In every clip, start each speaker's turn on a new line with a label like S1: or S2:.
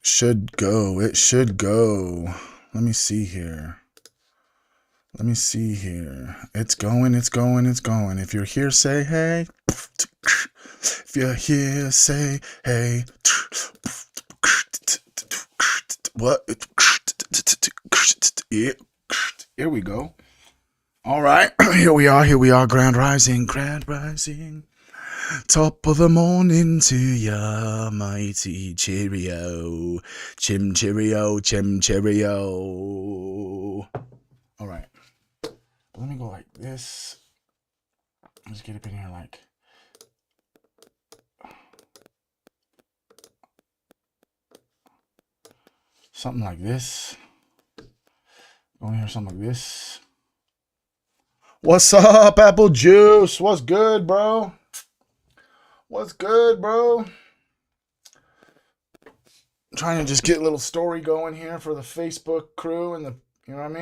S1: Should go. It should go. Let me see here. Let me see here. It's going, it's going, it's going. If you're here, say hey. If you're here, say hey. What? Yeah. Here we go. All right. Here we are. Here we are. Grand rising. Grand rising. Top of the morning to ya, mighty cheerio. Chim cheerio, chim cheerio. All right. Let me go like this. Let's get up in here like. Something like this. Go in here, something like this. What's up, Apple Juice? What's good, bro? What's good, bro? I'm trying to just get a little story going here for the Facebook crew and the, you know what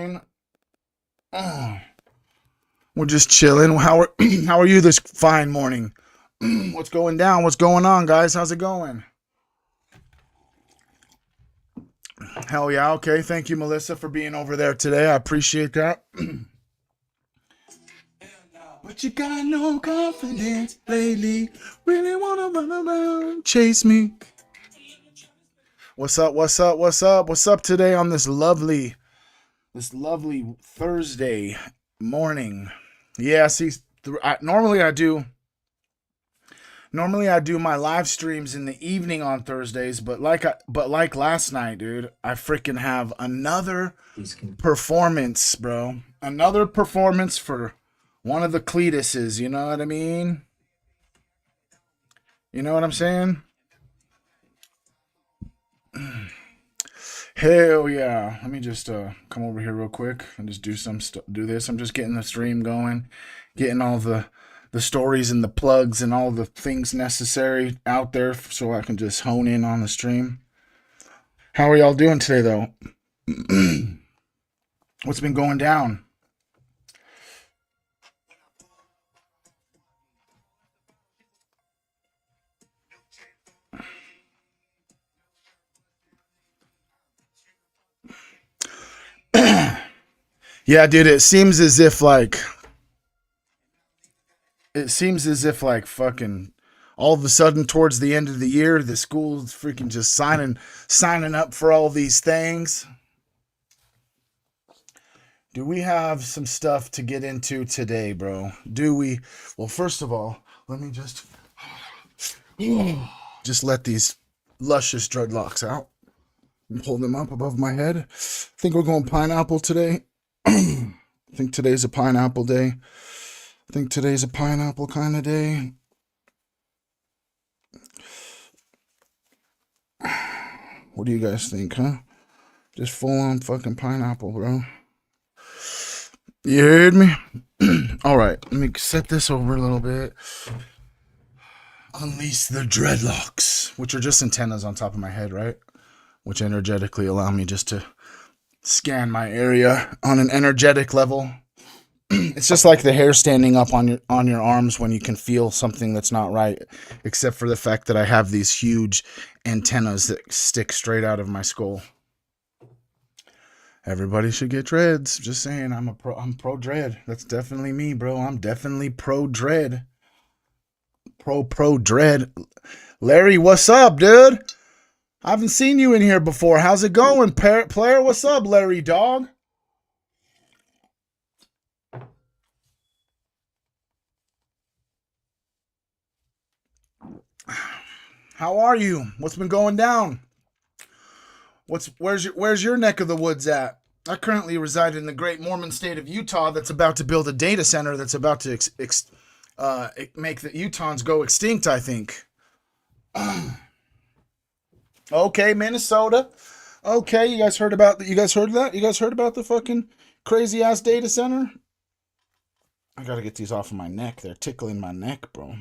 S1: I mean? We're just chilling. How are you this fine morning? What's going down? What's going on, guys? How's it going? Hell yeah. Okay. Thank you, Melissa, for being over there today. I appreciate that. But you got no confidence lately. Really wanna run around, chase me. What's up? What's up? What's up? What's up today on this lovely Thursday morning? Yeah, see, normally I do my live streams in the evening on Thursdays, but like last night, dude, I freaking have another performance, bro. Another performance for one of the Cletuses, you know what I mean? You know what I'm saying? Hell yeah. Let me just come over here real quick and just do this. I'm just getting the stream going, getting all the stories and the plugs and all the things necessary out there so I can just hone in on the stream. How are y'all doing today though? What's been going down? Yeah, dude, it seems as if like fucking all of a sudden towards the end of the year the school's freaking just signing up for all these things. Do we have some stuff to get into today, bro? Do we? Well, first of all, let me just let these luscious dreadlocks out and pull them up above my head. I think we're going pineapple today. I think today's a pineapple day. I think today's a pineapple kind of day. What do you guys think, huh? Just full on fucking pineapple, bro. You heard me? All right, let me set this over a little bit. Unleash the dreadlocks, which are just antennas on top of my head, right? Which energetically allow me just to scan my area on an energetic level. It's just like the hair standing up on your arms when you can feel something that's not right, except for the fact that I have these huge antennas that stick straight out of my skull. Everybody should get dreads. Just saying, I'm pro dread. That's definitely me, bro. I'm definitely pro dread. Pro dread. Larry, what's up, dude? I haven't seen you in here before. How's it going, parrot player? What's up, Larry dog? How are you? What's been going down? Where's your neck of the woods at? I currently reside in the great Mormon state of Utah that's about to build a data center that's about to make the Utahns go extinct, I think. Okay, Minnesota. Okay, you guys heard about that? You guys heard that? You guys heard about the fucking crazy ass data center? I gotta get these off of my neck. They're tickling my neck, bro.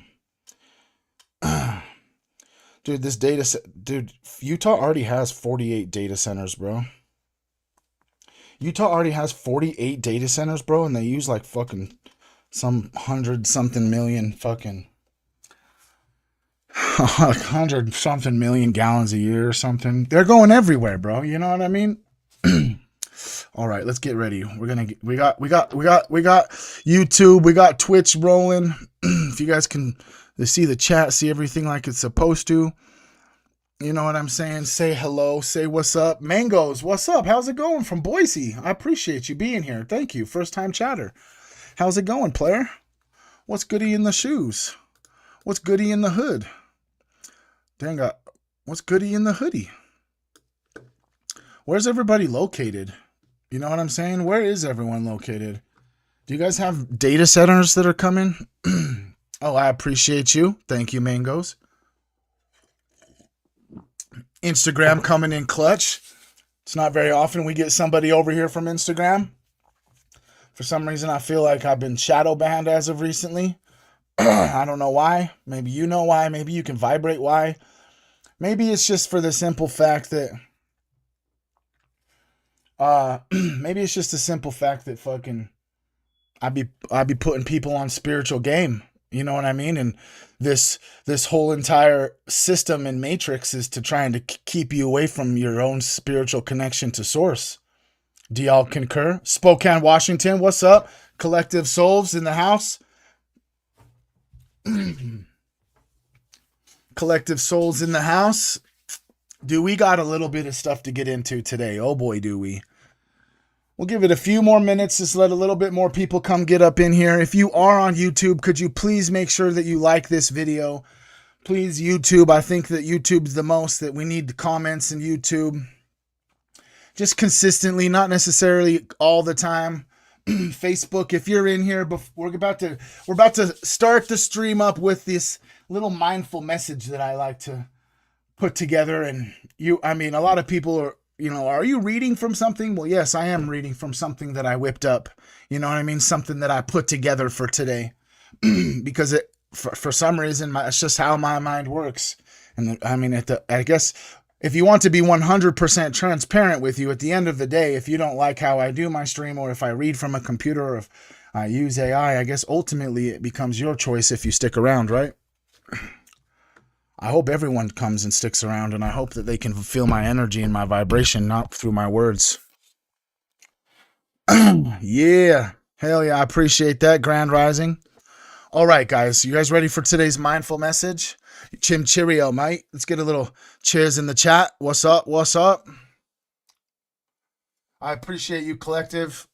S1: Dude, dude, Utah already has 48 data centers, bro. Utah already has 48 data centers, bro, and they use like fucking some hundred something million fucking 100 something million gallons a year or something. They're going everywhere, bro. You know what I mean? All right, let's get ready. We got YouTube, we got Twitch rolling. If you guys can see the chat, see everything like it's supposed to. You know what I'm saying? Say hello, say what's up. Mangoes, what's up? How's it going from Boise? I appreciate you being here. Thank you. First time chatter. How's it going, player? What's goody in the shoes? What's goody in the hood? Dang, what's goody in the hoodie? Where's everybody located? You know what I'm saying? Where is everyone located? Do you guys have data centers that are coming? Oh, I appreciate you. Thank you, Mangoes. Instagram coming in clutch. It's not very often we get somebody over here from Instagram. For some reason, I feel like I've been shadow banned as of recently. I don't know why. Maybe you know why. Maybe you can vibrate why. Maybe it's just for the simple fact that maybe it's just a simple fact that fucking I'd be putting people on spiritual game. You know what I mean? And this whole entire system and matrix is to trying to keep you away from your own spiritual connection to source. Do y'all concur? Spokane, Washington, what's up? Collective Souls in the house. Collective Souls in the house. Do we got a little bit of stuff to get into today? Oh boy, do we. We'll give it a few more minutes. Just let a little bit more people come get up in here. If you are on YouTube, could you please make sure that you like this video? Please, YouTube. I think that YouTube's the most that we need the comments in YouTube. Just consistently, not necessarily all the time. Facebook, if you're in here, we're about to start the stream up with this little mindful message that I like to put together. And a lot of people are, are you reading from something? Well, yes, I am reading from something that I whipped up. You know what I mean? Something that I put together for today. Because for some reason, it's just how my mind works. And I guess if you want to be 100% transparent with you, at the end of the day, if you don't like how I do my stream, or if I read from a computer, or if I use AI, I guess ultimately it becomes your choice if you stick around, right? I hope everyone comes and sticks around, and I hope that they can feel my energy and my vibration, not through my words. Yeah. Hell yeah, I appreciate that, Grand Rising. All right, guys. You guys ready for today's mindful message? Chim cheerio, mate. Let's get a little cheers in the chat. What's up? What's up? I appreciate you, Collective.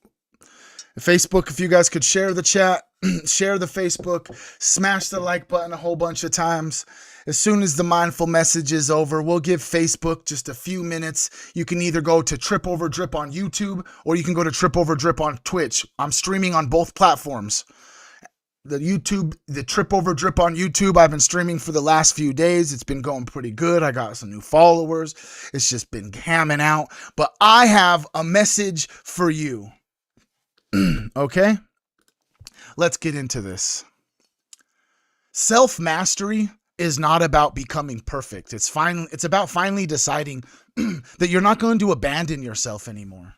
S1: Facebook, if you guys could share the chat, share the Facebook, smash the like button a whole bunch of times. As soon as the mindful message is over, we'll give Facebook just a few minutes. You can either go to Tripoverdrip on YouTube, or you can go to Tripoverdrip on Twitch. I'm streaming on both platforms. The Tripoverdrip on YouTube, I've been streaming for the last few days. It's been going pretty good. I got some new followers. It's just been hamming out. But I have a message for you. Okay? Let's get into this. Self-mastery is not about becoming perfect. It's about finally deciding that you're not going to abandon yourself anymore.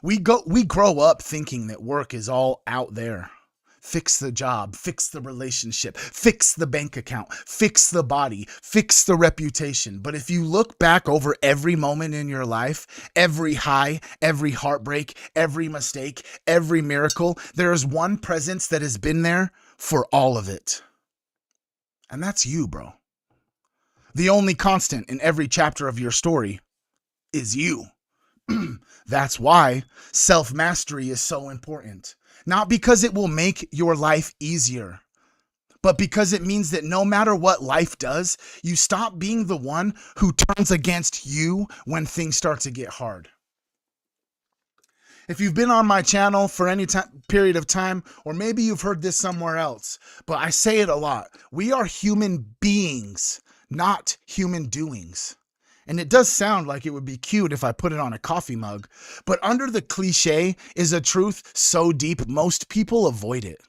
S1: We grow up thinking that work is all out there. Fix the job, fix the relationship, fix the bank account, fix the body, fix the reputation. But if you look back over every moment in your life, every high, every heartbreak, every mistake, every miracle, there is one presence that has been there for all of it. And that's you, bro. The only constant in every chapter of your story is you. That's why self-mastery is so important. Not because it will make your life easier, but because it means that no matter what life does, you stop being the one who turns against you when things start to get hard. If you've been on my channel for any period of time, or maybe you've heard this somewhere else, but I say it a lot. We are human beings, not human doings. And it does sound like it would be cute if I put it on a coffee mug, but under the cliche is a truth so deep, most people avoid it.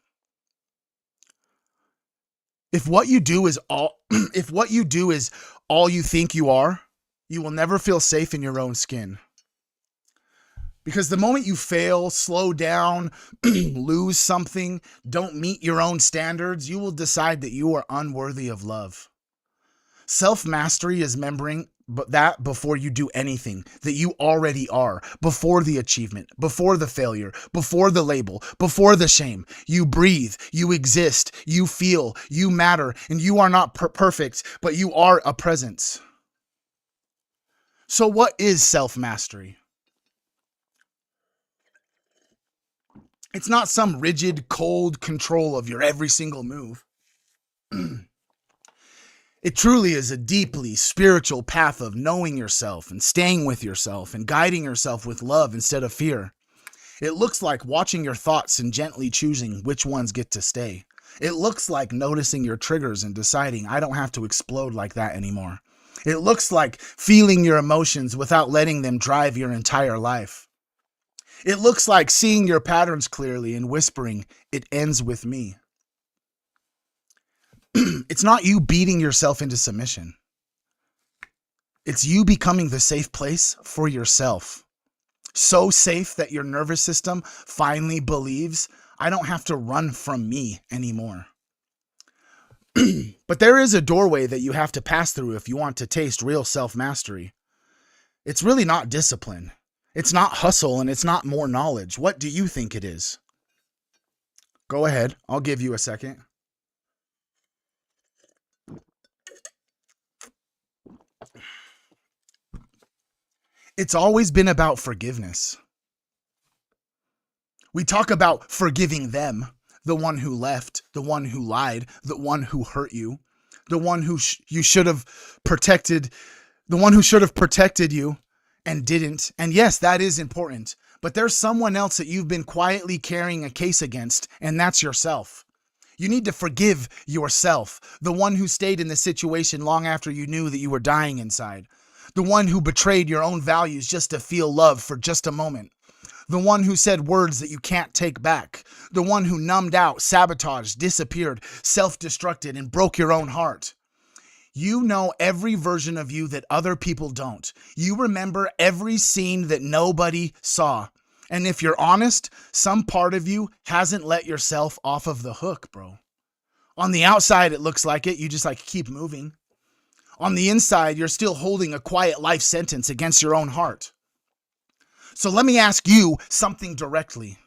S1: If what you do is all you think you are, you will never feel safe in your own skin. Because the moment you fail, slow down, lose something, don't meet your own standards, you will decide that you are unworthy of love. Self-mastery is remembering that before you do anything, that you already are, before the achievement, before the failure, before the label, before the shame. You breathe, you exist, you feel, you matter, and you are not perfect, but you are a presence. So what is self-mastery? It's not some rigid, cold control of your every single move. It truly is a deeply spiritual path of knowing yourself and staying with yourself and guiding yourself with love instead of fear. It looks like watching your thoughts and gently choosing which ones get to stay. It looks like noticing your triggers and deciding, I don't have to explode like that anymore. It looks like feeling your emotions without letting them drive your entire life. It looks like seeing your patterns clearly and whispering, it ends with me. It's not you beating yourself into submission. It's you becoming the safe place for yourself. So safe that your nervous system finally believes, I don't have to run from me anymore. But there is a doorway that you have to pass through if you want to taste real self-mastery. It's really not discipline. It's not hustle, and it's not more knowledge. What do you think it is? Go ahead. I'll give you a second. It's always been about forgiveness. We talk about forgiving them, the one who left, the one who lied, the one who hurt you, the one who you should have protected, the one who should have protected you and didn't. And yes, that is important. But there's someone else that you've been quietly carrying a case against, and that's yourself. You need to forgive yourself, the one who stayed in the situation long after you knew that you were dying inside. The one who betrayed your own values just to feel love for just a moment. The one who said words that you can't take back. The one who numbed out, sabotaged, disappeared, self-destructed, and broke your own heart. You know every version of you that other people don't. You remember every scene that nobody saw. And if you're honest, some part of you hasn't let yourself off of the hook, bro. On the outside, it looks like it. You just keep moving. On the inside, you're still holding a quiet life sentence against your own heart. So let me ask you something directly.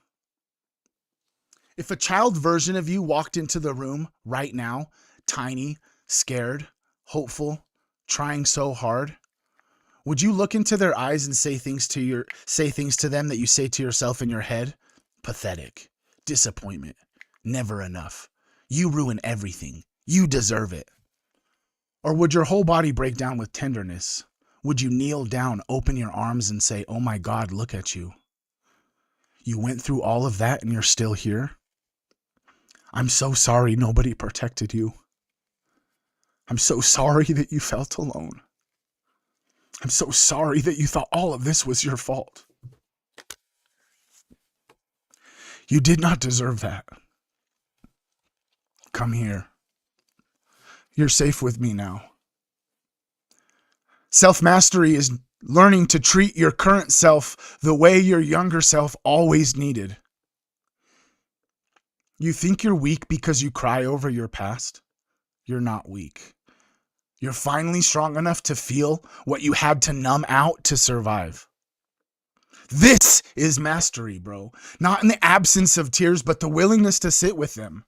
S1: If a child version of you walked into the room right now, tiny, scared, hopeful, trying so hard, would you look into their eyes and say things to them that you say to yourself in your head? Pathetic, disappointment, never enough. You ruin everything. You deserve it. Or would your whole body break down with tenderness? Would you kneel down, open your arms, and say, oh my God, look at you. You went through all of that and you're still here? I'm so sorry nobody protected you. I'm so sorry that you felt alone. I'm so sorry that you thought all of this was your fault. You did not deserve that. Come here. You're safe with me now. Self-mastery is learning to treat your current self the way your younger self always needed. You think you're weak because you cry over your past? You're not weak. You're finally strong enough to feel what you had to numb out to survive. This is mastery, bro. Not in the absence of tears, but the willingness to sit with them.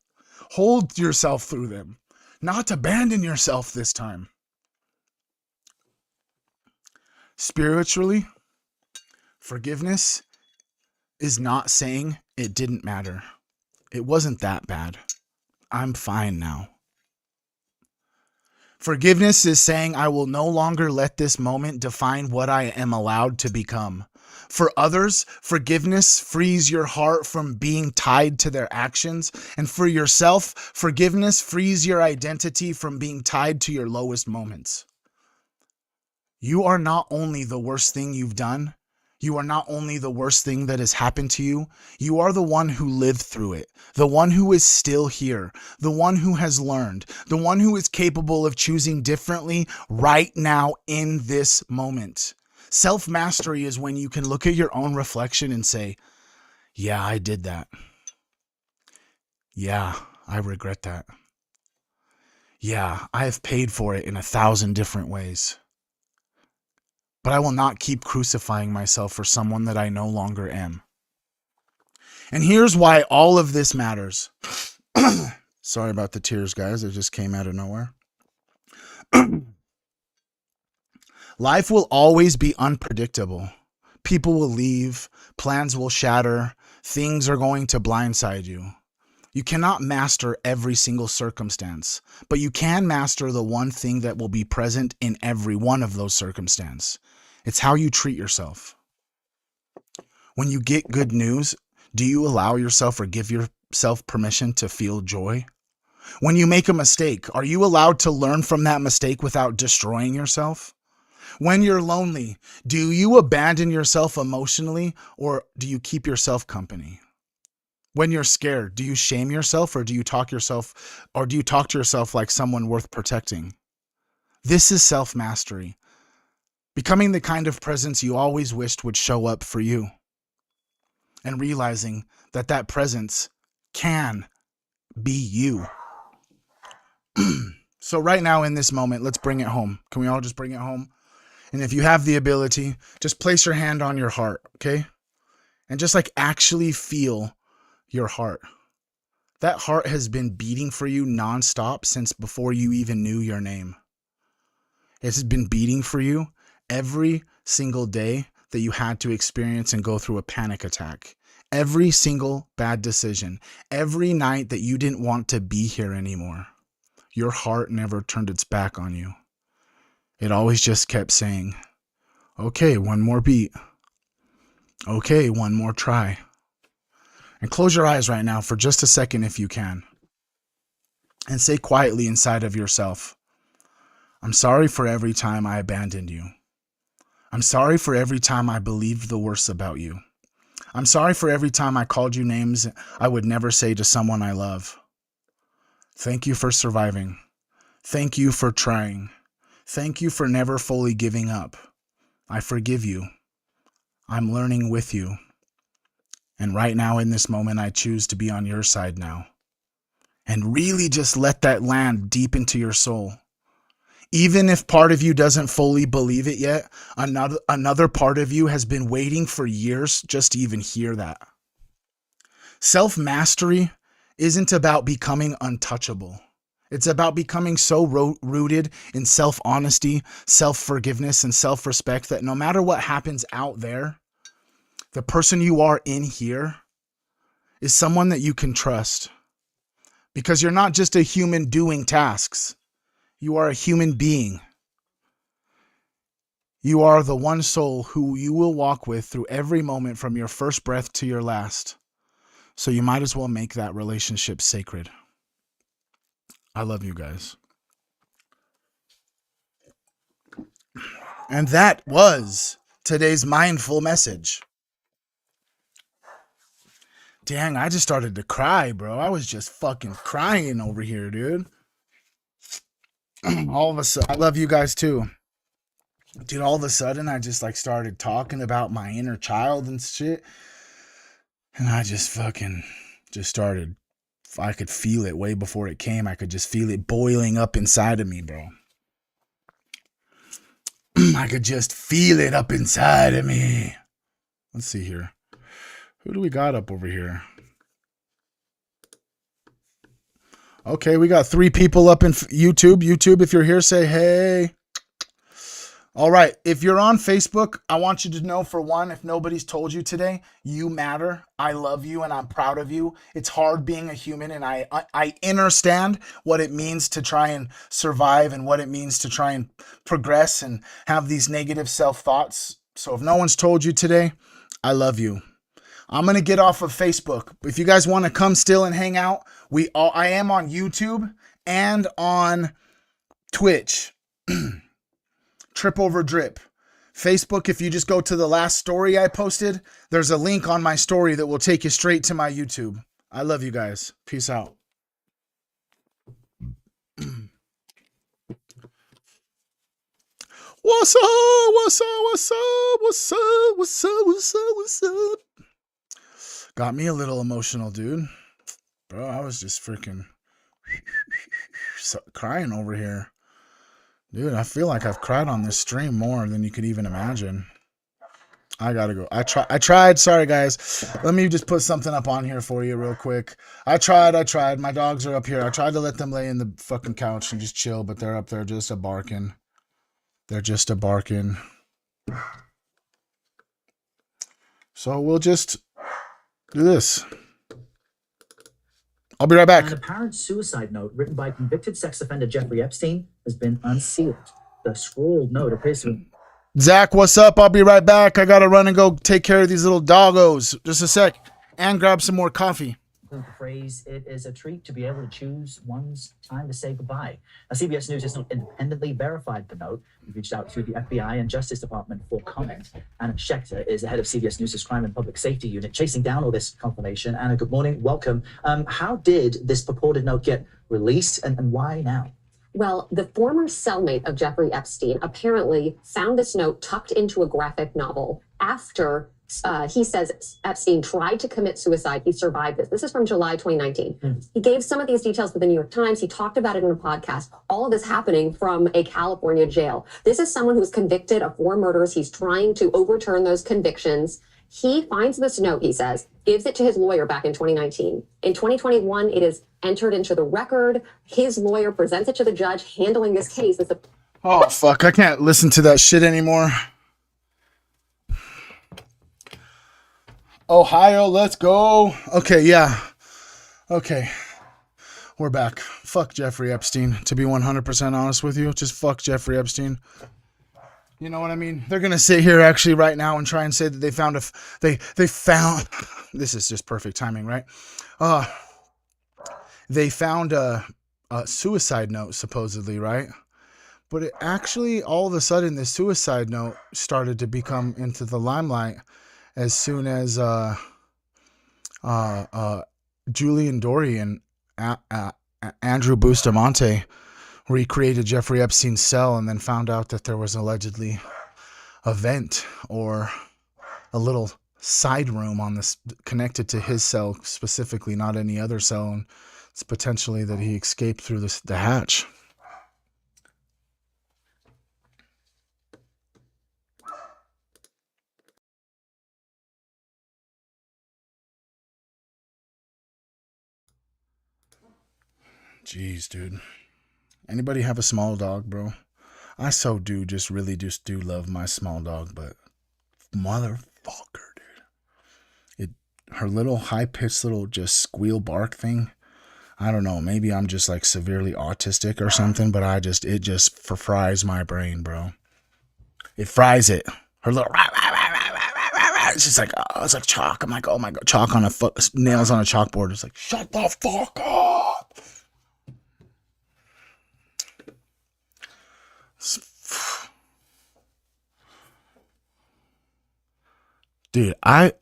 S1: Hold yourself through them. Not abandon yourself this time. Spiritually, forgiveness is not saying it didn't matter. It wasn't that bad. I'm fine now. Forgiveness is saying I will no longer let this moment define what I am allowed to become. For others, forgiveness frees your heart from being tied to their actions. And for yourself, forgiveness frees your identity from being tied to your lowest moments. You are not only the worst thing you've done. You are not only the worst thing that has happened to you. You are the one who lived through it. The one who is still here. The one who has learned. The one who is capable of choosing differently right now in this moment. Self-mastery is when you can look at your own reflection and say, yeah, I did that. Yeah, I regret that. Yeah, I have paid for it in 1,000 different ways. But I will not keep crucifying myself for someone that I no longer am. And here's why all of this matters. Sorry about the tears, guys. It just came out of nowhere. Life will always be unpredictable. People will leave, plans will shatter, things are going to blindside you. You cannot master every single circumstance, but you can master the one thing that will be present in every one of those circumstances. It's how you treat yourself. When you get good news, do you allow yourself or give yourself permission to feel joy? When you make a mistake, are you allowed to learn from that mistake without destroying yourself? When you're lonely, do you abandon yourself emotionally or do you keep yourself company? When you're scared, do you shame yourself or do you talk to yourself like someone worth protecting? This is self-mastery. Becoming the kind of presence you always wished would show up for you. And realizing that that presence can be you. So right now in this moment, let's bring it home. Can we all just bring it home? And if you have the ability, just place your hand on your heart, okay? And just like actually feel your heart. That heart has been beating for you nonstop since before you even knew your name. It's been beating for you every single day that you had to experience and go through a panic attack. Every single bad decision. Every night that you didn't want to be here anymore. Your heart never turned its back on you. It always just kept saying, okay, one more beat. Okay, one more try. And close your eyes right now for just a second if you can. And say quietly inside of yourself, I'm sorry for every time I abandoned you. I'm sorry for every time I believed the worst about you. I'm sorry for every time I called you names I would never say to someone I love. Thank you for surviving. Thank you for trying. Thank you for never fully giving up. I forgive you. I'm learning with you. And right now in this moment, I choose to be on your side now. And really just let that land deep into your soul. Even if part of you doesn't fully believe it yet, another part of you has been waiting for years just to even hear that. Self-mastery isn't about becoming untouchable. It's about becoming so rooted in self-honesty, self-forgiveness, and self-respect that no matter what happens out there, the person you are in here is someone that you can trust. Because you're not just a human doing tasks. You are a human being. You are the one soul who you will walk with through every moment from your first breath to your last. So you might as well make that relationship sacred. I love you guys. And that was today's mindful message. Dang, I just started to cry, bro. I was just fucking crying over here, dude. All of a sudden, I love you guys too. Dude, all of a sudden, I just like started talking about my inner child and shit. And I just fucking just started. I could feel it way before it came. I could just feel it boiling up inside of me, bro. I could just feel it up inside of me. Let's see here. Who do we got up over here? Okay, we got 3 people up in YouTube. YouTube, if you're here, say hey. All right, if you're on Facebook, I want you to know, for one, if nobody's told you today, you matter. I love you and I'm proud of you. It's hard being a human, and I understand what it means to try and survive and what it means to try and progress and have these negative self-thoughts. So if no one's told you today, I love you. I'm going to get off of Facebook. If you guys want to come still and hang out, I am on YouTube and on Twitch. Tripoverdrip. Facebook, if you just go to the last story I posted, there's a link on my story that will take you straight to my YouTube. I love you guys. Peace out. What's up? What's up? What's up? What's up? What's up? What's up? What's up? Got me a little emotional, dude. Bro, I was just freaking crying over here. Dude, I feel like I've cried on this stream more than you could even imagine. I gotta go. I tried. Sorry, guys. Let me just put something up on here for you real quick. I tried. My dogs are up here. I tried to let them lay in the fucking couch and just chill, but they're up there just a barking. They're just a barking. So we'll just do this. I'll be right back.
S2: An apparent suicide note written by convicted sex offender Jeffrey Epstein has been unsealed. The scrawled note appears to...
S1: Zach, what's up? I'll be right back. I gotta run and go take care of these little doggos. Just a sec. And grab some more coffee.
S2: The phrase, it is a treat to be able to choose one's time to say goodbye. Now, CBS News has not independently verified the note. We reached out to the FBI and Justice Department for comment. Anna Schechter is the head of CBS News' Crime and Public Safety Unit, chasing down all this confirmation. Anna, good morning. Welcome. How did this purported note get released, and why now?
S3: Well, the former cellmate of Jeffrey Epstein apparently found this note tucked into a graphic novel after he says Epstein tried to commit suicide. He survived this. This is from July 2019. He gave some of these details to the New York Times. He talked about it in a podcast. All of this happening from a California jail. This is someone who's convicted of 4 murders. He's trying to overturn those convictions. He finds this note, he says, gives it to his lawyer back in 2019. In 2021, it is entered into the record. His lawyer presents it to the judge handling this case.
S1: Oh, fuck. I can't listen to that shit anymore. Ohio, let's go. Okay, yeah. Okay. We're back. Fuck Jeffrey Epstein. To be 100% honest with you, just fuck Jeffrey Epstein. You know what I mean? They're gonna sit here actually right now and try and say that they found they found. This is just perfect timing, right? They found a suicide note supposedly, right? But it actually, all of a sudden, the suicide note started to become into the limelight as soon as Julian Dorey and Andrew Bustamante recreated Jeffrey Epstein's cell and then found out that there was allegedly a vent or a little side room on this connected to his cell specifically, not any other cell, and it's potentially that he escaped through the hatch. Jeez, dude. Anybody have a small dog, bro? I so do just really just do love my small dog, but motherfucker, dude. Her little high-pitched little just squeal bark thing. I don't know, maybe I'm just like severely autistic or something, but it just fries my brain, bro. It fries it. Her little it's just like, oh, it's like chalk. I'm like, oh my god, chalk on nails on a chalkboard. It's like, shut the fuck up. Dude, I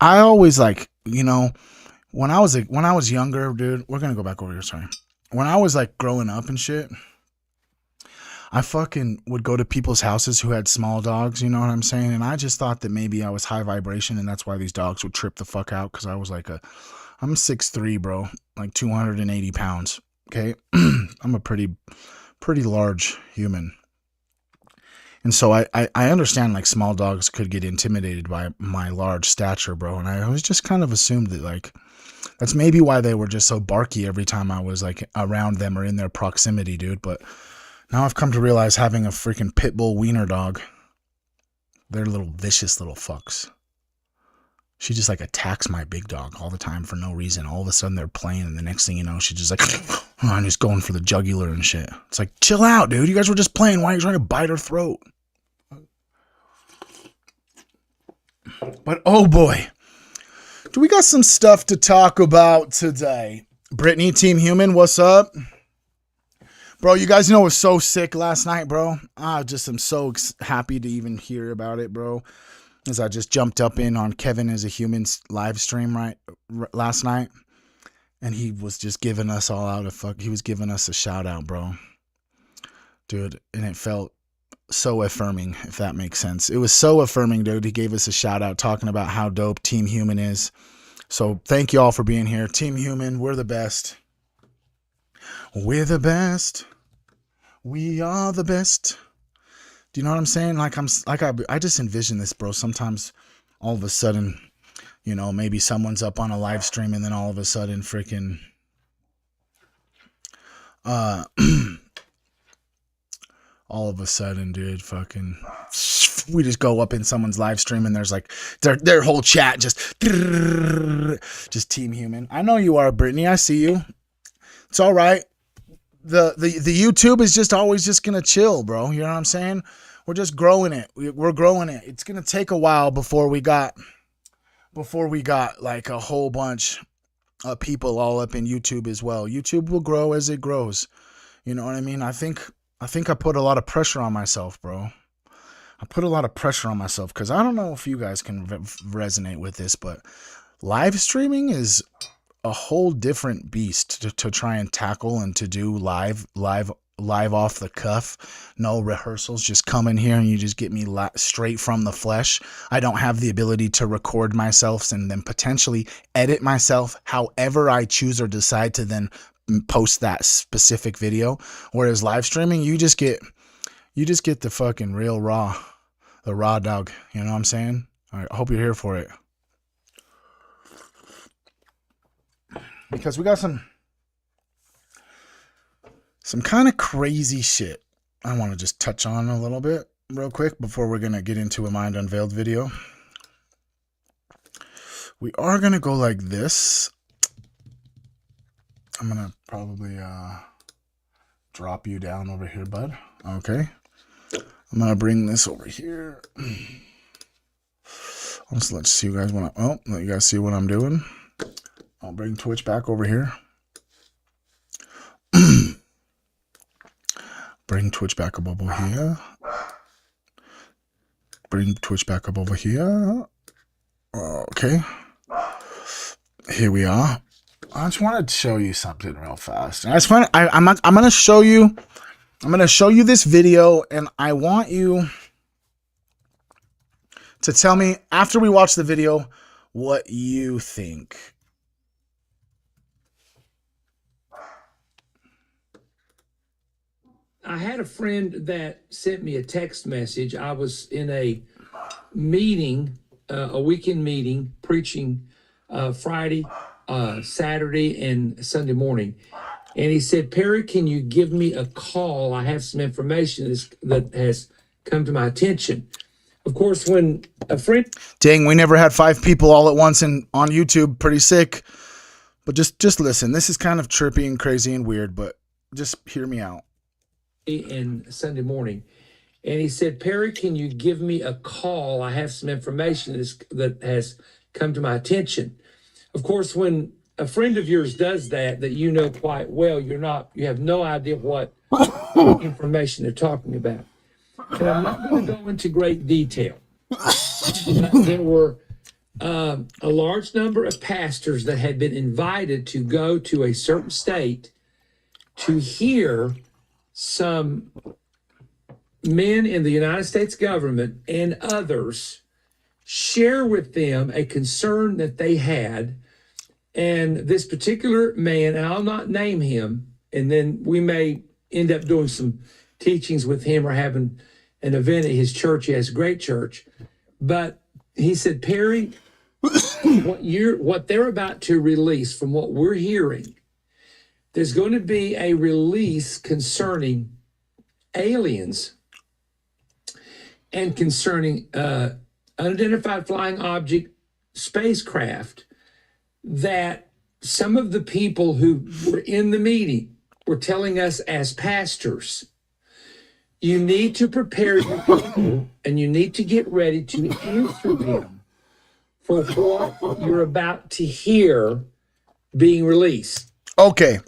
S1: always like, you know, when I was younger, dude, we're gonna go back over here, sorry. When I was like growing up and shit, I fucking would go to people's houses who had small dogs, you know what I'm saying? And I just thought that maybe I was high vibration and that's why these dogs would trip the fuck out, because I was like I'm 6'3", bro, like 280 pounds, okay? I'm a pretty large human. And so I understand like small dogs could get intimidated by my large stature, bro. And I always just kind of assumed that like that's maybe why they were just so barky every time I was like around them or in their proximity, dude. But now I've come to realize having a freaking pit bull wiener dog, they're little vicious little fucks. She just like attacks my big dog all the time for no reason. All of a sudden they're playing and the next thing you know, she just like, I'm just going for the jugular and shit. It's like, chill out, dude. You guys were just playing. Why are you trying to bite her throat? But oh boy, do we got some stuff to talk about today. Brittany, Team Human, what's up? Bro, you guys know I was so sick last night, bro. I just am so happy to even hear about it, bro. As I just jumped up in on Kevin as a Human's live stream last night, and he was just giving us all out he was giving us a shout out, bro, dude, and it felt so affirming, if that makes sense. It was so affirming, dude. He gave us a shout out talking about how dope Team Human is. So thank you all for being here. Team Human, we're the best. We're the best. We are the best. Do you know what I'm saying? I just envision this, bro. Sometimes all of a sudden, you know, maybe someone's up on a live stream and then all of a sudden freaking all of a sudden, dude, fucking we just go up in someone's live stream and there's like their whole chat just Team Human. I know you are, Brittany. I see you. It's all right. The YouTube is just always just gonna chill, bro. You know what I'm saying? We're just growing it. We're growing it. It's gonna take a while before we got like a whole bunch of people all up in YouTube as well. YouTube will grow as it grows. You know what I mean? I think I put a lot of pressure on myself, bro. I put a lot of pressure on myself because I don't know if you guys can resonate with this, but live streaming is a whole different beast to try and tackle and to do live off the cuff. No rehearsals, just come in here and you just get me straight from the flesh. I don't have the ability to record myself and then potentially edit myself however I choose or decide to then post that specific video. Whereas live streaming, you just get the fucking real the raw dog. You know what I'm saying? All right, I hope you're here for it. Because we got some kind of crazy shit I want to just touch on a little bit real quick before we're going to get into a Mind Unveiled video. We are going to go like this. I'm going to probably drop you down over here, bud. Okay. I'm going to bring this over here. Let's see you guys let you guys see what I'm doing. I'll bring Twitch back over here. Bring Twitch back up over here. Bring Twitch back up over here. Okay. Here we are. I just wanted to show you something real fast. And I'm going to show you. I'm going to show you this video, and I want you to tell me after we watch the video what you think.
S4: I had a friend that sent me a text message. I was in a meeting, a weekend meeting, preaching Friday, Saturday, and Sunday morning. And he said, Perry, can you give me a call? I have some information that has come to my attention. Of course, when a friend...
S1: Dang, we never had 5 people all at once on YouTube. Pretty sick. But just listen. This is kind of trippy and crazy and weird, but just hear me out.
S4: And Sunday morning. And he said, Perry, can you give me a call? I have some information that has come to my attention. Of course, when a friend of yours does that you know quite well, you have no idea what information they're talking about. And I'm not going to go into great detail. There were a large number of pastors that had been invited to go to a certain state to hear some men in the United States government and others share with them a concern that they had. And this particular man, and I'll not name him, and then we may end up doing some teachings with him or having an event at his church. He has a great church. But he said, Perry, what they're about to release, from what we're hearing, there's going to be a release concerning aliens and concerning unidentified flying object spacecraft that some of the people who were in the meeting were telling us as pastors, you need to prepare your people and you need to get ready to answer them for what you're about to hear being released.
S1: Okay.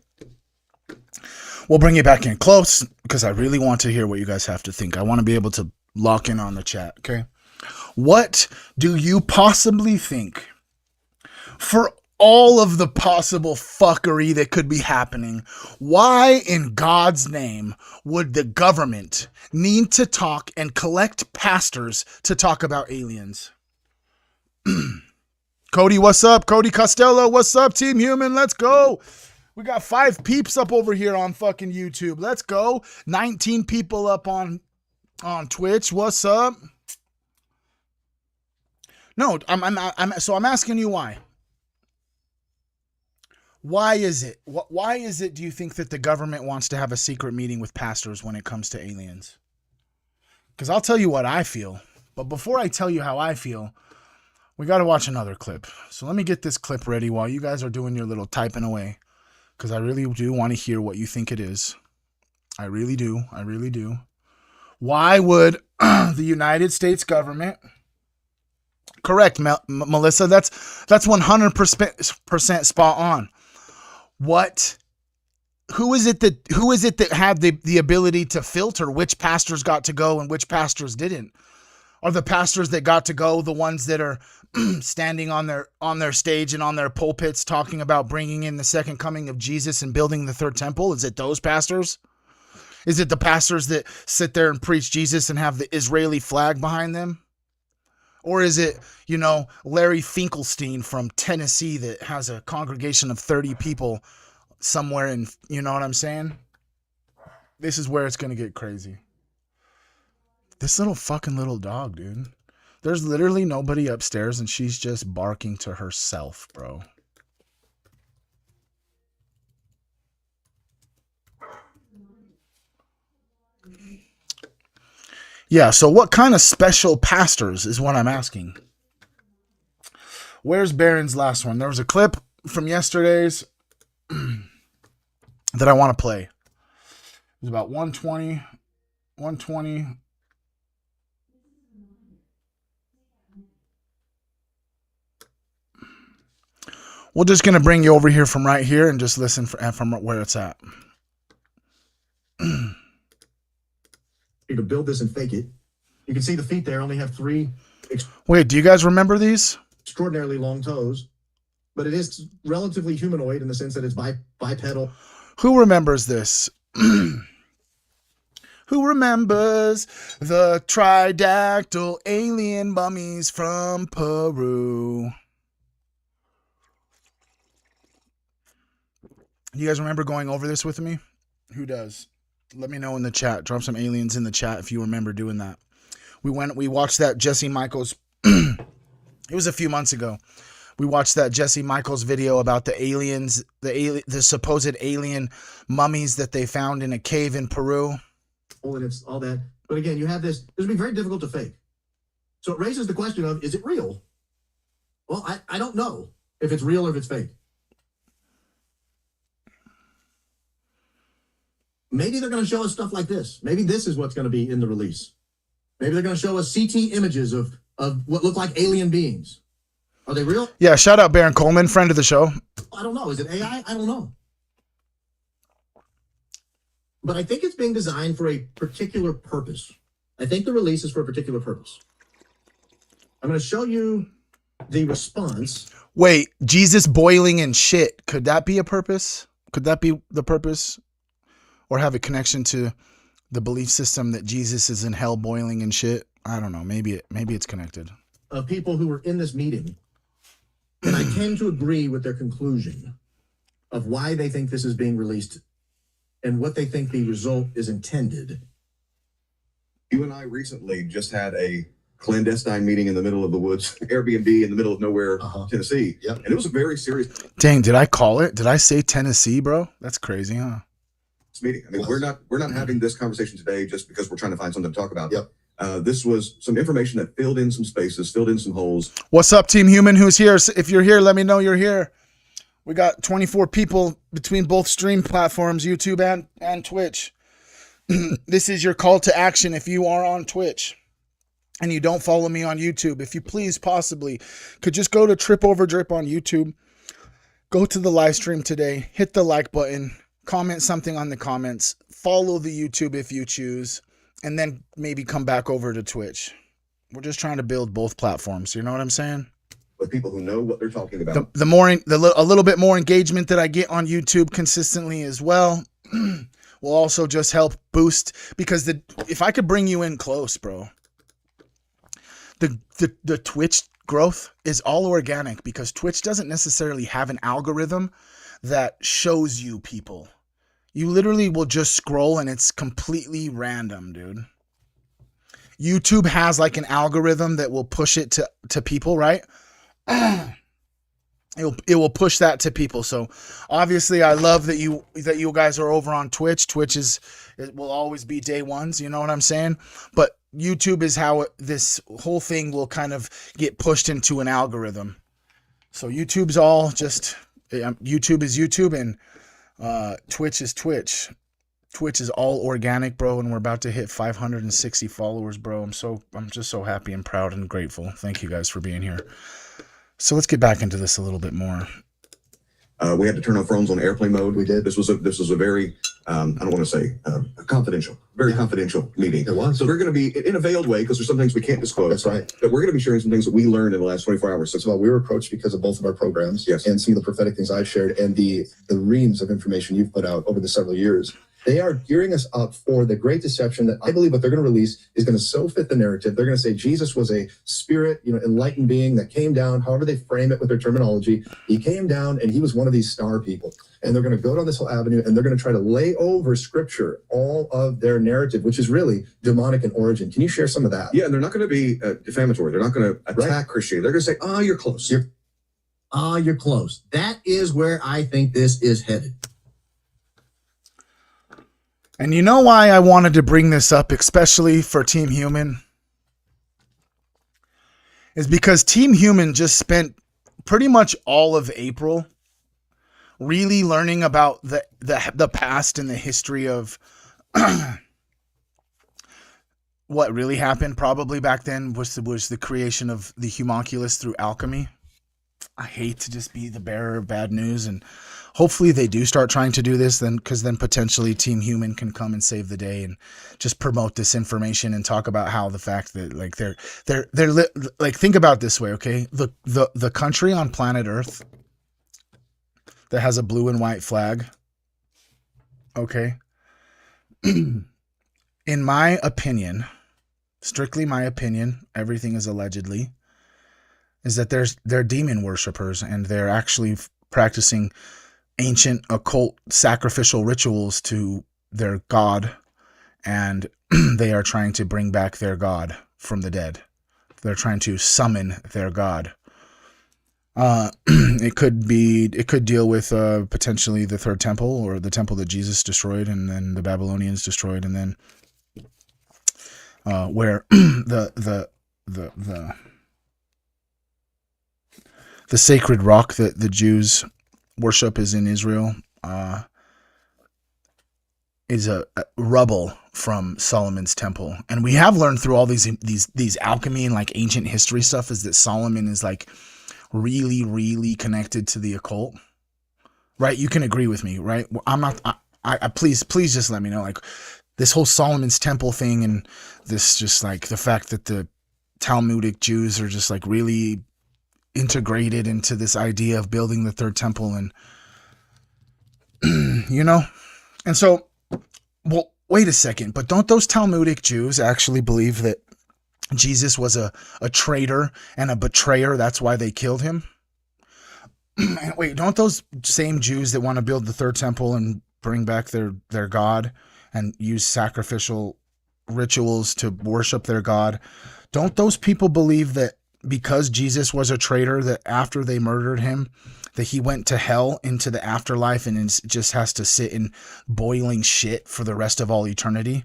S1: We'll bring you back in close because I really want to hear what you guys have to think. I want to be able to lock in on the chat, okay? What do you possibly think? For all of the possible fuckery that could be happening, why in God's name would the government need to talk and collect pastors to talk about aliens? Cody, what's up? Cody Costello, what's up? Team Human, let's go. We got 5 peeps up over here on fucking YouTube. Let's go. 19 people up on Twitch. What's up? No, I'm asking you why. Why is it? Why is it, do you think, that the government wants to have a secret meeting with pastors when it comes to aliens? Because I'll tell you what I feel. But before I tell you how I feel, we got to watch another clip. So let me get this clip ready while you guys are doing your little typing away. Because I really do want to hear what you think it is. I really do. I really do. Why would the United States government... Correct, Melissa. That's 100% spot on. Who is it that had the ability to filter which pastors got to go and which pastors didn't? Are the pastors that got to go the ones that are standing on their stage and on their pulpits talking about bringing in the second coming of Jesus and building the third temple? Is it those pastors? Is it the pastors that sit there and preach Jesus and have the Israeli flag behind them? Or is it, Larry Finkelstein from Tennessee that has a congregation of 30 people somewhere in, you know what I'm saying? This is where it's going to get crazy. This little dog, dude. There's literally nobody upstairs and she's just barking to herself, bro. Yeah, so what kind of special pastors is what I'm asking. Where's Barron's last one? There was a clip from yesterday's that I want to play. It was about 120. We're just going to bring you over here from right here and just listen from where it's at.
S5: To build this and fake it. You can see the feet there only have 3
S1: Wait, do you guys remember these?
S5: extraordinarily long toes, but it is relatively humanoid in the sense that it's bipedal.
S1: Who remembers this? Who remembers the tridactyl alien mummies from Peru? You guys remember going over this with me? Who does? Let me know in the chat. Drop some aliens in the chat if you remember doing that. We watched that Jesse Michaels. It was a few months ago. We watched that Jesse Michaels video about the aliens, the supposed alien mummies that they found in a cave in Peru.
S5: And it's all that. But again, you have this. This would be very difficult to fake. So it raises the question of, is it real? Well, I don't know if it's real or if it's fake. Maybe they're going to show us stuff like this. Maybe this is what's going to be in the release. Maybe they're going to show us CT images of what look like alien beings. Are they real?
S1: Yeah, shout out Baron Coleman, friend of the show.
S5: I don't know. Is it AI? I don't know. But I think it's being designed for a particular purpose. I think the release is for a particular purpose. I'm going to show you the response.
S1: Wait, Jesus boiling in shit. Could that be a purpose? Could that be the purpose? Or have a connection to the belief system that Jesus is in hell boiling and shit? I don't know. Maybe it's connected.
S5: Of people who were in this meeting, and I tend to agree with their conclusion of why they think this is being released and what they think the result is intended.
S6: You and I recently just had a clandestine meeting in the middle of the woods, Airbnb in the middle of nowhere, Tennessee.
S5: Yep.
S6: And it was a very serious
S1: Dang, did I call it? Did I say Tennessee, bro? That's crazy, huh?
S6: meeting. I mean, we're not having this conversation today just because we're trying to find something to talk about.
S5: Yep.
S6: This was some information that filled in some spaces, filled in some holes.
S1: What's up, Team Human? Who's here? If you're here, let me know you're here. We got 24 people between both stream platforms, YouTube and Twitch. This is your call to action if you are on Twitch and you don't follow me on YouTube. If you please possibly could just go to Tripoverdrip on YouTube, go to the live stream today, hit the like button, comment something on the comments, follow the YouTube if you choose, and then maybe come back over to Twitch. We're just trying to build both platforms. You know what I'm saying?
S6: with people who know what they're talking about.
S1: A little bit more engagement that I get on YouTube consistently as well will also just help boost, because if I could bring you in close, bro, the Twitch growth is all organic, because Twitch doesn't necessarily have an algorithm that shows you people. You literally will just scroll and it's completely random, dude. YouTube has like an algorithm that will push it to people, right? It will push that to people. So obviously I love that you guys are over on Twitch. It will always be day ones, you know what I'm saying? But YouTube is how this whole thing will kind of get pushed into an algorithm. So YouTube's all just, YouTube is YouTube, and Twitch is Twitch. Twitch is all organic, bro, and we're about to hit 560 followers, bro. I'm just so happy and proud and grateful. Thank you guys for being here. So let's get back into this a little bit more.
S6: We had to turn our phones on airplane mode. We did. This was a very, I don't want to say confidential, very confidential meeting.
S5: It was.
S6: So we're going to be in a veiled way, because there's some things we can't disclose.
S5: That's right.
S6: But we're going to be sharing some things that we learned in the last 24 hours.
S7: First of all, we were approached because of both of our programs,
S6: Yes.
S7: and some of the prophetic things I've shared, and the reams of information you've put out over the several years. They are gearing us up for the great deception that I believe what they're going to release is going to so fit the narrative. They're going to say Jesus was a spirit, enlightened being that came down, however they frame it with their terminology. He came down and he was one of these star people. And they're going to go down this whole avenue, and they're going to try to lay over scripture all of their narrative, which is really demonic in origin. Can you share some of that?
S6: Yeah, and they're not going to be defamatory. They're not going to attack Christianity. They're going to say, "Oh, you're close."
S5: You're close. That is where I think this is headed.
S1: And you know why I wanted to bring this up, especially for Team Human, is because Team Human just spent pretty much all of April really learning about the past and the history of what really happened. Probably back then was the creation of the homunculus through alchemy. I hate to just be the bearer of bad news, and hopefully they do start trying to do this, because then potentially Team Human can come and save the day and just promote this information and talk about how the fact that like they're like, think about it this way, okay? The country on planet Earth that has a blue and white flag, okay? In my opinion, strictly my opinion, everything is allegedly, is that they're demon worshipers, and they're actually practicing ancient occult sacrificial rituals to their god, and they are trying to bring back their god from the dead. They're trying to summon their god. It could deal with potentially the third temple, or the temple that Jesus destroyed and then the Babylonians destroyed, and then where the sacred rock that the Jews worship is in Israel, is a rubble from Solomon's temple. And we have learned through all these alchemy and like ancient history stuff is that Solomon is like really, really connected to the occult, right? You can agree with me, right? I'm not, please just let me know, like this whole Solomon's temple thing, and this just like the fact that the Talmudic Jews are just like really integrated into this idea of building the third temple, and and so, well, wait a second, but don't those Talmudic Jews actually believe that Jesus was a traitor and a betrayer? That's why they killed him. And wait, don't those same Jews that want to build the third temple and bring back their God and use sacrificial rituals to worship their God, don't those people believe that because Jesus was a traitor, that after they murdered him, that he went to hell into the afterlife and just has to sit in boiling shit for the rest of all eternity?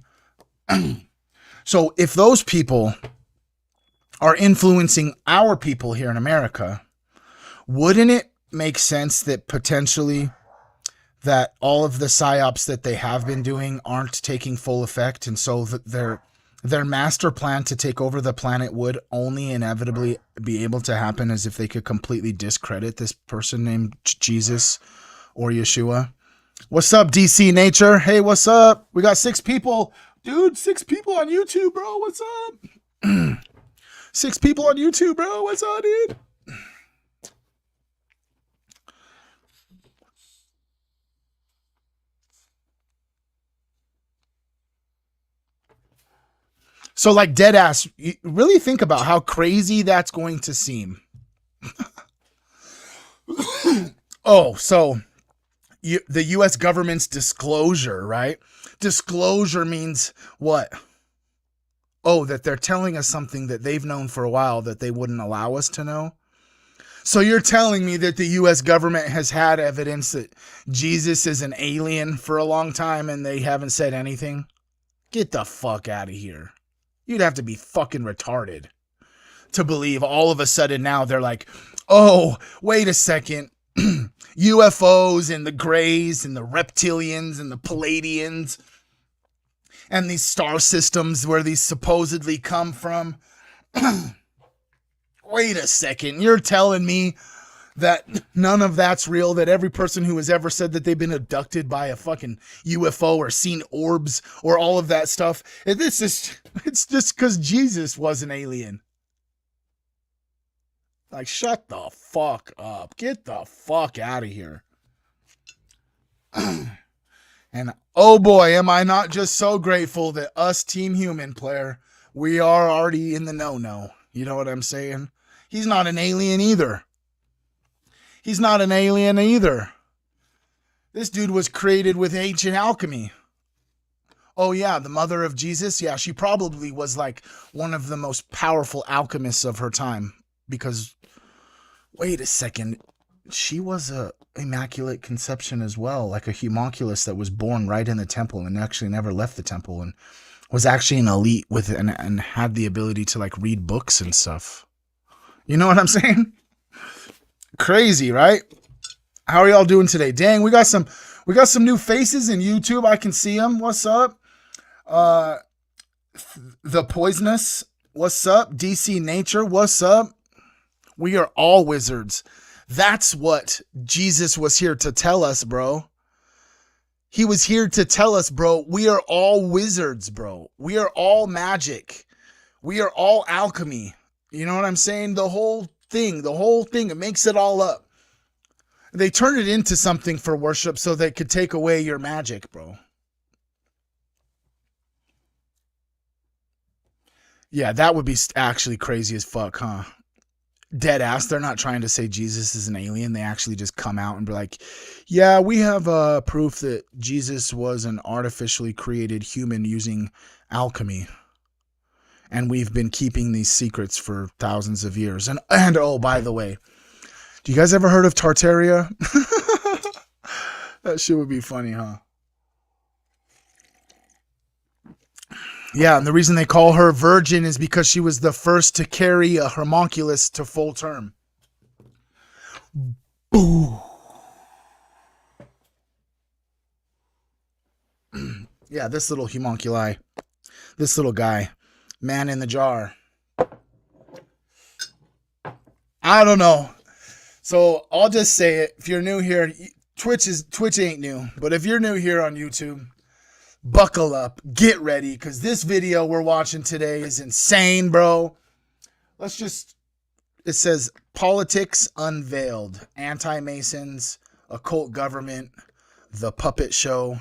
S1: So if those people are influencing our people here in America, wouldn't it make sense that potentially that all of the psyops that they have been doing aren't taking full effect, and so that their master plan to take over the planet would only inevitably be able to happen as if they could completely discredit this person named Jesus or Yeshua? What's up, DC Nature? Hey, what's up? We got 6 people. Dude, 6 people on YouTube, bro. What's up? 6 people on YouTube, bro. What's up, dude? So like dead ass, really think about how crazy that's going to seem. Oh, so the US government's disclosure, right? Disclosure means what? Oh, that they're telling us something that they've known for a while that they wouldn't allow us to know. So you're telling me that the US government has had evidence that Jesus is an alien for a long time and they haven't said anything? Get the fuck out of here. You'd have to be fucking retarded to believe all of a sudden now they're like, oh, wait a second. UFOs and the Greys and the reptilians and the Palladians and these star systems where these supposedly come from. Wait a second. You're telling me that none of that's real, that every person who has ever said that they've been abducted by a fucking UFO or seen orbs or all of that stuff, it's just because Jesus was an alien. Like, shut the fuck up. Get the fuck out of here. And oh boy, am I not just so grateful that us Team Human player, we are already in the no-no. You know what I'm saying? He's not an alien either. He's not an alien either. This dude was created with ancient alchemy. Oh yeah, the mother of Jesus? Yeah, she probably was like one of the most powerful alchemists of her time. Because, wait a second, she was a immaculate conception as well, like a homunculus that was born right in the temple and actually never left the temple and was actually an elite with and had the ability to like read books and stuff. You know what I'm saying? Crazy, right? How are y'all doing today? Dang, we got some new faces in YouTube. I can see them. What's up? The Poisonous. What's up? DC Nature. What's up? We are all wizards. That's what Jesus was here to tell us, bro. He was here to tell us, bro, we are all wizards, bro. We are all magic. We are all alchemy. You know what I'm saying? The whole thing, it makes it all up. They turn it into something for worship so they could take away your magic, bro. Yeah, that would be actually crazy as fuck, huh? Dead ass. They're not trying to say Jesus is an alien. They actually just come out and be like, yeah, we have proof that Jesus was an artificially created human using alchemy. And we've been keeping these secrets for thousands of years. And oh, by the way, do you guys ever heard of Tartaria? That shit would be funny, huh? Yeah, and the reason they call her virgin is because she was the first to carry a homunculus to full term. Boo. Yeah, this little homunculi. This little guy. Man in the jar. I don't know. So I'll just say it. If you're new here, Twitch ain't new. But if you're new here on YouTube, buckle up, get ready, because this video we're watching today is insane, bro. It says politics unveiled, anti-Masons, occult government, the puppet show.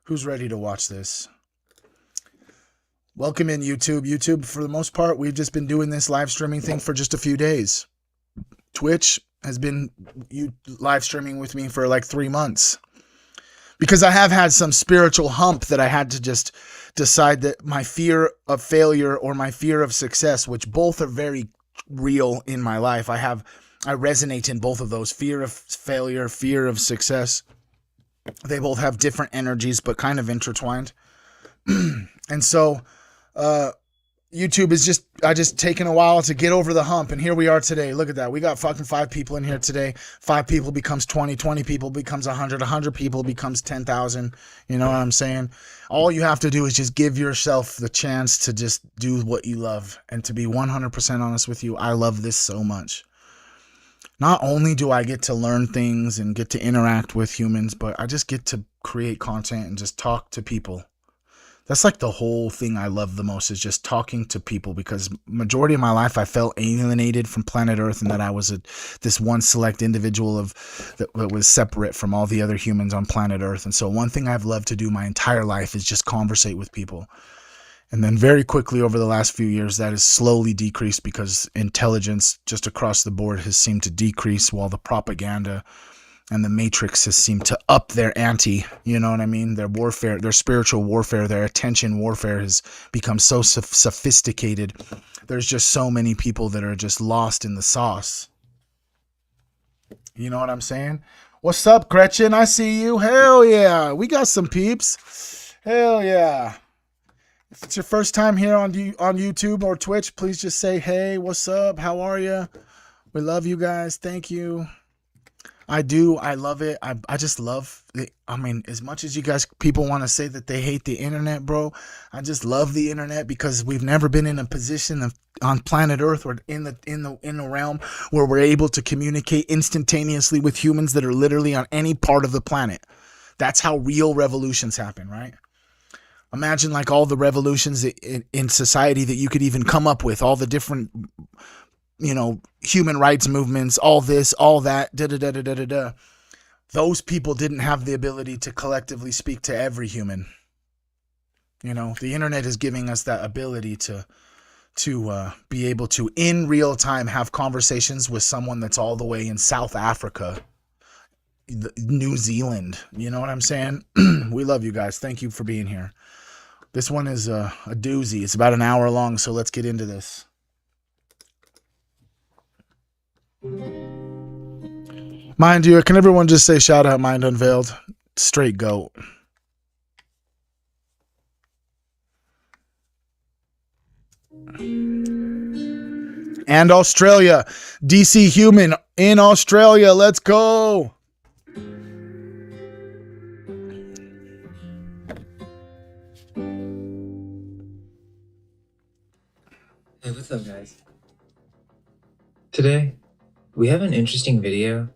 S1: Who's ready to watch this? Welcome in YouTube. YouTube, for the most part, we've just been doing this live streaming thing for just a few days. Twitch has been live streaming with me for like 3 months. Because I have had some spiritual hump that I had to just decide that my fear of failure or my fear of success, which both are very real in my life. I resonate in both of those. Fear of failure, fear of success. They both have different energies, but kind of intertwined. And so, YouTube is I just taken a while to get over the hump, and here we are today. Look at that. We got fucking 5 people in here today. 5 people becomes 20, 20 people becomes 100, 100 people becomes 10,000. You know what I'm saying? All you have to do is just give yourself the chance to just do what you love. And to be 100% honest with you, I love this so much. Not only do I get to learn things and get to interact with humans, but I just get to create content and just talk to people. That's like the whole thing I love the most, is just talking to people, because majority of my life I felt alienated from planet Earth, and that I was this one select individual that was separate from all the other humans on planet Earth. And so one thing I've loved to do my entire life is just conversate with people. And then very quickly over the last few years, that has slowly decreased because intelligence just across the board has seemed to decrease, while the propaganda and the matrix has seemed to up their ante. You know what I mean? Their warfare, their spiritual warfare, their attention warfare has become so sophisticated. There's just so many people that are just lost in the sauce. You know what I'm saying? What's up, Gretchen? I see you. Hell yeah. We got some peeps. Hell yeah. If it's your first time here on YouTube or Twitch, please just say, hey, what's up? How are you? We love you guys. Thank you. I do. I love it. I just love it. I mean, as much as you guys, people want to say that they hate the internet, bro, I just love the internet because we've never been in a position on planet Earth or in the realm where we're able to communicate instantaneously with humans that are literally on any part of the planet. That's how real revolutions happen, right? Imagine like all the revolutions in society that you could even come up with, all the different, you know, human rights movements, all this, all that, da-da-da-da-da-da. Those people didn't have the ability to collectively speak to every human. You know, the internet is giving us that ability to be able to, in real time, have conversations with someone that's all the way in South Africa, New Zealand. You know what I'm saying? We love you guys. Thank you for being here. This one is a doozy. It's about an hour long, so let's get into this. Mind you, can everyone just say shout out Mind Unveiled? Straight goat. And Australia. DC Human in Australia. Let's go.
S8: Hey, what's up, guys? Today, we have an interesting video.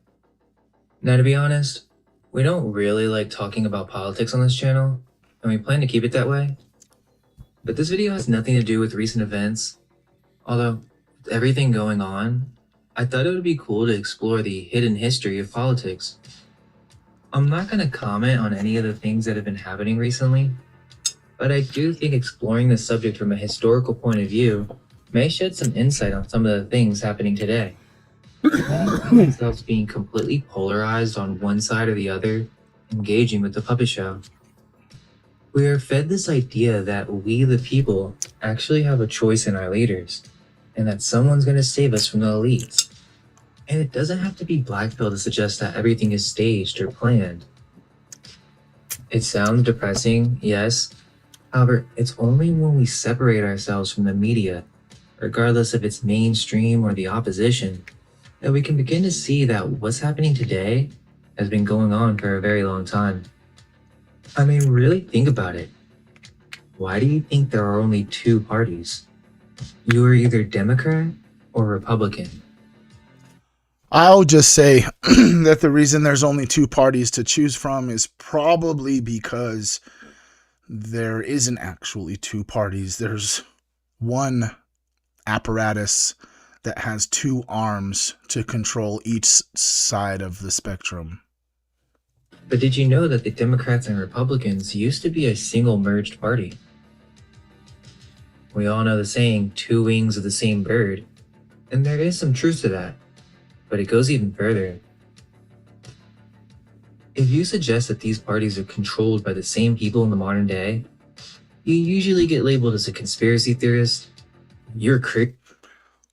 S8: Now, to be honest, we don't really like talking about politics on this channel, and we plan to keep it that way. But this video has nothing to do with recent events. Although, with everything going on, I thought it would be cool to explore the hidden history of politics. I'm not going to comment on any of the things that have been happening recently, but I do think exploring the subject from a historical point of view may shed some insight on some of the things happening today. Themselves being completely polarized on one side or the other, engaging with the puppet show. We are fed this idea that we, the people, actually have a choice in our leaders, and that someone's going to save us from the elites. And it doesn't have to be black pill to suggest that everything is staged or planned. It sounds depressing, yes. However, it's only when we separate ourselves from the media, regardless if it's mainstream or the opposition, that we can begin to see that what's happening today has been going on for a very long time. I mean, really think about it. Why do you think there are only two parties? You are either Democrat or Republican.
S1: I'll just say that the reason there's only two parties to choose from is probably because there isn't actually two parties. There's one apparatus that has two arms to control each side of the spectrum.
S8: But did you know that the Democrats and Republicans used to be a single merged party? We all know the saying, two wings of the same bird, and there is some truth to that, but it goes even further. If you suggest that these parties are controlled by the same people in the modern day, you usually get labeled as a conspiracy theorist. You're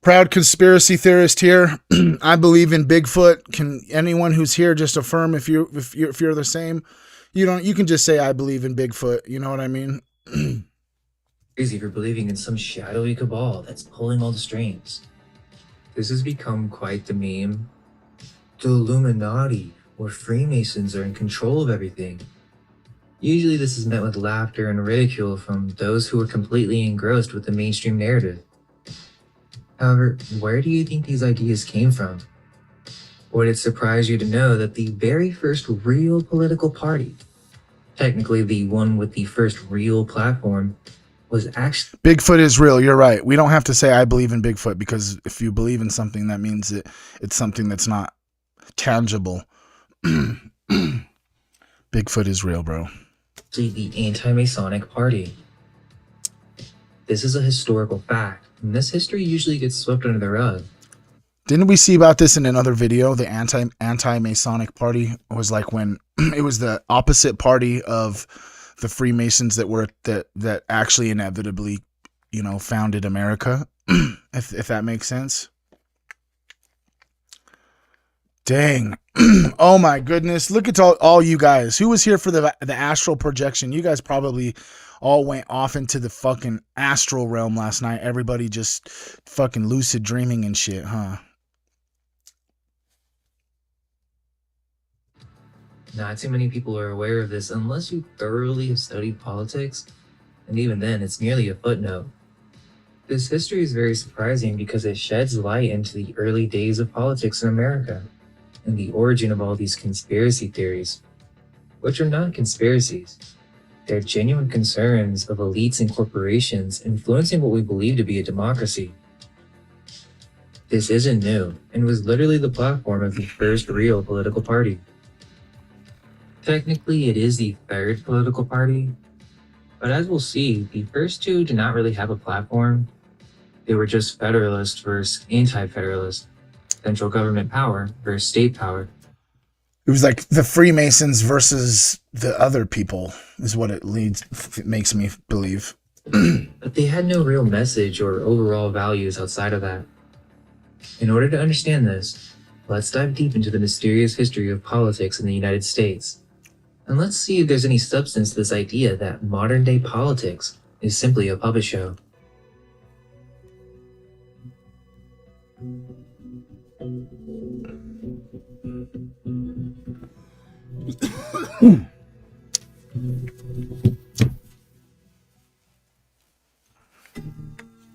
S1: Proud conspiracy theorist here. I believe in Bigfoot. Can anyone who's here just affirm if you're the same? You can just say I believe in Bigfoot. You know what I mean?
S8: crazy for believing in some shadowy cabal that's pulling all the strings. This has become quite the meme. The Illuminati or Freemasons are in control of everything. Usually this is met with laughter and ridicule from those who are completely engrossed with the mainstream narrative. However, where do you think these ideas came from? Would it surprise you to know that the very first real political party, technically the one with the first real platform, was actually...
S1: Bigfoot is real, you're right. We don't have to say I believe in Bigfoot, because if you believe in something, that means it's something that's not tangible. Bigfoot is real, bro.
S8: the anti-Masonic party. This is a historical fact, and this history usually gets swept under the rug.
S1: Didn't we see about this in another video? The anti-Masonic party was like when it was the opposite party of the Freemasons that actually inevitably, founded America. if that makes sense. Dang. Oh my goodness. Look at all you guys. Who was here for the astral projection? You guys probably all went off into the fucking astral realm last night. Everybody just fucking lucid dreaming and shit, huh?
S8: Not too many people are aware of this unless you thoroughly have studied politics, and even then, it's merely a footnote. This history is very surprising because it sheds light into the early days of politics in America and the origin of all these conspiracy theories, which are not conspiracies. They're genuine concerns of elites and corporations influencing what we believe to be a democracy. This isn't new and was literally the platform of the first real political party. Technically, it is the third political party, but as we'll see, the first two did not really have a platform. They were just federalist versus anti-federalist, central government power versus state power.
S1: It was like the Freemasons versus the other people is what it makes me believe.
S8: But they had no real message or overall values outside of that. In order to understand this, let's dive deep into the mysterious history of politics in the United States. And let's see if there's any substance to this idea that modern-day politics is simply a puppet show.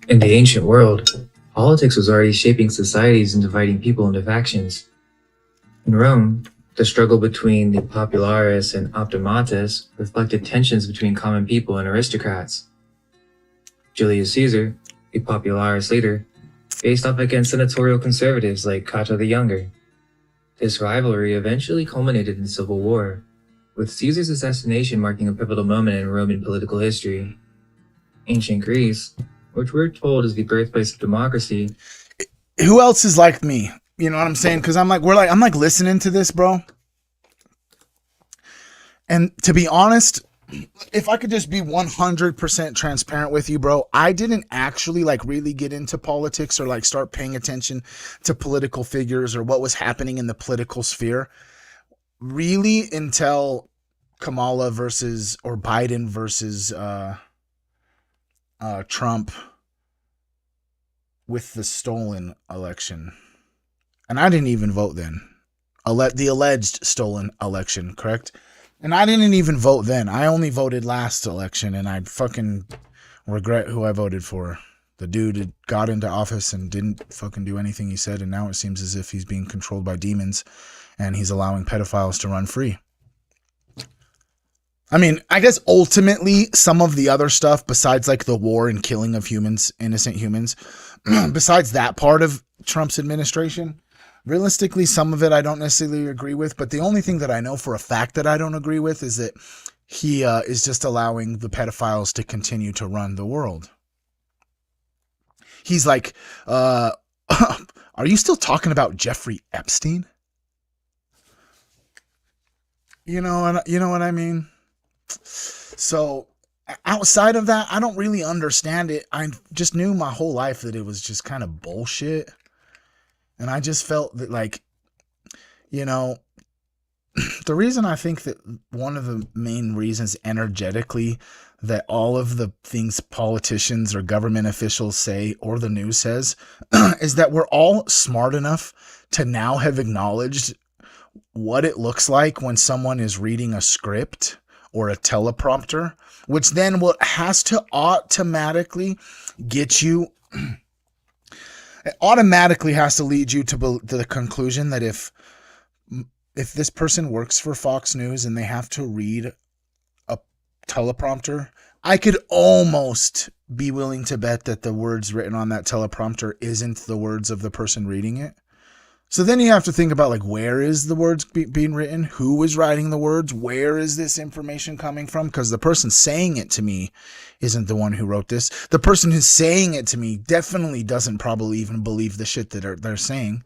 S8: In the ancient world, politics was already shaping societies and dividing people into factions. In Rome, the struggle between the populares and optimates reflected tensions between common people and aristocrats. Julius Caesar, a popularis leader, faced off against senatorial conservatives like Cato the Younger. This rivalry eventually culminated in civil war, with Caesar's assassination marking a pivotal moment in Roman political history. Ancient Greece, which we're told is the birthplace of democracy.
S1: Who else is like me? You know what I'm saying? Because I'm like listening to this, bro. And to be honest, if I could just be 100% transparent with you, bro, I didn't actually like really get into politics or like start paying attention to political figures or what was happening in the political sphere really until Kamala versus or Biden versus Trump with the stolen election. And I didn't even vote then. The alleged stolen election, correct? And I didn't even vote then. I only voted last election, and I fucking regret who I voted for. The dude got into office and didn't fucking do anything he said, and now it seems as if he's being controlled by demons, and he's allowing pedophiles to run free. I mean, I guess ultimately some of the other stuff besides like the war and killing of humans, innocent humans, besides that part of Trump's administration, realistically, some of it I don't necessarily agree with, but the only thing that I know for a fact that I don't agree with is that he is just allowing the pedophiles to continue to run the world. He's like, are you still talking about Jeffrey Epstein? You know what I mean? So outside of that, I don't really understand it. I just knew my whole life that it was just kind of bullshit. And I just felt that, like, you know, the reason I think that one of the main reasons energetically that all of the things politicians or government officials say or the news says is that we're all smart enough to now have acknowledged what it looks like when someone is reading a script or a teleprompter, which then has to automatically get you... It automatically has to lead you to the conclusion that if this person works for Fox News and they have to read a teleprompter, I could almost be willing to bet that the words written on that teleprompter isn't the words of the person reading it. So then you have to think about, like, where is the words being written? Who is writing the words? Where is this information coming from? Because the person saying it to me isn't the one who wrote this. The person who's saying it to me definitely doesn't probably even believe the shit that they're saying.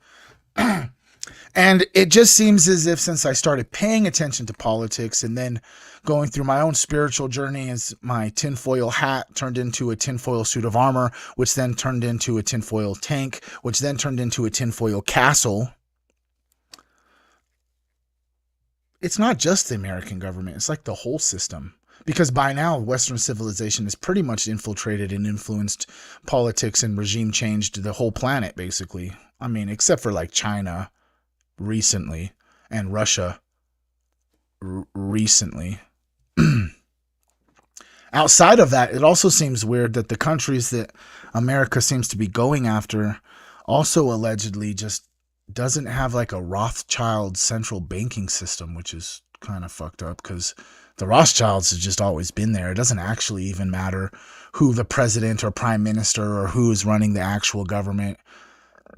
S1: And it just seems as if since I started paying attention to politics and then going through my own spiritual journey, as my tinfoil hat turned into a tinfoil suit of armor, which then turned into a tinfoil tank, which then turned into a tinfoil castle. It's not just the American government. It's like the whole system. Because by now, Western civilization has pretty much infiltrated and influenced politics and regime changed the whole planet, basically. I mean, except for like China recently and Russia recently. Outside of that, it also seems weird that the countries that America seems to be going after also allegedly just doesn't have like a Rothschild central banking system, which is kind of fucked up because the Rothschilds have just always been there. It doesn't actually even matter who the president or prime minister or who is running the actual government.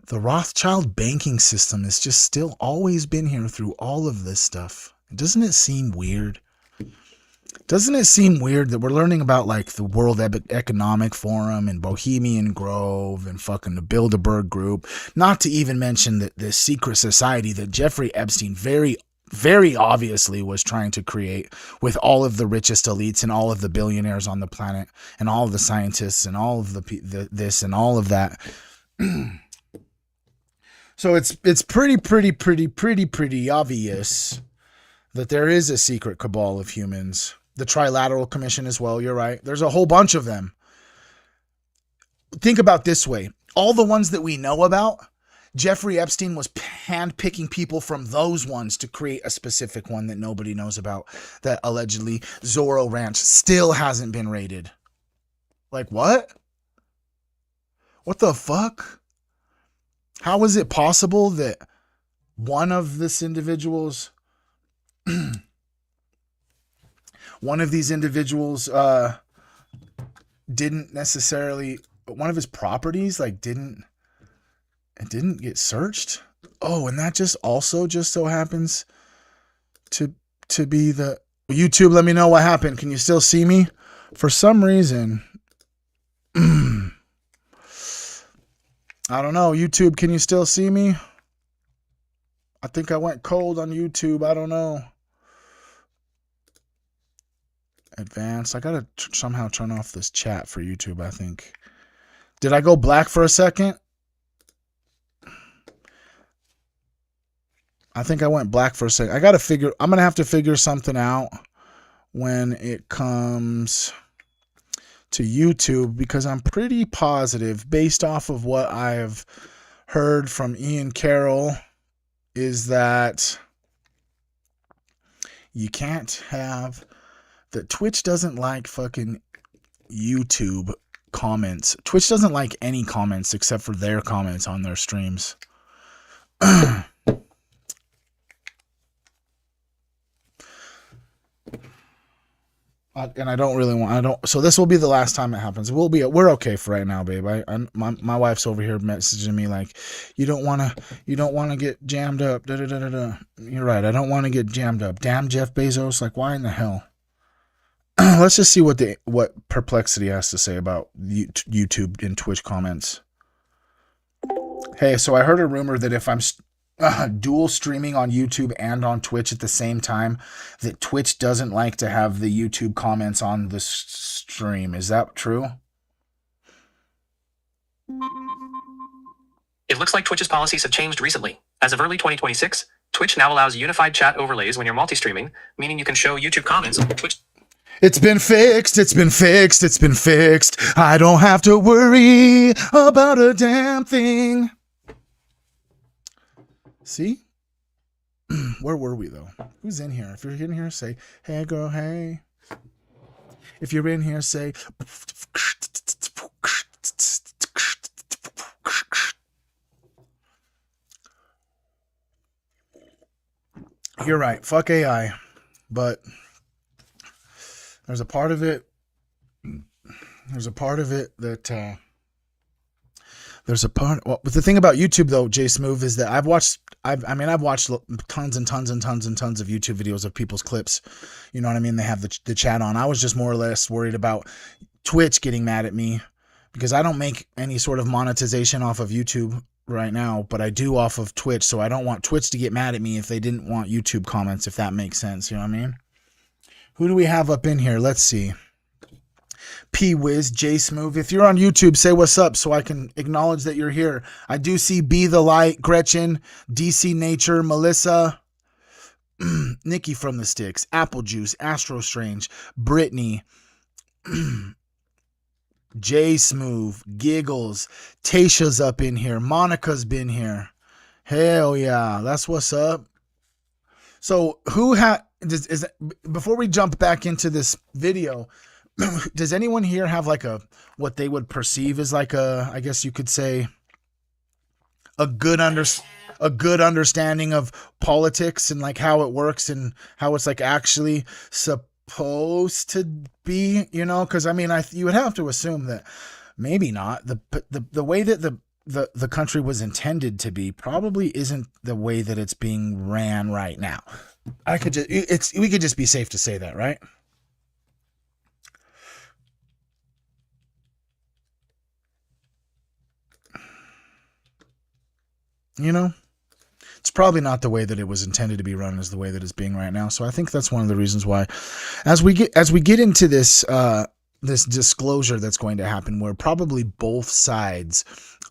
S1: The Rothschild banking system has just still always been here through all of this stuff. Doesn't it seem weird? Doesn't it seem weird that we're learning about like the World Economic Forum and Bohemian Grove and fucking the Bilderberg Group, not to even mention that this secret society that Jeffrey Epstein very, very obviously was trying to create with all of the richest elites and all of the billionaires on the planet and all of the scientists and all of the this and all of that. So it's pretty obvious that there is a secret cabal of humans. The Trilateral Commission as well, you're right. There's a whole bunch of them. Think about this way. All the ones that we know about, Jeffrey Epstein was handpicking people from those ones to create a specific one that nobody knows about, that allegedly Zorro Ranch still hasn't been raided. Like what? What the fuck? How is it possible that one of these individuals didn't necessarily, one of his properties like didn't get searched? Oh, and that just also just so happens to be the YouTube. Let me know what happened. Can you still see me? For some reason, I don't know. YouTube, can you still see me? I think I went cold on YouTube. I don't know. Advanced. I gotta somehow turn off this chat for YouTube, I think. Did I go black for a second? I think I went black for a second. I'm gonna have to figure something out when it comes to YouTube, because I'm pretty positive, based off of what I've heard from Ian Carroll, is that you can't have, that Twitch doesn't like fucking YouTube comments. Twitch doesn't like any comments except for their comments on their streams. And I don't really want, so this will be the last time it happens. We're okay for right now, babe. My wife's over here messaging me like, you don't want to get jammed up. Da, da, da, da, da. You're right. I don't want to get jammed up. Damn Jeff Bezos. Like, why in the hell? Let's just see what Perplexity has to say about YouTube and Twitch comments. Hey, so I heard a rumor that if I'm dual streaming on YouTube and on Twitch at the same time, that Twitch doesn't like to have the YouTube comments on the stream. Is that true?
S9: It looks like Twitch's policies have changed recently. As of early 2026, Twitch now allows unified chat overlays when you're multi-streaming, meaning you can show YouTube comments on Twitch.
S1: It's been fixed. It's been fixed. It's been fixed. I don't have to worry about a damn thing. See? Where were we, though? Who's in here? If you're in here, say, hey, girl, hey. If you're in here, say... You're right. Fuck AI. But there's a part of it that There's a part. Well, the thing about YouTube though, Jay Smooth, is that I've watched tons and tons and tons and tons of YouTube videos of people's clips. You know what I mean? They have the chat on. I was just more or less worried about Twitch getting mad at me because I don't make any sort of monetization off of YouTube right now, but I do off of Twitch. So I don't want Twitch to get mad at me if they didn't want YouTube comments, if that makes sense. You know what I mean? Who do we have up in here? Let's see. P-Wiz, J Smooth. If you're on YouTube, say what's up so I can acknowledge that you're here. I do see Be the Light, Gretchen, DC Nature, Melissa, Nikki from the Sticks, Apple Juice, Astro Strange, Brittany, J Smooth, Giggles, Tasha's up in here, Monica's been here. Hell yeah, that's what's up. So who before we jump back into this video, does anyone here have like what they would perceive as like I guess you could say a good understanding of politics and like how it works and how it's like actually supposed to be, you know? Because I mean, you would have to assume that maybe not the way that the country was intended to be probably isn't the way that it's being ran right now. We could just be safe to say that, right? You know, it's probably not the way that it was intended to be run as the way that it's being right now. So I think that's one of the reasons why, as we get into this this disclosure that's going to happen, where probably both sides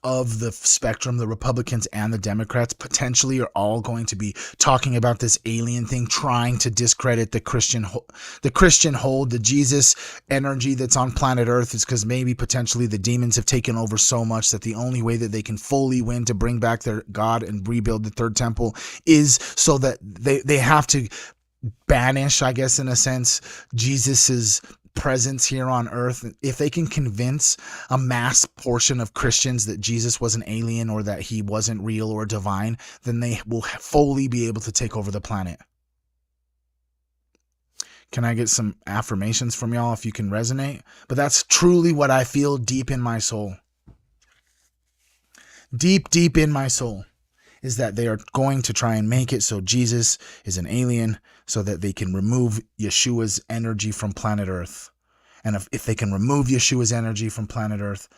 S1: of the spectrum, the Republicans and the Democrats, potentially are all going to be talking about this alien thing, trying to discredit the Christian hold, the Jesus energy that's on planet Earth, is because maybe potentially the demons have taken over so much that the only way that they can fully win to bring back their God and rebuild the third temple is so that they have to banish, I guess, in a sense, Jesus's presence here on earth. If they can convince a mass portion of Christians that Jesus was an alien or that he wasn't real or divine, then they will fully be able to take over the planet. Can I get some affirmations from y'all if you can resonate? But that's truly what I feel deep in my soul. Deep in my soul is that they are going to try and make it so Jesus is an alien so that they can remove Yeshua's energy from planet Earth. And if they can remove Yeshua's energy from planet Earth,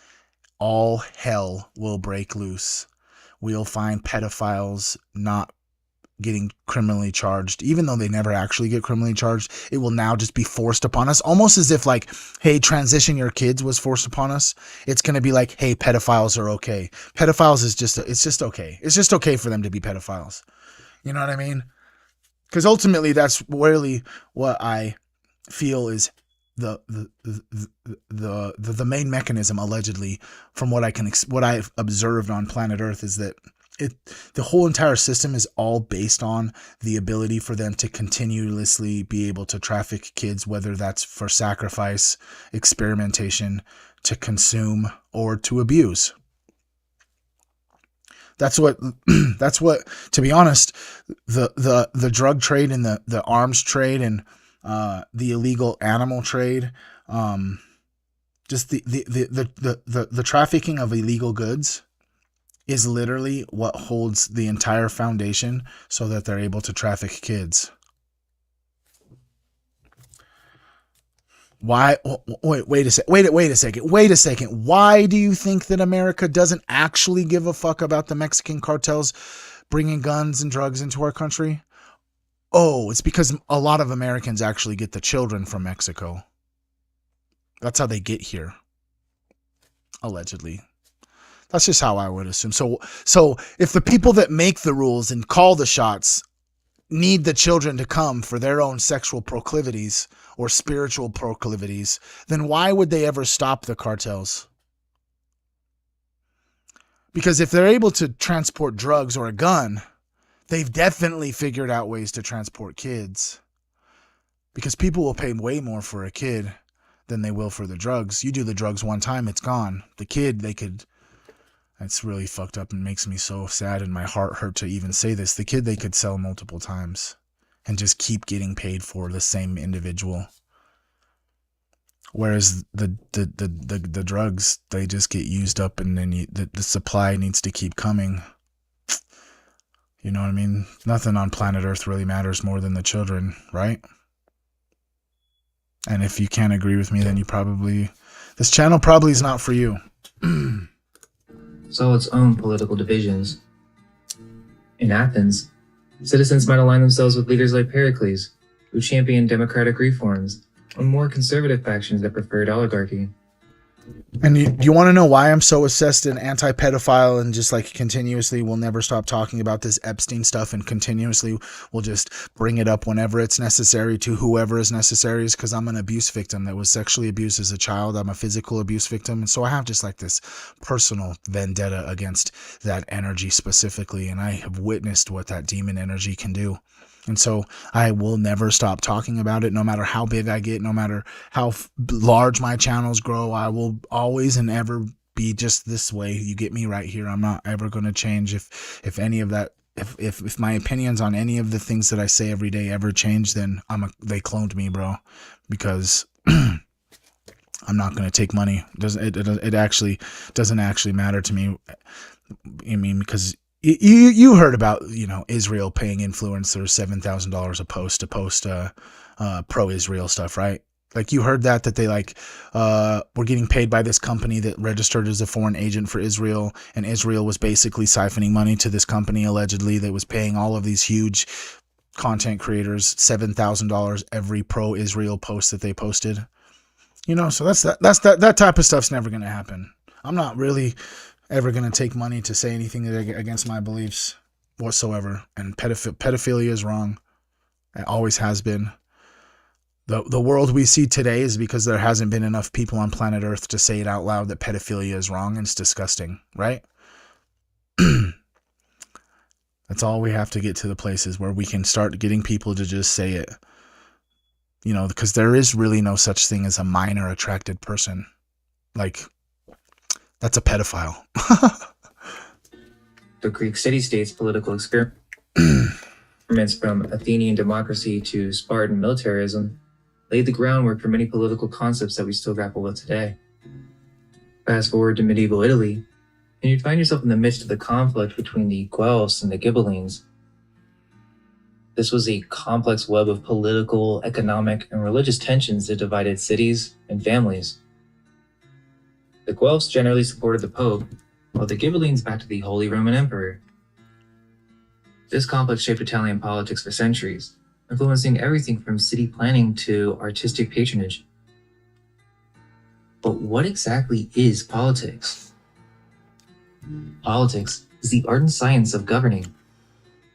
S1: all hell will break loose. We'll find pedophiles not getting criminally charged, even though they never actually get criminally charged. It will now just be forced upon us, almost as if like, hey, transition your kids was forced upon us. It's going to be like, hey, pedophiles are okay. Pedophiles is just okay. It's just okay for them to be pedophiles. You know what I mean? Because ultimately that's really what I feel is the main mechanism, allegedly, from what I've observed on planet Earth, is that the whole entire system is all based on the ability for them to continuously be able to traffic kids, whether that's for sacrifice, experimentation, to consume, or to abuse. That's what, to be honest, the drug trade and the arms trade and the illegal animal trade, just the trafficking of illegal goods is literally what holds the entire foundation so that they're able to traffic kids. Why? Wait a second. Why do you think that America doesn't actually give a fuck about the Mexican cartels bringing guns and drugs into our country? Oh, it's because a lot of Americans actually get the children from Mexico. That's how they get here. Allegedly. That's just how I would assume. So if the people that make the rules and call the shots need the children to come for their own sexual proclivities or spiritual proclivities, then why would they ever stop the cartels? Because if they're able to transport drugs or a gun, they've definitely figured out ways to transport kids. Because people will pay way more for a kid than they will for the drugs. You do the drugs one time, it's gone. The kid, it's really fucked up and makes me so sad and my heart hurt to even say this. The kid they could sell multiple times and just keep getting paid for the same individual. Whereas the drugs, they just get used up, and then the supply needs to keep coming. You know what I mean? Nothing on planet Earth really matters more than the children, right? And if you can't agree with me, then this channel probably is not for you.
S8: Saw its own political divisions. In Athens, citizens might align themselves with leaders like Pericles, who championed democratic reforms, or more conservative factions that preferred oligarchy.
S1: And you want to know why I'm so obsessed and anti-pedophile and just like continuously will never stop talking about this Epstein stuff and continuously will just bring it up whenever it's necessary to whoever is necessary, is because I'm an abuse victim that was sexually abused as a child. I'm a physical abuse victim. And so I have just like this personal vendetta against that energy specifically. And I have witnessed what that demon energy can do. And so I will never stop talking about it, no matter how big I get, no matter how large my channels grow. I will always and ever be just this way. You get me right here. I'm not ever going to change. If any of that, if my opinions on any of the things that I say every day ever change, then they cloned me, bro, because I'm not going to take money. It actually doesn't actually matter to me. I mean, because you heard about, Israel paying influencers $7,000 a post to post pro-Israel stuff, right? Like you heard that they were getting paid by this company that registered as a foreign agent for Israel, and Israel was basically siphoning money to this company allegedly that was paying all of these huge content creators $7,000 every pro-Israel post that they posted. So that type of stuff's never going to happen. I'm not really ever going to take money to say anything against my beliefs whatsoever. And pedophilia is wrong. It always has been. The world we see today is because there hasn't been enough people on planet Earth to say it out loud that pedophilia is wrong and it's disgusting, right? That's all we have to get to, the places where we can start getting people to just say it. Because there is really no such thing as a minor attracted person. Like, that's a pedophile.
S8: The Greek city-state's political experiments from Athenian democracy to Spartan militarism laid the groundwork for many political concepts that we still grapple with today. Fast forward to medieval Italy, and you'd find yourself in the midst of the conflict between the Guelphs and the Ghibellines. This was a complex web of political, economic, and religious tensions that divided cities and families. The Guelphs generally supported the Pope, while the Ghibellines backed the Holy Roman Emperor. This conflict shaped Italian politics for centuries, influencing everything from city planning to artistic patronage. But what exactly is politics? Politics is the art and science of governing,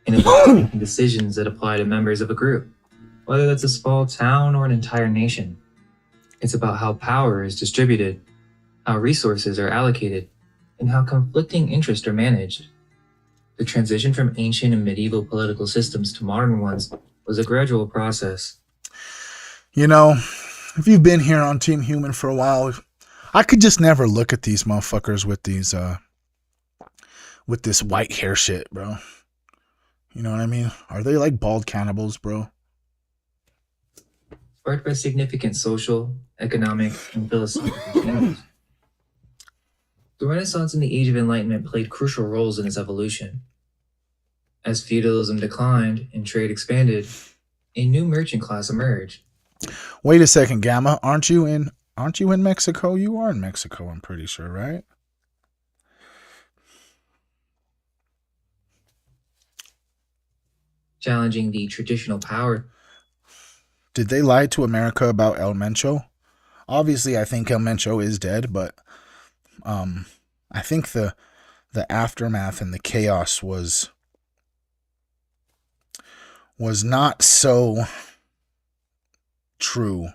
S8: and involves making decisions that apply to members of a group, whether that's a small town or an entire nation. It's about how power is distributed, how resources are allocated, and how conflicting interests are managed. The transition from ancient and medieval political systems to modern ones was a gradual process.
S1: If you've been here on Team Human for a while, I could just never look at these motherfuckers with this white hair shit, bro. You know what I mean? Are they like bald cannibals, bro?
S8: Sparked by significant social, economic, and philosophical changes. The Renaissance and the Age of Enlightenment played crucial roles in its evolution. As feudalism declined and trade expanded, a new merchant class emerged.
S1: Wait a second, Gamma. Aren't you in Mexico? You are in Mexico, I'm pretty sure, right?
S8: Challenging the traditional power.
S1: Did they lie to America about El Mencho? Obviously, I think El Mencho is dead, but I think the aftermath and the chaos was not so true.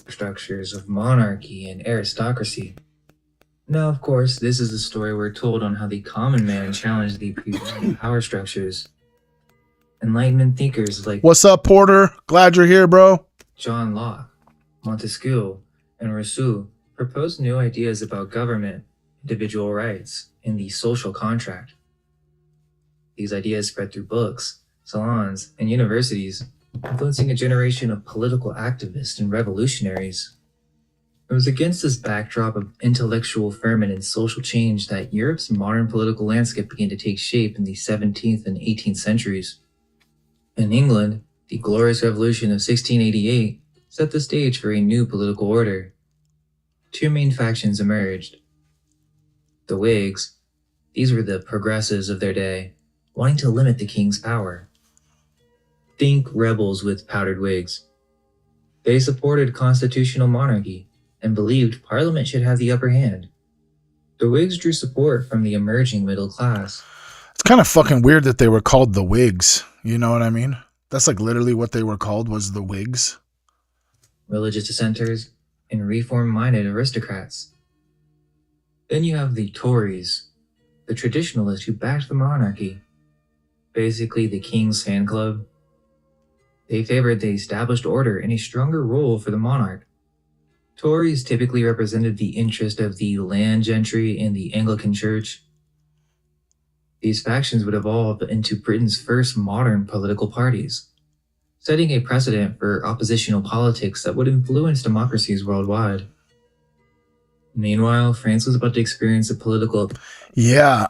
S8: Structures of monarchy and aristocracy. Now, of course, this is the story we're told on how the common man challenged the prevailing power structures. Enlightenment thinkers like
S1: What's up, Porter? Glad you're here, bro.
S8: John Locke, Montesquieu, and Rousseau proposed new ideas about government, individual rights, and the social contract. These ideas spread through books, salons, and universities, influencing a generation of political activists and revolutionaries. It was against this backdrop of intellectual ferment and social change that Europe's modern political landscape began to take shape in the 17th and 18th centuries. In England, the Glorious Revolution of 1688 set the stage for a new political order. Two main factions emerged. The Whigs, these were the progressives of their day, wanting to limit the king's power. Think rebels with powdered wigs. They supported constitutional monarchy and believed Parliament should have the upper hand. The Whigs drew support from the emerging middle class.
S1: It's kind of fucking weird that they were called the Whigs. You know what I mean? That's like literally what they were called, was the Whigs.
S8: Religious dissenters and reform-minded aristocrats. Then you have the Tories, the traditionalists who backed the monarchy. Basically the King's fan club. They favored the established order and a stronger role for the monarch. Tories typically represented the interest of the land gentry and the Anglican Church. These factions would evolve into Britain's first modern political parties, setting a precedent for oppositional politics that would influence democracies worldwide. Meanwhile, France was about to experience a political...
S1: Yeah.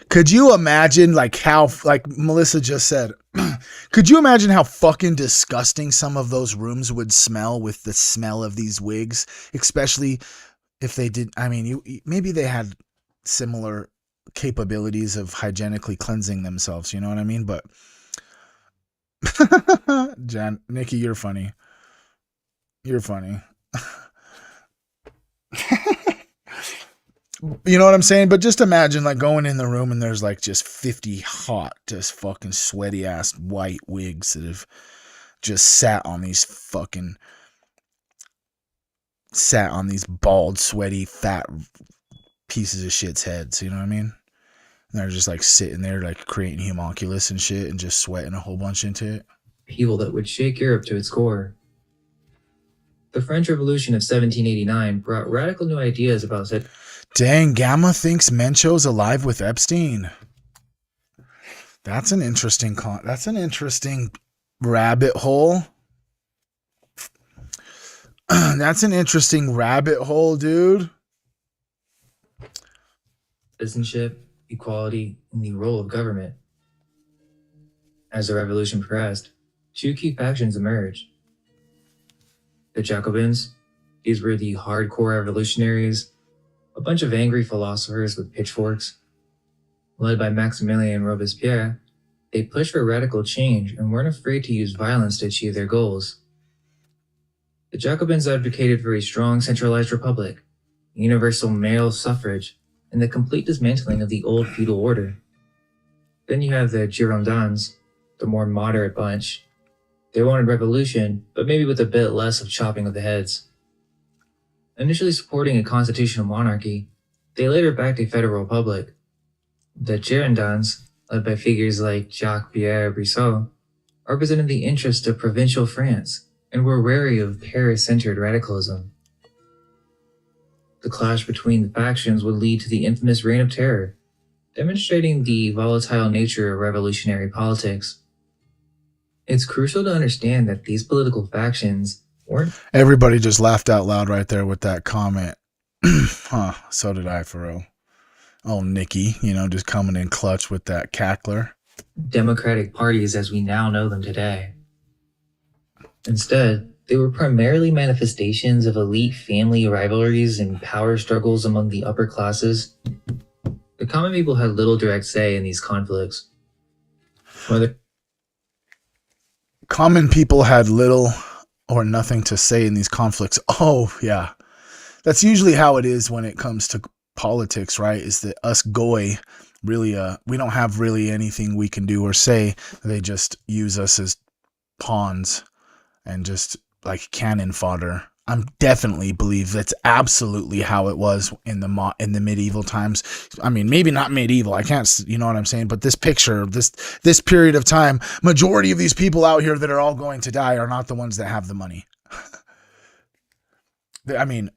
S1: Could you imagine, like, how, like Melissa just said, could you imagine how fucking disgusting some of those rooms would smell with the smell of these wigs? Especially if they did, I mean, maybe they had similar capabilities of hygienically cleansing themselves, you know what I mean? But, Nikki, you're funny. You're funny. You know what I'm saying? But just imagine like going in the room and there's like just 50 hot, just fucking sweaty ass white wigs that have just sat on these bald, sweaty, fat pieces of shit's heads. You know what I mean? And they're just like sitting there like creating homunculus and shit and just sweating a whole bunch into it.
S8: People that would shake Europe to its core. The French Revolution of 1789 brought radical new ideas about
S1: Dang, Gamma thinks Mencho's alive with Epstein. That's an interesting rabbit hole. That's an interesting rabbit hole, dude.
S8: citizenship, equality, and the role of government. As the revolution progressed, two key factions emerged. The Jacobins, these were the hardcore revolutionaries, a bunch of angry philosophers with pitchforks. Led by Maximilien Robespierre, they pushed for radical change and weren't afraid to use violence to achieve their goals. The Jacobins advocated for a strong centralized republic, universal male suffrage, and the complete dismantling of the old feudal order. Then you have the Girondins, the more moderate bunch. They wanted revolution, but maybe with a bit less of chopping of the heads. Initially supporting a constitutional monarchy, they later backed a federal republic. The Girondins, led by figures like Jacques-Pierre Brissot, represented the interests of provincial France and were wary of Paris-centered radicalism. The clash between the factions would lead to the infamous Reign of Terror, demonstrating the volatile nature of revolutionary politics. It's crucial to understand that these political factions weren't...
S1: Everybody just laughed out loud right there with that comment. Huh, so did I, for real. Oh, Nikki, just coming in clutch with that cackler.
S8: democratic parties as we now know them today. Instead, they were primarily manifestations of elite family rivalries and power struggles among the upper classes. The common people had little direct say in these conflicts.
S1: Common people had little or nothing to say in these conflicts. Oh, yeah. That's usually how it is when it comes to politics, right? Is that us goy really, we don't have really anything we can do or say. They just use us as pawns and just like cannon fodder. I'm definitely believe that's absolutely how it was in the medieval times. I mean, maybe not medieval. I can't, you know what I'm saying? But this picture, this period of time, majority of these people out here that are all going to die are not the ones that have the money. I mean,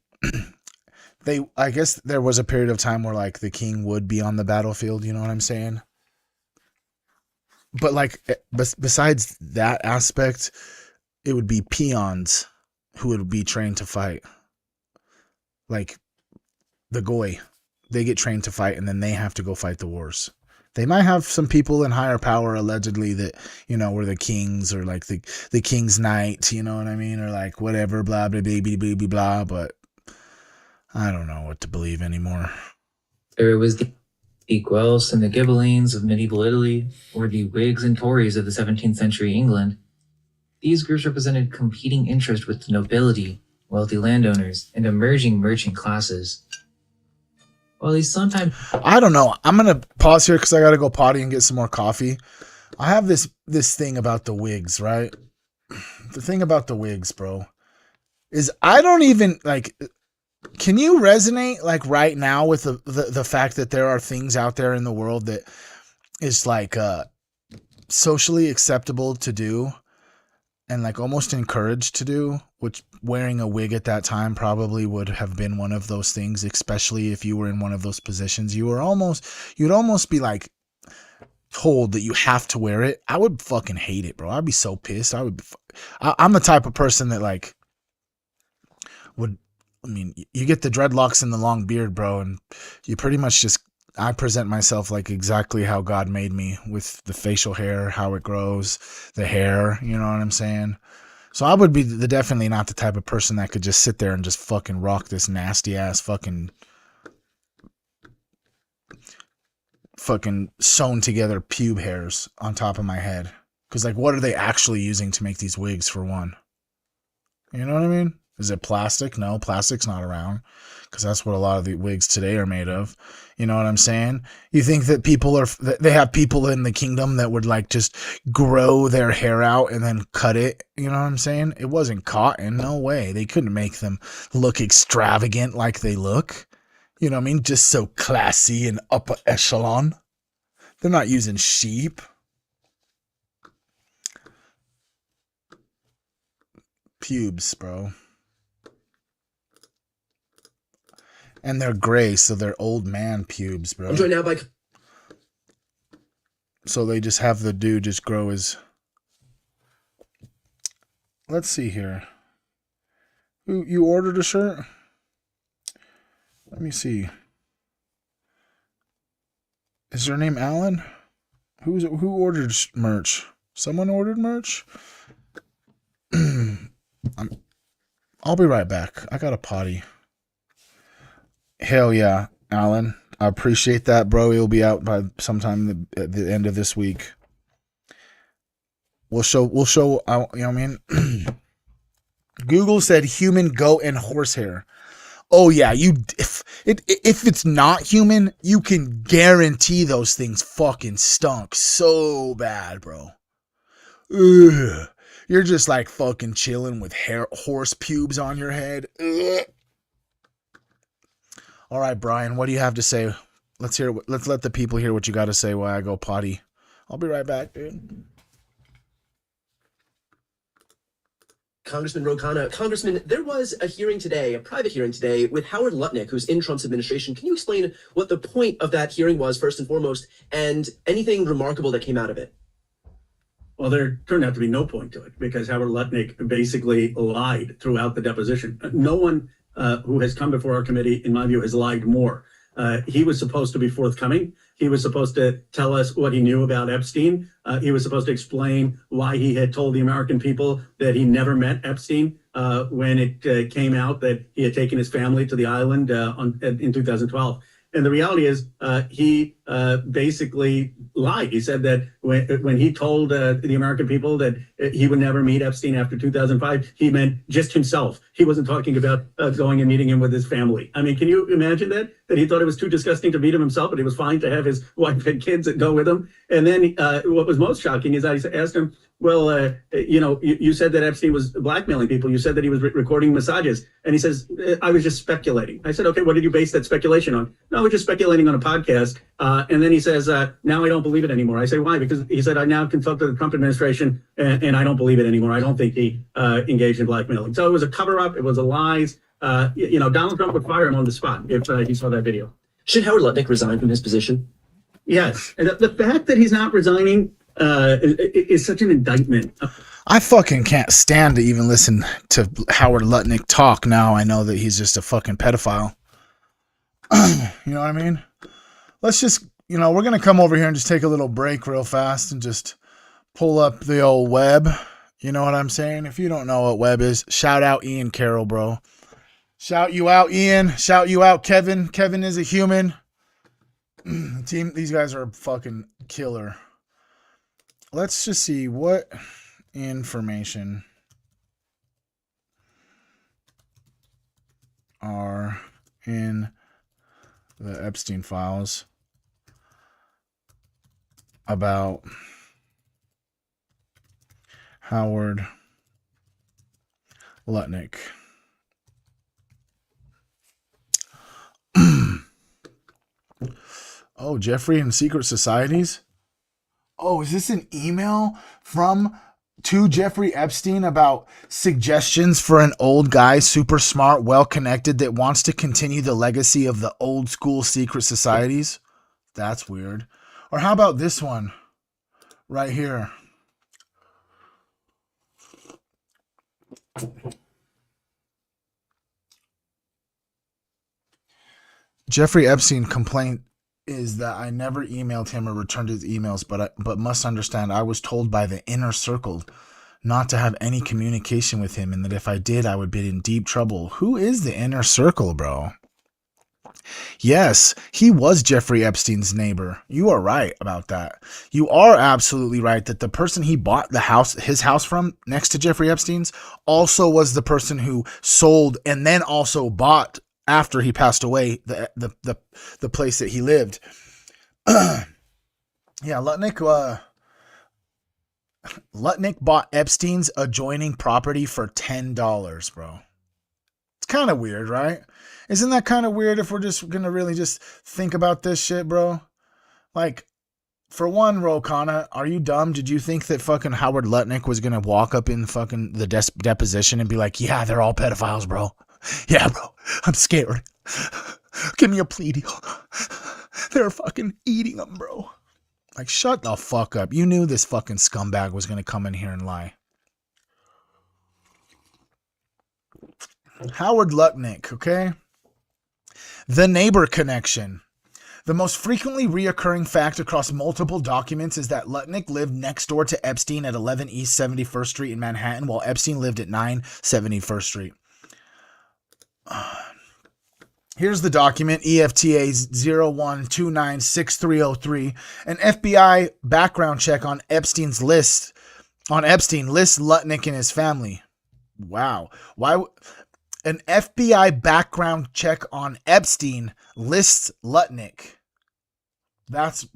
S1: I guess there was a period of time where like the king would be on the battlefield. You know what I'm saying? but like besides that aspect, it would be peons who would be trained to fight. Like the goy, they get trained to fight and then they have to go fight the wars. They might have some people in higher power allegedly that, you know, were the kings or like the king's knight, you know what I mean? Or like whatever, blah, blah, blah, blah, blah, blah, blah. But I don't know what to believe anymore.
S8: There was the Guelphs and the Ghibellines of medieval Italy, or the Whigs and Tories of the 17th century England. These groups represented competing interests with the nobility, wealthy landowners, and emerging merchant classes. While these sometimes...
S1: I don't know. I'm going to pause here because I got to go potty and get some more coffee. I have this thing about the Whigs, right? The thing about the Whigs, bro, is I don't even, like, can you resonate, like, right now with the fact that there are things out there in the world that is, like, socially acceptable to do and, like, almost encouraged to do, which wearing a wig at that time probably would have been one of those things, especially if you were in one of those positions. You'd almost be, like, told that you have to wear it. I would fucking hate it, bro. I'd be so pissed. I'm the type of person that, like, you get the dreadlocks and the long beard, bro, and you pretty much just, I present myself like exactly how God made me, with the facial hair, how it grows, the hair, you know what I'm saying? So I would be definitely not the type of person that could just sit there and just fucking rock this nasty ass fucking sewn together pube hairs on top of my head. Because, like, what are they actually using to make these wigs, for one? You know what I mean? Is it plastic? No, plastic's not around, because that's what a lot of the wigs today are made of. You know what I'm saying? You think that they have people in the kingdom that would, like, just grow their hair out and then cut it? You know what I'm saying? It wasn't cotton. No way. They couldn't make them look extravagant like they look. You know what I mean? Just so classy and upper echelon. They're not using sheep. Pubes, bro. And they're gray, so they're old man pubes, bro.
S10: I'm joined now by...
S1: So they just have the dude just grow his... Let's see here. You ordered a shirt? Let me see. Is her name Alan? Who ordered merch? Someone ordered merch? I'll be right back. I got a potty. Hell yeah, Alan. I appreciate that, bro. It'll be out by sometime at the end of this week. We'll show, you know what I mean? Google said human, goat, and horsehair. Oh yeah, if it's not human, you can guarantee those things fucking stunk so bad, bro. Ugh. You're just like fucking chilling with horse pubes on your head. Ugh. All right, Brian, what do you have to say? Let's let the people hear what you got to say while I go potty. I'll be right back, dude.
S10: Congressman Ro Khanna. Congressman, there was a hearing today, a private hearing today, with Howard Lutnick, who's in Trump's administration. Can you explain what the point of that hearing was, first and foremost, and anything remarkable that came out of it?
S11: Well, there turned out to be no point to it, because Howard Lutnick basically lied throughout the deposition. No one who has come before our committee, in my view, has lied more. He was supposed to be forthcoming. He was supposed to tell us what he knew about Epstein. He was supposed to explain why he had told the American people that he never met Epstein when it came out that he had taken his family to the island in 2012. And the reality is he basically lied. He said that when he told the American people that he would never meet Epstein after 2005, he meant just himself. He wasn't talking about going and meeting him with his family. I mean, can you imagine that? That he thought it was too disgusting to meet him himself, but he was fine to have his wife and kids that go with him. And then what was most shocking is I asked him, well, you said that Epstein was blackmailing people. You said that he was recording massages. And he says, I was just speculating. I said, okay, what did you base that speculation on? No, we're just speculating on a podcast. And then he says, now I don't believe it anymore. I say, why? Because he said, I now consulted the Trump administration and I don't believe it anymore. I don't think he engaged in blackmailing. So it was a cover up. It was a lies. Donald Trump would fire him on the spot if he saw that video.
S10: Should Howard Lutnick resign from his position?
S11: Yes. And the fact that he's not resigning is such an indictment.
S1: I fucking can't stand to even listen to Howard Lutnick talk now. I know that he's just a fucking pedophile. You know what I mean? Let's just, we're going to come over here and just take a little break real fast and just pull up the old web. You know what I'm saying? If you don't know what web is, shout out Ian Carroll, bro. Shout you out, Ian. Shout you out, Kevin. Kevin is a human. Team, these guys are fucking killer. Let's just see what information are in the Epstein files about Howard Lutnick. Oh, Jeffrey and secret societies? Oh, is this an email to Jeffrey Epstein about suggestions for an old guy, super smart, well-connected, that wants to continue the legacy of the old school secret societies? That's weird. Or how about this one right here? Jeffrey Epstein complaint is that I never emailed him or returned his emails, but must understand I was told by the inner circle not to have any communication with him, and that if I did, I would be in deep trouble. Who is the inner circle, bro? Yes, he was Jeffrey Epstein's neighbor. You are right about that. You are absolutely right that the person he bought his house from next to Jeffrey Epstein's also was the person who sold and then also bought, after he passed away, the place that he lived. Yeah, Lutnick bought Epstein's adjoining property for $10, bro. It's kind of weird, right? Isn't that kind of weird if we're just going to really just think about this shit, bro? Like, for one, Rokana, are you dumb? Did you think that fucking Howard Lutnick was going to walk up in fucking the deposition and be like, yeah, they're all pedophiles, bro. Yeah, bro, I'm scared. Give me a plea deal. They're fucking eating them, bro. Like, shut the fuck up. You knew this fucking scumbag was going to come in here and lie. Howard Lutnick, okay? The neighbor connection. The most frequently reoccurring fact across multiple documents is that Lutnick lived next door to Epstein at 11 East 71st Street in Manhattan, while Epstein lived at 9 71st Street. Here's the document, EFTA 01296303. An FBI background check on Epstein lists Lutnick and his family. Wow. Why? An FBI background check on Epstein lists Lutnick. That's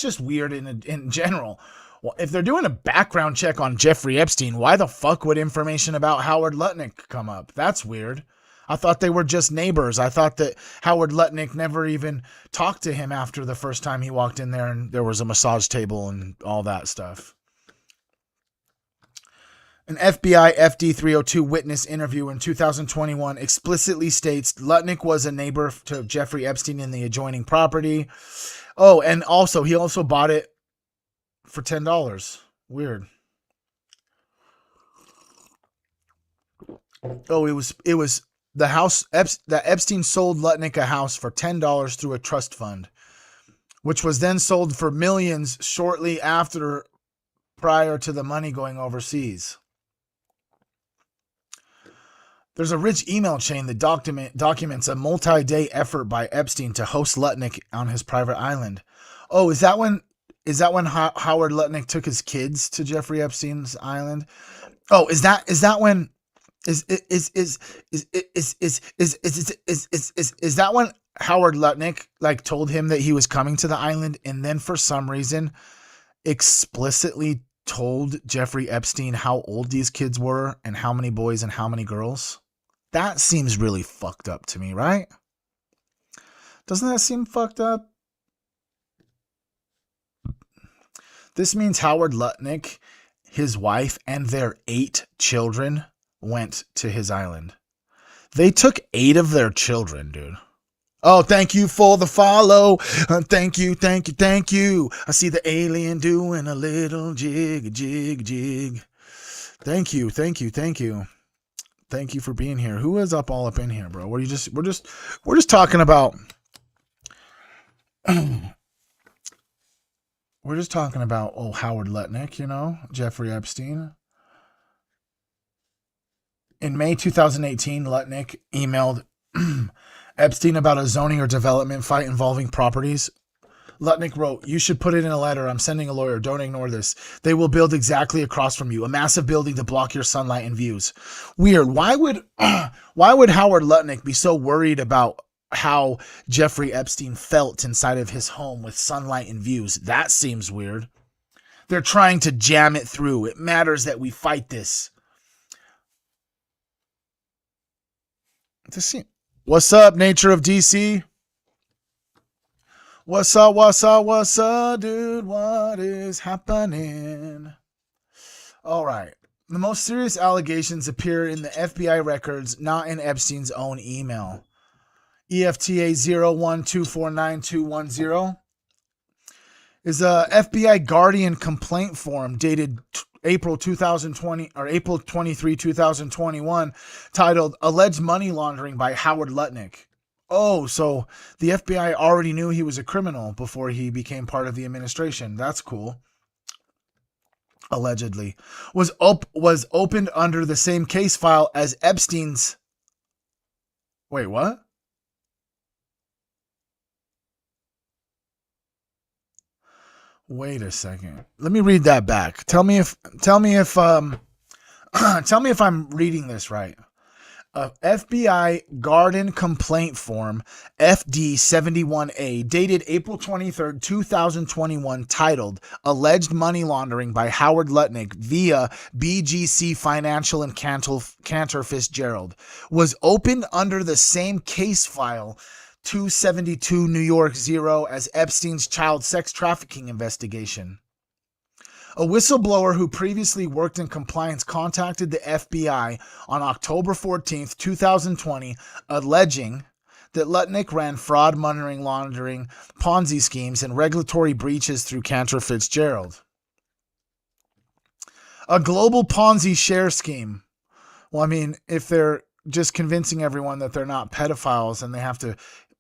S1: just weird in general. Well, if they're doing a background check on Jeffrey Epstein, why the fuck would information about Howard Lutnick come up? That's weird. I thought they were just neighbors. I thought that Howard Lutnick never even talked to him after the first time he walked in there and there was a massage table and all that stuff. An FBI FD 302 witness interview in 2021 explicitly states Lutnick was a neighbor to Jeffrey Epstein in the adjoining property. Oh, and also, he also bought it for $10. Weird. Oh, it was the house that Epstein sold Lutnick a house for $10 through a trust fund, which was then sold for millions shortly after, prior to the money going overseas. There's a rich email chain that documents a multi-day effort by Epstein to host Lutnick on his private island. Oh, is that when Howard Lutnick took his kids to Jeffrey Epstein's island? Oh, is that when is that when Howard Lutnick like told him that he was coming to the island, and then for some reason explicitly told Jeffrey Epstein how old these kids were and how many boys and how many girls? That seems really fucked up to me, right? Doesn't that seem fucked up? This means Howard Lutnick, his wife, and their 8 children went to his island. They took 8 of their children, dude. Oh, thank you for the follow. Thank you. I see the alien doing a little jig. Thank you. Thank you for being here. Who is all up in here, bro? We're just talking about we're just talking about old Howard Lutnick, Jeffrey Epstein. In May 2018, Lutnick emailed Epstein about a zoning or development fight involving properties. Lutnick wrote, "You should put it in a letter. I'm sending a lawyer. Don't ignore this. They will build exactly across from you, a massive building to block your sunlight and views." Weird. Why would Howard Lutnick be so worried about how Jeffrey Epstein felt inside of his home with sunlight and views? That seems weird. They're trying to jam it through. It matters that we fight this. What's up, Nature of DC? What's up, dude? What is happening? All right. The most serious allegations appear in the FBI records, not in Epstein's own email. EFTA 01249210 is a FBI Guardian complaint form dated April 2020 or April 23, 2021, titled "Alleged Money Laundering by Howard Lutnick." Oh, so the FBI already knew he was a criminal before he became part of the administration. That's cool. Allegedly. Was opened under the same case file as Epstein's. Wait, what? Wait a second. Let me read that back. Tell me if I'm reading this right. FBI Guardian Complaint Form FD71A dated April 23rd, 2021, titled "Alleged Money Laundering by Howard Lutnick via BGC Financial and Cantor Fitzgerald," was opened under the same case file 272 New York 0 as Epstein's child sex trafficking investigation. A whistleblower who previously worked in compliance contacted the FBI on October 14th, 2020, alleging that Lutnick ran fraud, money laundering, Ponzi schemes, and regulatory breaches through Cantor Fitzgerald. A global Ponzi share scheme. Well, I mean, if they're just convincing everyone that they're not pedophiles and they have to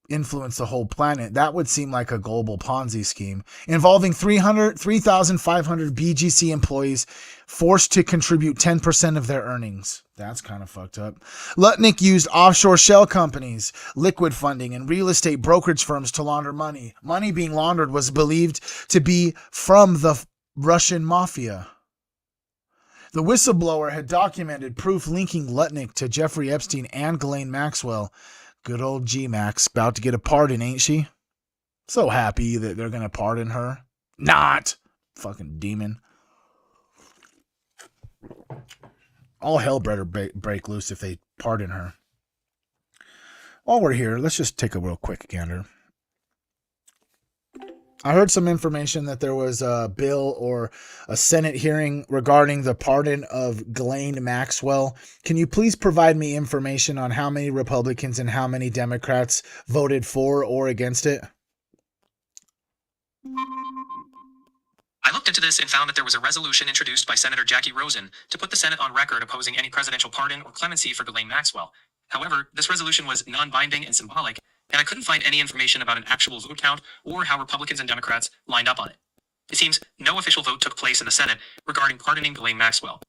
S1: influence the whole planet, that would seem like a global Ponzi scheme involving 3,500 BGC employees forced to contribute 10% of their earnings. That's kind of fucked up. Lutnick used offshore shell companies, liquid funding, and real estate brokerage firms to launder money. Money being laundered was believed to be from the Russian mafia. The whistleblower had documented proof linking Lutnick to Jeffrey Epstein and Ghislaine Maxwell. Good old G-Max, about to get a pardon, ain't she? So happy that they're going to pardon her. Not! Fucking demon. All hell better break loose if they pardon her. While we're here, let's just take a real quick gander. I heard some information that there was a bill or a Senate hearing regarding the pardon of Ghislaine Maxwell. Can you please provide me information on how many Republicans and how many Democrats voted for or against it?
S9: I looked into this and found that there was a resolution introduced by Senator Jackie Rosen to put the Senate on record opposing any presidential pardon or clemency for Ghislaine Maxwell. However, this resolution was non-binding and symbolic, and I couldn't find any information about an actual vote count or how Republicans and Democrats lined up on it. It seems no official vote took place in the Senate regarding pardoning Ghislaine Maxwell.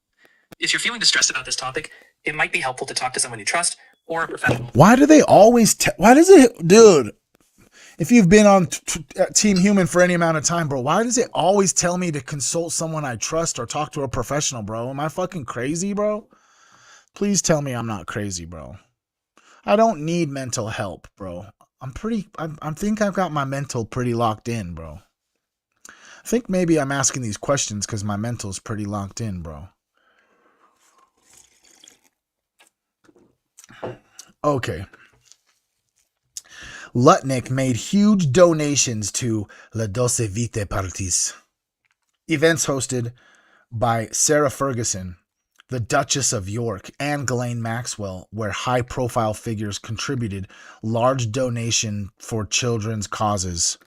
S9: If you're feeling distressed about this topic, it might be helpful to talk to someone you trust or a professional.
S1: Why do they always why does it, dude, if you've been on Team Human for any amount of time, bro, why does it always tell me to consult someone I trust or talk to a professional, bro? Am I fucking crazy, bro? Please tell me I'm not crazy, bro. I don't need mental help, bro. I think I've got my mental pretty locked in, bro. I think maybe I'm asking these questions because my mental's pretty locked in, bro. Okay. Lutnick made huge donations to La Dolce Vita parties, events hosted by Sarah Ferguson, the Duchess of York, and Ghislaine Maxwell, where high-profile figures contributed large donation for children's causes.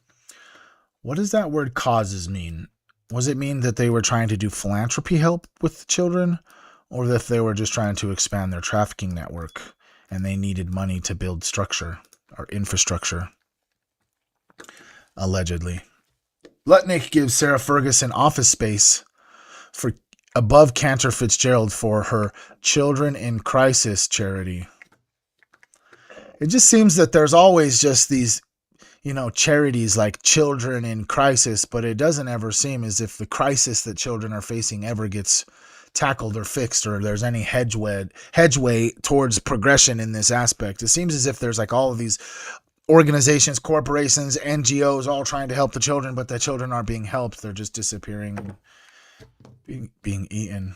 S1: What does that word causes mean? Was it mean that they were trying to do philanthropy help with children, or that they were just trying to expand their trafficking network and they needed money to build structure or infrastructure? Allegedly. Lutnick gives Sarah Ferguson office space for above Cantor Fitzgerald for her Children in Crisis charity. It just seems that there's always just these, charities like Children in Crisis, but it doesn't ever seem as if the crisis that children are facing ever gets tackled or fixed, or there's any hedgeway towards progression in this aspect. It seems as if there's like all of these organizations, corporations, NGOs all trying to help the children, but the children aren't being helped. They're just disappearing, being eaten.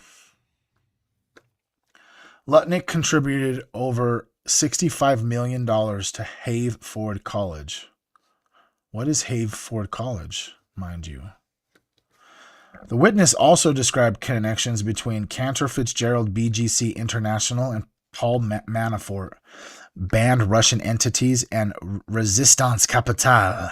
S1: Lutnick contributed over $65 million to Have Ford College. What is Have Ford College, mind you? The witness also described connections between Cantor Fitzgerald, BGC International, and Paul Manafort, banned Russian entities, and Resistance Capitale.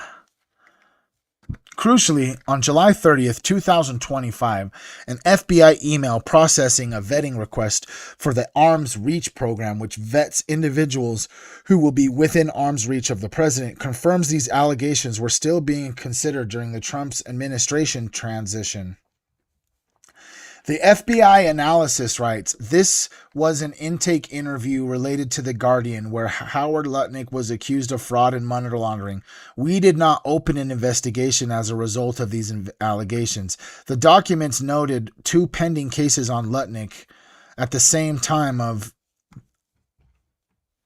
S1: Crucially, on July 30th, 2025, an FBI email processing a vetting request for the Arms Reach program, which vets individuals who will be within arm's reach of the president, confirms these allegations were still being considered during the Trump's administration transition. The FBI analysis writes, this was an intake interview related to The Guardian where Howard Lutnick was accused of fraud and money laundering. We did not open an investigation as a result of these allegations. The documents noted 2 pending cases on Lutnick at the same time of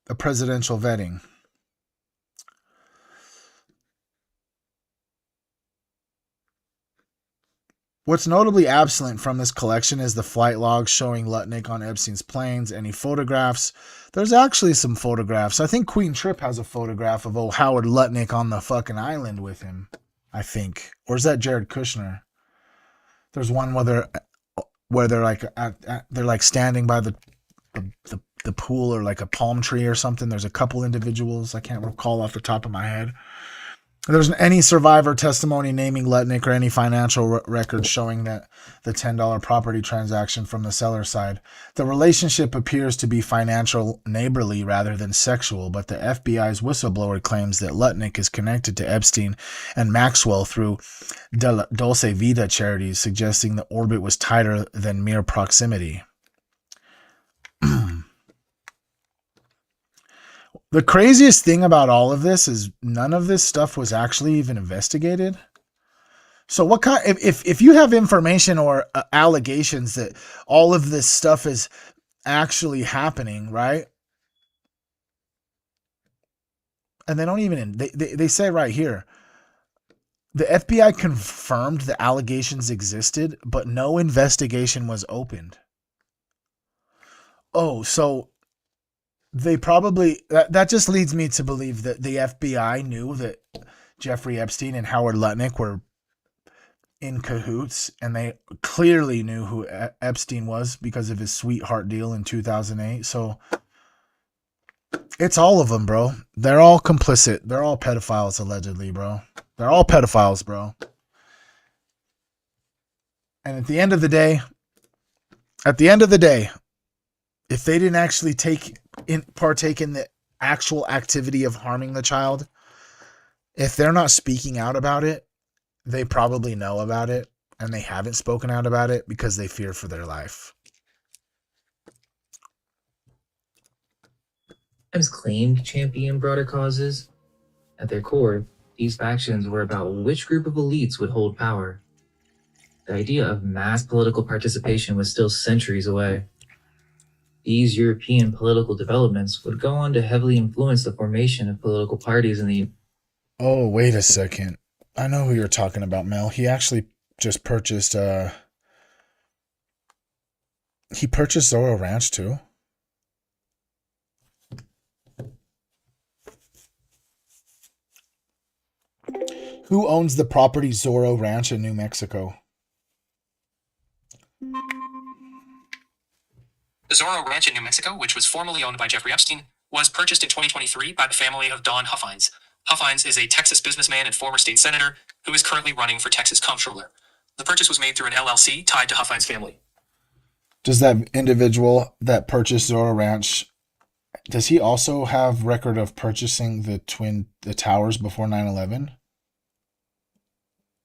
S1: a presidential vetting. What's notably absent from this collection is the flight logs showing Lutnick on Epstein's planes, any photographs. There's actually some photographs. I think Queen Trip has a photograph of old Howard Lutnick on the fucking island with him, I think. Or is that Jared Kushner? There's one where they're like standing by the pool or like a palm tree or something. There's a couple individuals. I can't recall off the top of my head. There's any survivor testimony naming Lutnick or any financial records showing that the $10 property transaction from the seller's side. The relationship appears to be financial, neighborly rather than sexual, but the FBI's whistleblower claims that Lutnick is connected to Epstein and Maxwell through Dulce Vida charities, suggesting the orbit was tighter than mere proximity. The craziest thing about all of this is none of this stuff was actually even investigated. So what kind, if you have information or allegations that all of this stuff is actually happening, right? And they don't even, they say right here, the FBI confirmed the allegations existed, but no investigation was opened. Oh, so they probably, that just leads me to believe that the FBI knew that Jeffrey Epstein and Howard Lutnick were in cahoots, and they clearly knew who Epstein was because of his sweetheart deal in 2008. So it's all of them, bro. They're all complicit. They're all pedophiles, allegedly, bro. They're all pedophiles, bro. And at the end of the day, if they didn't actually partake in the actual activity of harming the child, if they're not speaking out about it, they probably know about it, and they haven't spoken out about it because they fear for their life.
S8: Sometimes claimed to champion broader causes. At their core, these factions were about which group of elites would hold power. The idea of mass political participation was still centuries away. These European political developments would go on to heavily influence the formation of political parties in the...
S1: Oh, wait a second. I know who you're talking about, Mel. He actually just purchased, he purchased Zorro Ranch too? Who owns the property Zorro Ranch in New Mexico?
S9: The Zorro Ranch in New Mexico, which was formerly owned by Jeffrey Epstein, was purchased in 2023 by the family of Don Huffines. Huffines is a Texas businessman and former state senator who is currently running for Texas comptroller. The purchase was made through an LLC tied to Huffines' family.
S1: Does that individual that purchased Zorro Ranch, does he also have record of purchasing the towers before 9/11?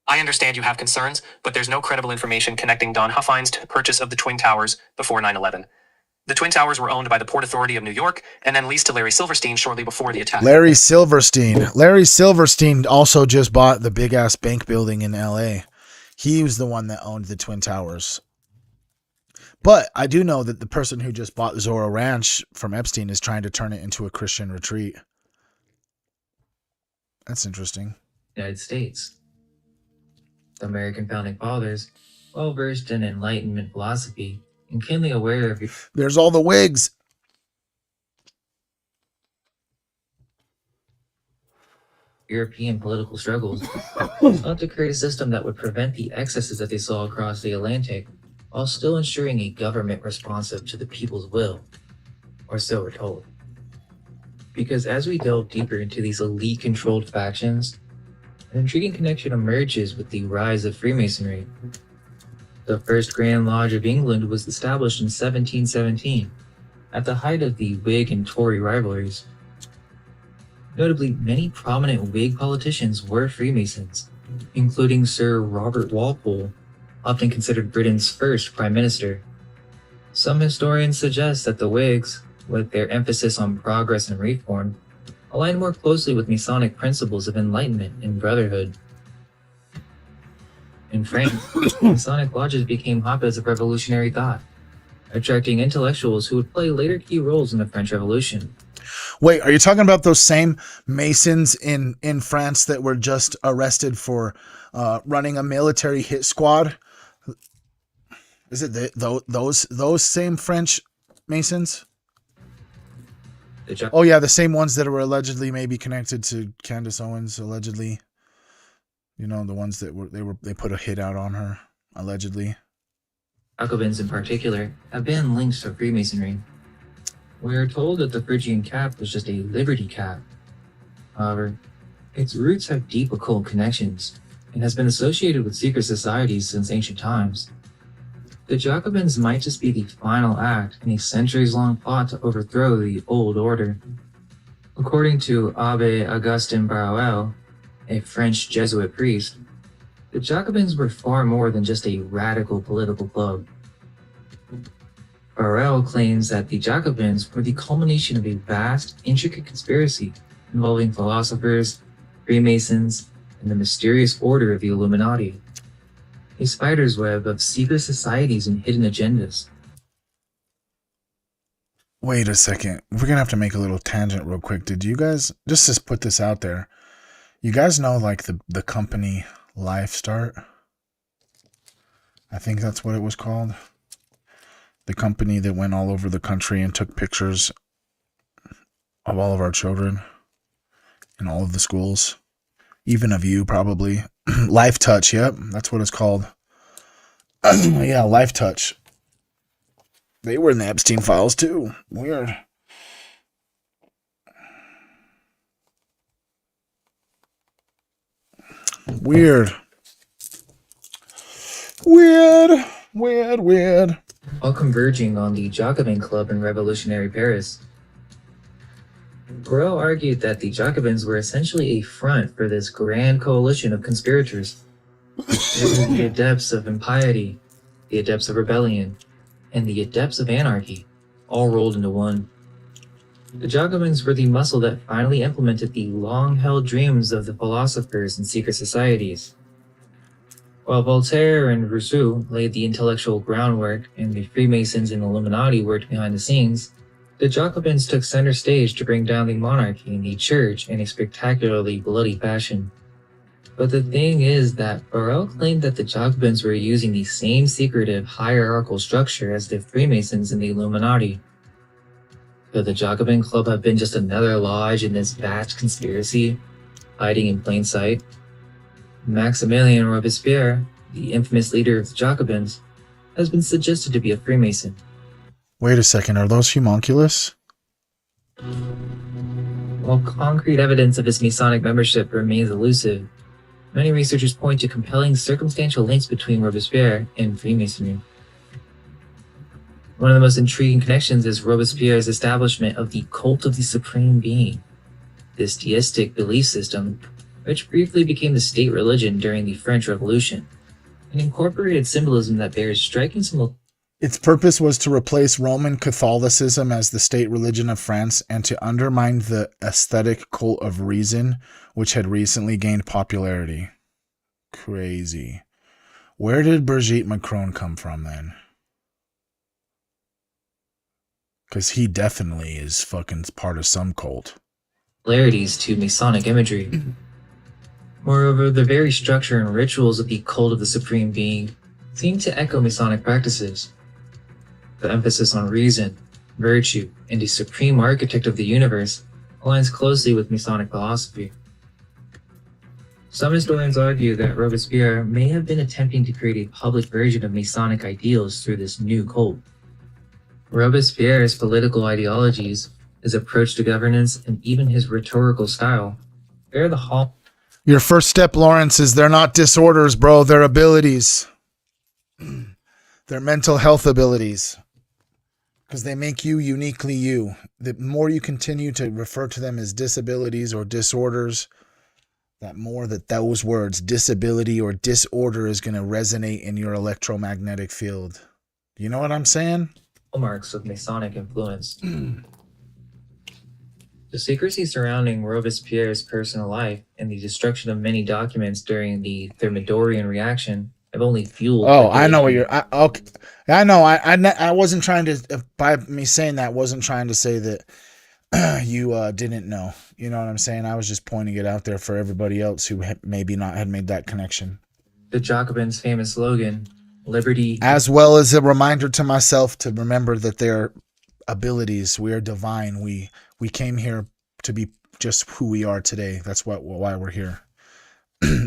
S9: I understand you have concerns, but there's no credible information connecting Don Huffines to the purchase of the Twin Towers before 9/11. The Twin Towers were owned by the Port Authority of New York and then leased to Larry Silverstein shortly before the attack.
S1: Larry Silverstein also just bought the big ass bank building in LA. He was the one that owned the Twin Towers. But I do know that the person who just bought Zorro Ranch from Epstein is trying to turn it into a Christian retreat. That's interesting.
S8: United States. The American founding fathers, well versed in Enlightenment philosophy and keenly aware of
S1: There's all the wigs.
S8: European political struggles, sought to create a system that would prevent the excesses that they saw across the Atlantic, while still ensuring a government responsive to the people's will, or so we're told. Because as we delve deeper into these elite-controlled factions, an intriguing connection emerges with the rise of Freemasonry. The first Grand Lodge of England was established in 1717, at the height of the Whig and Tory rivalries. Notably, many prominent Whig politicians were Freemasons, including Sir Robert Walpole, often considered Britain's first Prime Minister. Some historians suggest that the Whigs, with their emphasis on progress and reform, aligned more closely with Masonic principles of enlightenment and brotherhood. In France, Masonic lodges became hotbeds of revolutionary thought, attracting intellectuals who would play later key roles in the French Revolution.
S1: Wait, are you talking about those same Masons in France that were just arrested for running a military hit squad? Is it those same French Masons? Oh yeah, the same ones that were allegedly maybe connected to Candace Owens, allegedly. You know, the ones that they put a hit out on her, allegedly.
S8: Jacobins in particular have been linked to Freemasonry. We are told that the Phrygian cap was just a liberty cap. However, its roots have deep occult connections and has been associated with secret societies since ancient times. The Jacobins might just be the final act in a centuries-long plot to overthrow the old order. According to Abbé Augustin Barruel, a French Jesuit priest, the Jacobins were far more than just a radical political club. Barruel claims that the Jacobins were the culmination of a vast, intricate conspiracy involving philosophers, Freemasons, and the mysterious order of the Illuminati. A spider's web of secret societies and hidden agendas.
S1: Wait a second. We're going to have to make a little tangent real quick. Did you guys, just to put this out there, you guys know like the company Life Start? I think that's what it was called. The company that went all over the country and took pictures of all of our children in all of the schools. Even of you, probably. Life Touch, yep, that's what it's called. Yeah, Life Touch. They were in the Epstein files, too. Weird. Weird.
S8: All converging on the Jacobin Club in revolutionary Paris. Barruel argued that the Jacobins were essentially a front for this grand coalition of conspirators. It was the adepts of impiety, the adepts of rebellion, and the adepts of anarchy, all rolled into one. The Jacobins were the muscle that finally implemented the long-held dreams of the philosophers and secret societies. While Voltaire and Rousseau laid the intellectual groundwork and the Freemasons and Illuminati worked behind the scenes, the Jacobins took center stage to bring down the monarchy and the church in a spectacularly bloody fashion. But the thing is that Barruel claimed that the Jacobins were using the same secretive hierarchical structure as the Freemasons and the Illuminati. Could the Jacobin Club have been just another lodge in this vast conspiracy, hiding in plain sight? Maximilien Robespierre, the infamous leader of the Jacobins, has been suggested to be a Freemason.
S1: Wait a second, are those homunculus?
S8: While concrete evidence of his Masonic membership remains elusive, many researchers point to compelling circumstantial links between Robespierre and Freemasonry. One of the most intriguing connections is Robespierre's establishment of the cult of the Supreme Being. This deistic belief system, which briefly became the state religion during the French Revolution, and incorporated symbolism that bears striking
S1: Its purpose was to replace Roman Catholicism as the state religion of France and to undermine the aesthetic cult of reason, which had recently gained popularity. Crazy. Where did Brigitte Macron come from then? Because he definitely is fucking part of some cult.
S8: similarities to Masonic imagery. Moreover, the very structure and rituals of the cult of the Supreme Being seem to echo Masonic practices. The emphasis on reason, virtue, and the supreme architect of the universe aligns closely with Masonic philosophy. Some historians argue that Robespierre may have been attempting to create a public version of Masonic ideals through this new cult. Robespierre's political ideologies, his approach to governance, and even his rhetorical style bear the hall.
S1: Your first step, Lawrence, is they're not disorders, bro. They're abilities. They're mental health abilities. Because they make you uniquely you. The more you continue to refer to them as disabilities or disorders, that more that those words, disability or disorder, is going to resonate in your electromagnetic field. You know what I'm saying?
S8: Hallmarks of Masonic influence. The secrecy surrounding Robespierre's personal life and the destruction of many documents during the Thermidorian reaction have only fueled.
S1: Oh, I know what you're. Okay, I know. I wasn't trying to. By me saying that, wasn't trying to say that you didn't know. You know what I'm saying? I was just pointing it out there for everybody else who maybe not had made that connection.
S8: The Jacobins' famous slogan, "Liberty,"
S1: as well as a reminder to myself to remember that they're abilities. We are divine. We came here to be just who we are today. That's why we're here.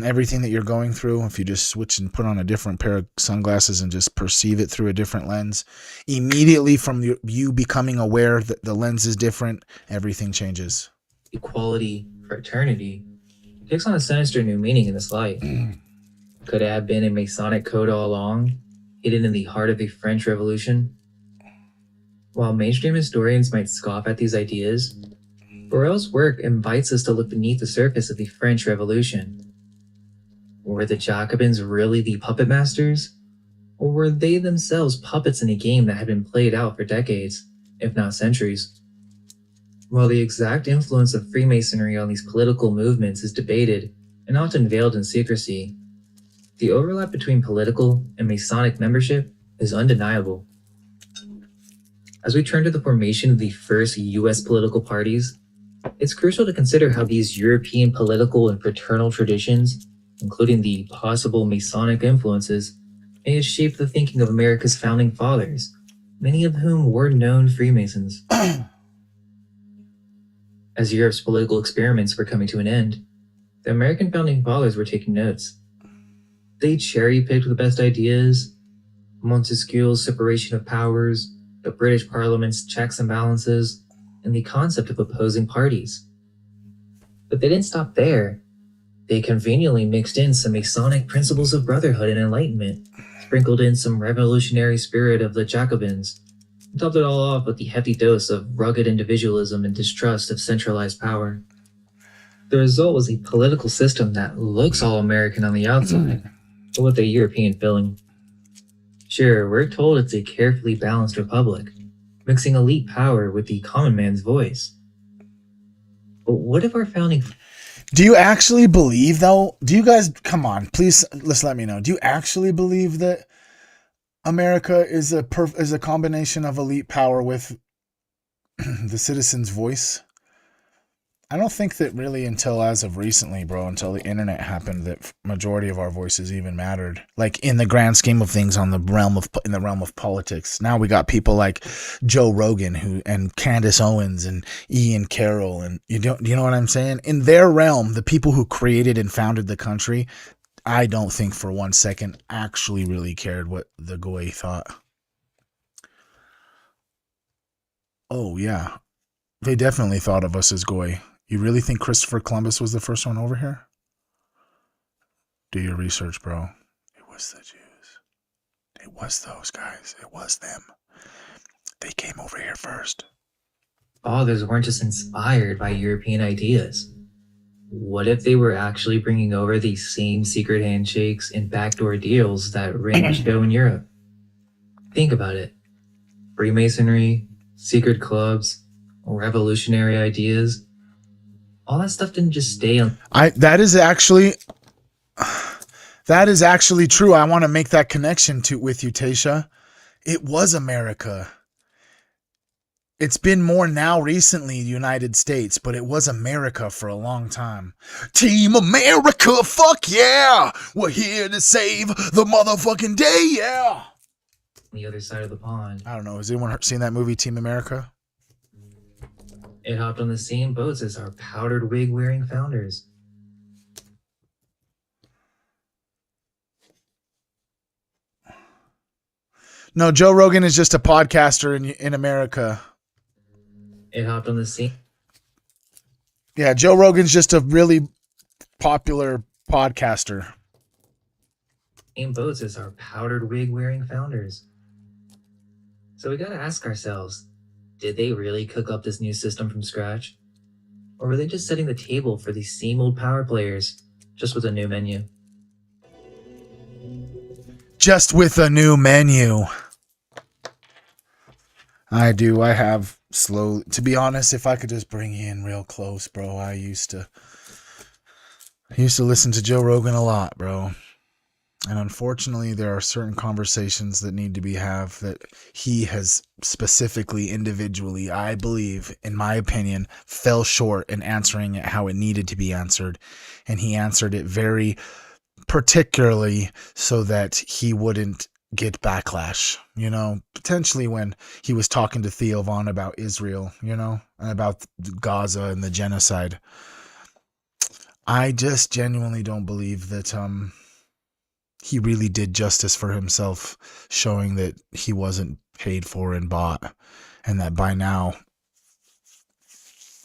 S1: Everything that you're going through, if you just switch and put on a different pair of sunglasses and just perceive it through a different lens, immediately from you becoming aware that the lens is different, everything changes.
S8: Equality, fraternity, takes on a sinister new meaning in this light. Could it have been a Masonic code all along, hidden in the heart of the French Revolution? While mainstream historians might scoff at these ideas, Borel's work invites us to look beneath the surface of the French Revolution. Were the Jacobins really the puppet masters? Or were they themselves puppets in a game that had been played out for decades, if not centuries? While the exact influence of Freemasonry on these political movements is debated and often veiled in secrecy, the overlap between political and Masonic membership is undeniable. As we turn to the formation of the first U.S. political parties, it's crucial to consider how these European political and fraternal traditions, including the possible Masonic influences, may have shaped the thinking of America's founding fathers, many of whom were known Freemasons. As Europe's political experiments were coming to an end, the American founding fathers were taking notes. They cherry-picked the best ideas, Montesquieu's separation of powers, the British Parliament's checks and balances, and the concept of opposing parties. But they didn't stop there. They conveniently mixed in some Masonic principles of brotherhood and enlightenment, sprinkled in some revolutionary spirit of the Jacobins, and topped it all off with the hefty dose of rugged individualism and distrust of centralized power. The result was a political system that looks all American on the outside, but with a European feeling. Sure, we're told it's a carefully balanced republic, mixing elite power with the common man's voice. But what if our founding...
S1: Do you actually believe, though? Do you guys... Come on, please, let's let me know. Do you actually believe that America is a combination of elite power with the citizen's voice? I don't think that really until as of recently, bro, until the internet happened, that majority of our voices even mattered. Like in the grand scheme of things, in the realm of politics. Now we got people like Joe Rogan and Candace Owens and Ian Carroll, and you know what I'm saying? In their realm, the people who created and founded the country, I don't think for 1 second actually really cared what the Goy thought. Oh, yeah. They definitely thought of us as Goy. You really think Christopher Columbus was the first one over here? Do your research, bro. It was the Jews. It was those guys. It was them. They came over here first.
S8: Fathers weren't just inspired by European ideas. What if they were actually bringing over these same secret handshakes and backdoor deals that ran the show in Europe? Think about it. Freemasonry, secret clubs, revolutionary ideas. All that stuff didn't just stay on.
S1: That is actually true. I want to make that connection with you, Tasha. It was America. It's been more now recently, the United States, but it was America for a long time. Team America, fuck yeah! We're here to save the motherfucking day, yeah!
S8: The other side of the pond.
S1: I don't know, has anyone seen that movie, Team America?
S8: It hopped on the same boats as our powdered wig-wearing founders.
S1: No, Joe Rogan is just a podcaster in America.
S8: It hopped on the same.
S1: Yeah, Joe Rogan's just a really popular podcaster.
S8: Same boats as our powdered wig-wearing founders. So we gotta ask ourselves, did they really cook up this new system from scratch? Or were they just setting the table for these same old power players, just with a new menu?
S1: Just with a new menu. I have slow. To be honest, if I could just bring you in real close, bro, I used to listen to Joe Rogan a lot, bro. And unfortunately, there are certain conversations that need to be have that he has specifically, individually, I believe, in my opinion, fell short in answering it how it needed to be answered. And he answered it very particularly so that he wouldn't get backlash, potentially when he was talking to Theo Von about Israel, and about Gaza and the genocide. I just genuinely don't believe that he really did justice for himself, showing that he wasn't paid for and bought, and that by now,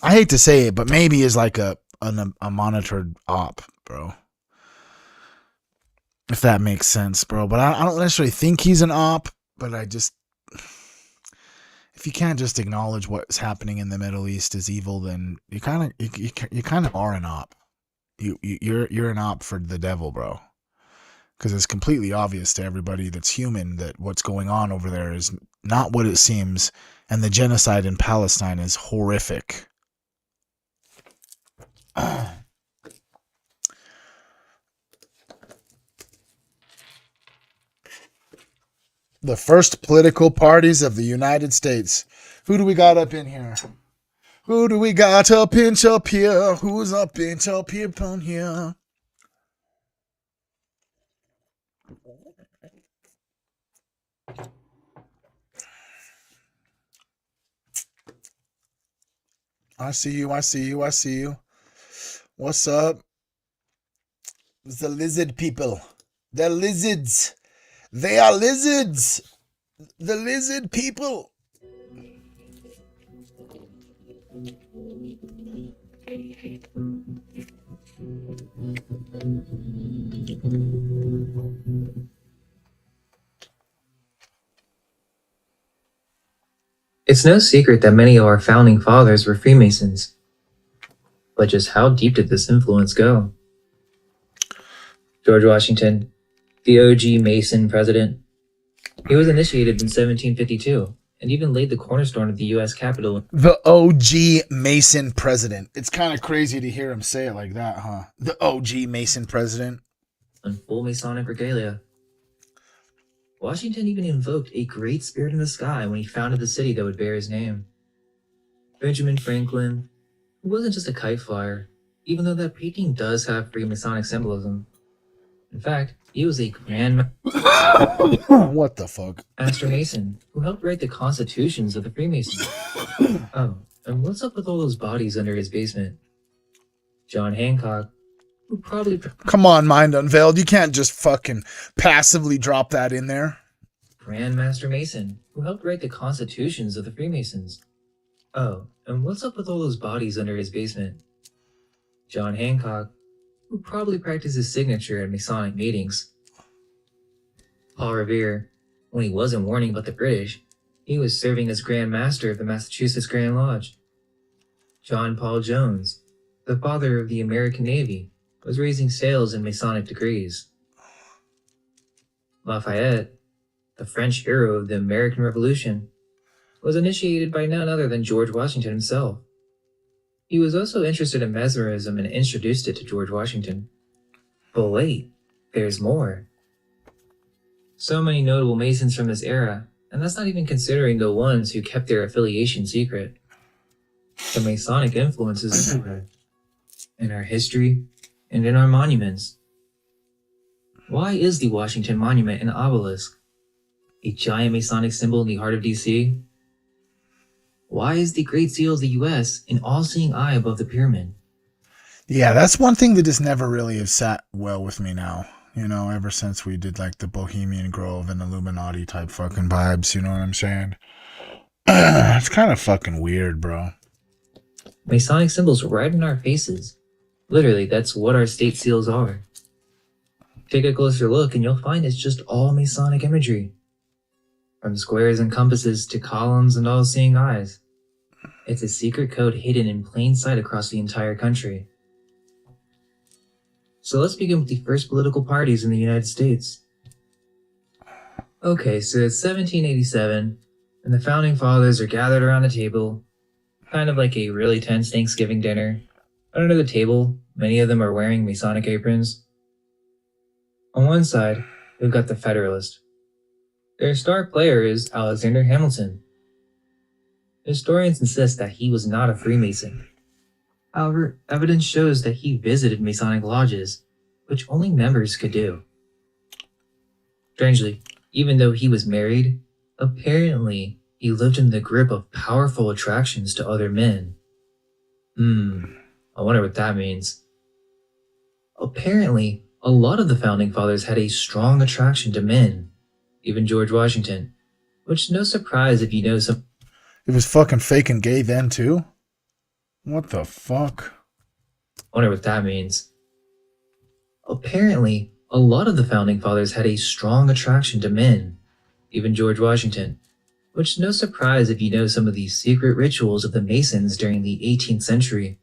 S1: I hate to say it, but maybe is like a monitored op, bro. If that makes sense, bro. But I don't necessarily think he's an op, but if you can't just acknowledge what's happening in the Middle East is evil, then you kind of are an op. You're an op for the devil, bro. Because it's completely obvious to everybody that's human that what's going on over there is not what it seems, and the genocide in Palestine is horrific. The first political parties of the United States. Who do we got up in here? Who do we got up here? Who's up here upon here? I see you. What's up? It's the lizard people. They're lizards. They are lizards. The lizard people.
S8: It's no secret that many of our founding fathers were Freemasons. But just how deep did this influence go? George Washington, the OG Mason president. He was initiated in 1752 and even laid the cornerstone of the U.S. Capitol.
S1: The OG Mason president. It's kind of crazy to hear him say it like that, huh? The OG Mason president.
S8: In full Masonic regalia. Washington even invoked a great spirit in the sky when he founded the city that would bear his name. Benjamin Franklin, who wasn't just a kite flyer, even though that painting does have Freemasonic symbolism. In fact, he was a Grand
S1: What the fuck?
S8: Master Mason, who helped write the constitutions of the Freemasons. Oh, and what's up with all those bodies under his basement? John Hancock, who probably...
S1: Come on, Mind Unveiled. You can't just fucking passively drop that in there.
S8: Grand Master Mason, who helped write the constitutions of the Freemasons. Oh, and what's up with all those bodies under his basement? John Hancock, who probably practiced his signature at Masonic meetings. Paul Revere, when he wasn't warning about the British, he was serving as Grand Master of the Massachusetts Grand Lodge. John Paul Jones, the father of the American Navy, was raising sails in Masonic degrees. Lafayette, the French hero of the American Revolution, was initiated by none other than George Washington himself. He was also interested in mesmerism and introduced it to George Washington. But wait, there's more. So many notable Masons from this era, and that's not even considering the ones who kept their affiliation secret. The Masonic influence is everywhere, in our history and in our monuments. Why is the Washington Monument an obelisk, a giant Masonic symbol in the heart of DC? Why is the Great Seal of the U.S. an all-seeing eye above the pyramid?
S1: Yeah, that's one thing that just never really has sat well with me now. You know, ever since we did like the Bohemian Grove and Illuminati type fucking vibes, you know what I'm saying? It's kind of fucking weird, bro.
S8: Masonic symbols right in our faces. Literally, that's what our state seals are. Take a closer look and you'll find it's just all Masonic imagery. From squares and compasses to columns and all-seeing eyes. It's a secret code hidden in plain sight across the entire country. So let's begin with the first political parties in the United States. Okay, so it's 1787, and the Founding Fathers are gathered around a table, kind of like a really tense Thanksgiving dinner. Under the table, many of them are wearing Masonic aprons. On one side, we've got the Federalist. Their star player is Alexander Hamilton. Historians insist that he was not a Freemason. However, evidence shows that he visited Masonic lodges, which only members could do. Strangely, even though he was married, apparently he lived in the grip of powerful attractions to other men. I wonder what that means. Apparently, a lot of the Founding Fathers had a strong attraction to men, even George Washington, which is no surprise if you know some...
S1: It was fucking fake and gay then too? What the fuck?
S8: I wonder what that means. Apparently, a lot of the Founding Fathers had a strong attraction to men, even George Washington, which is no surprise if you know some of the secret rituals of the Masons during the 18th century.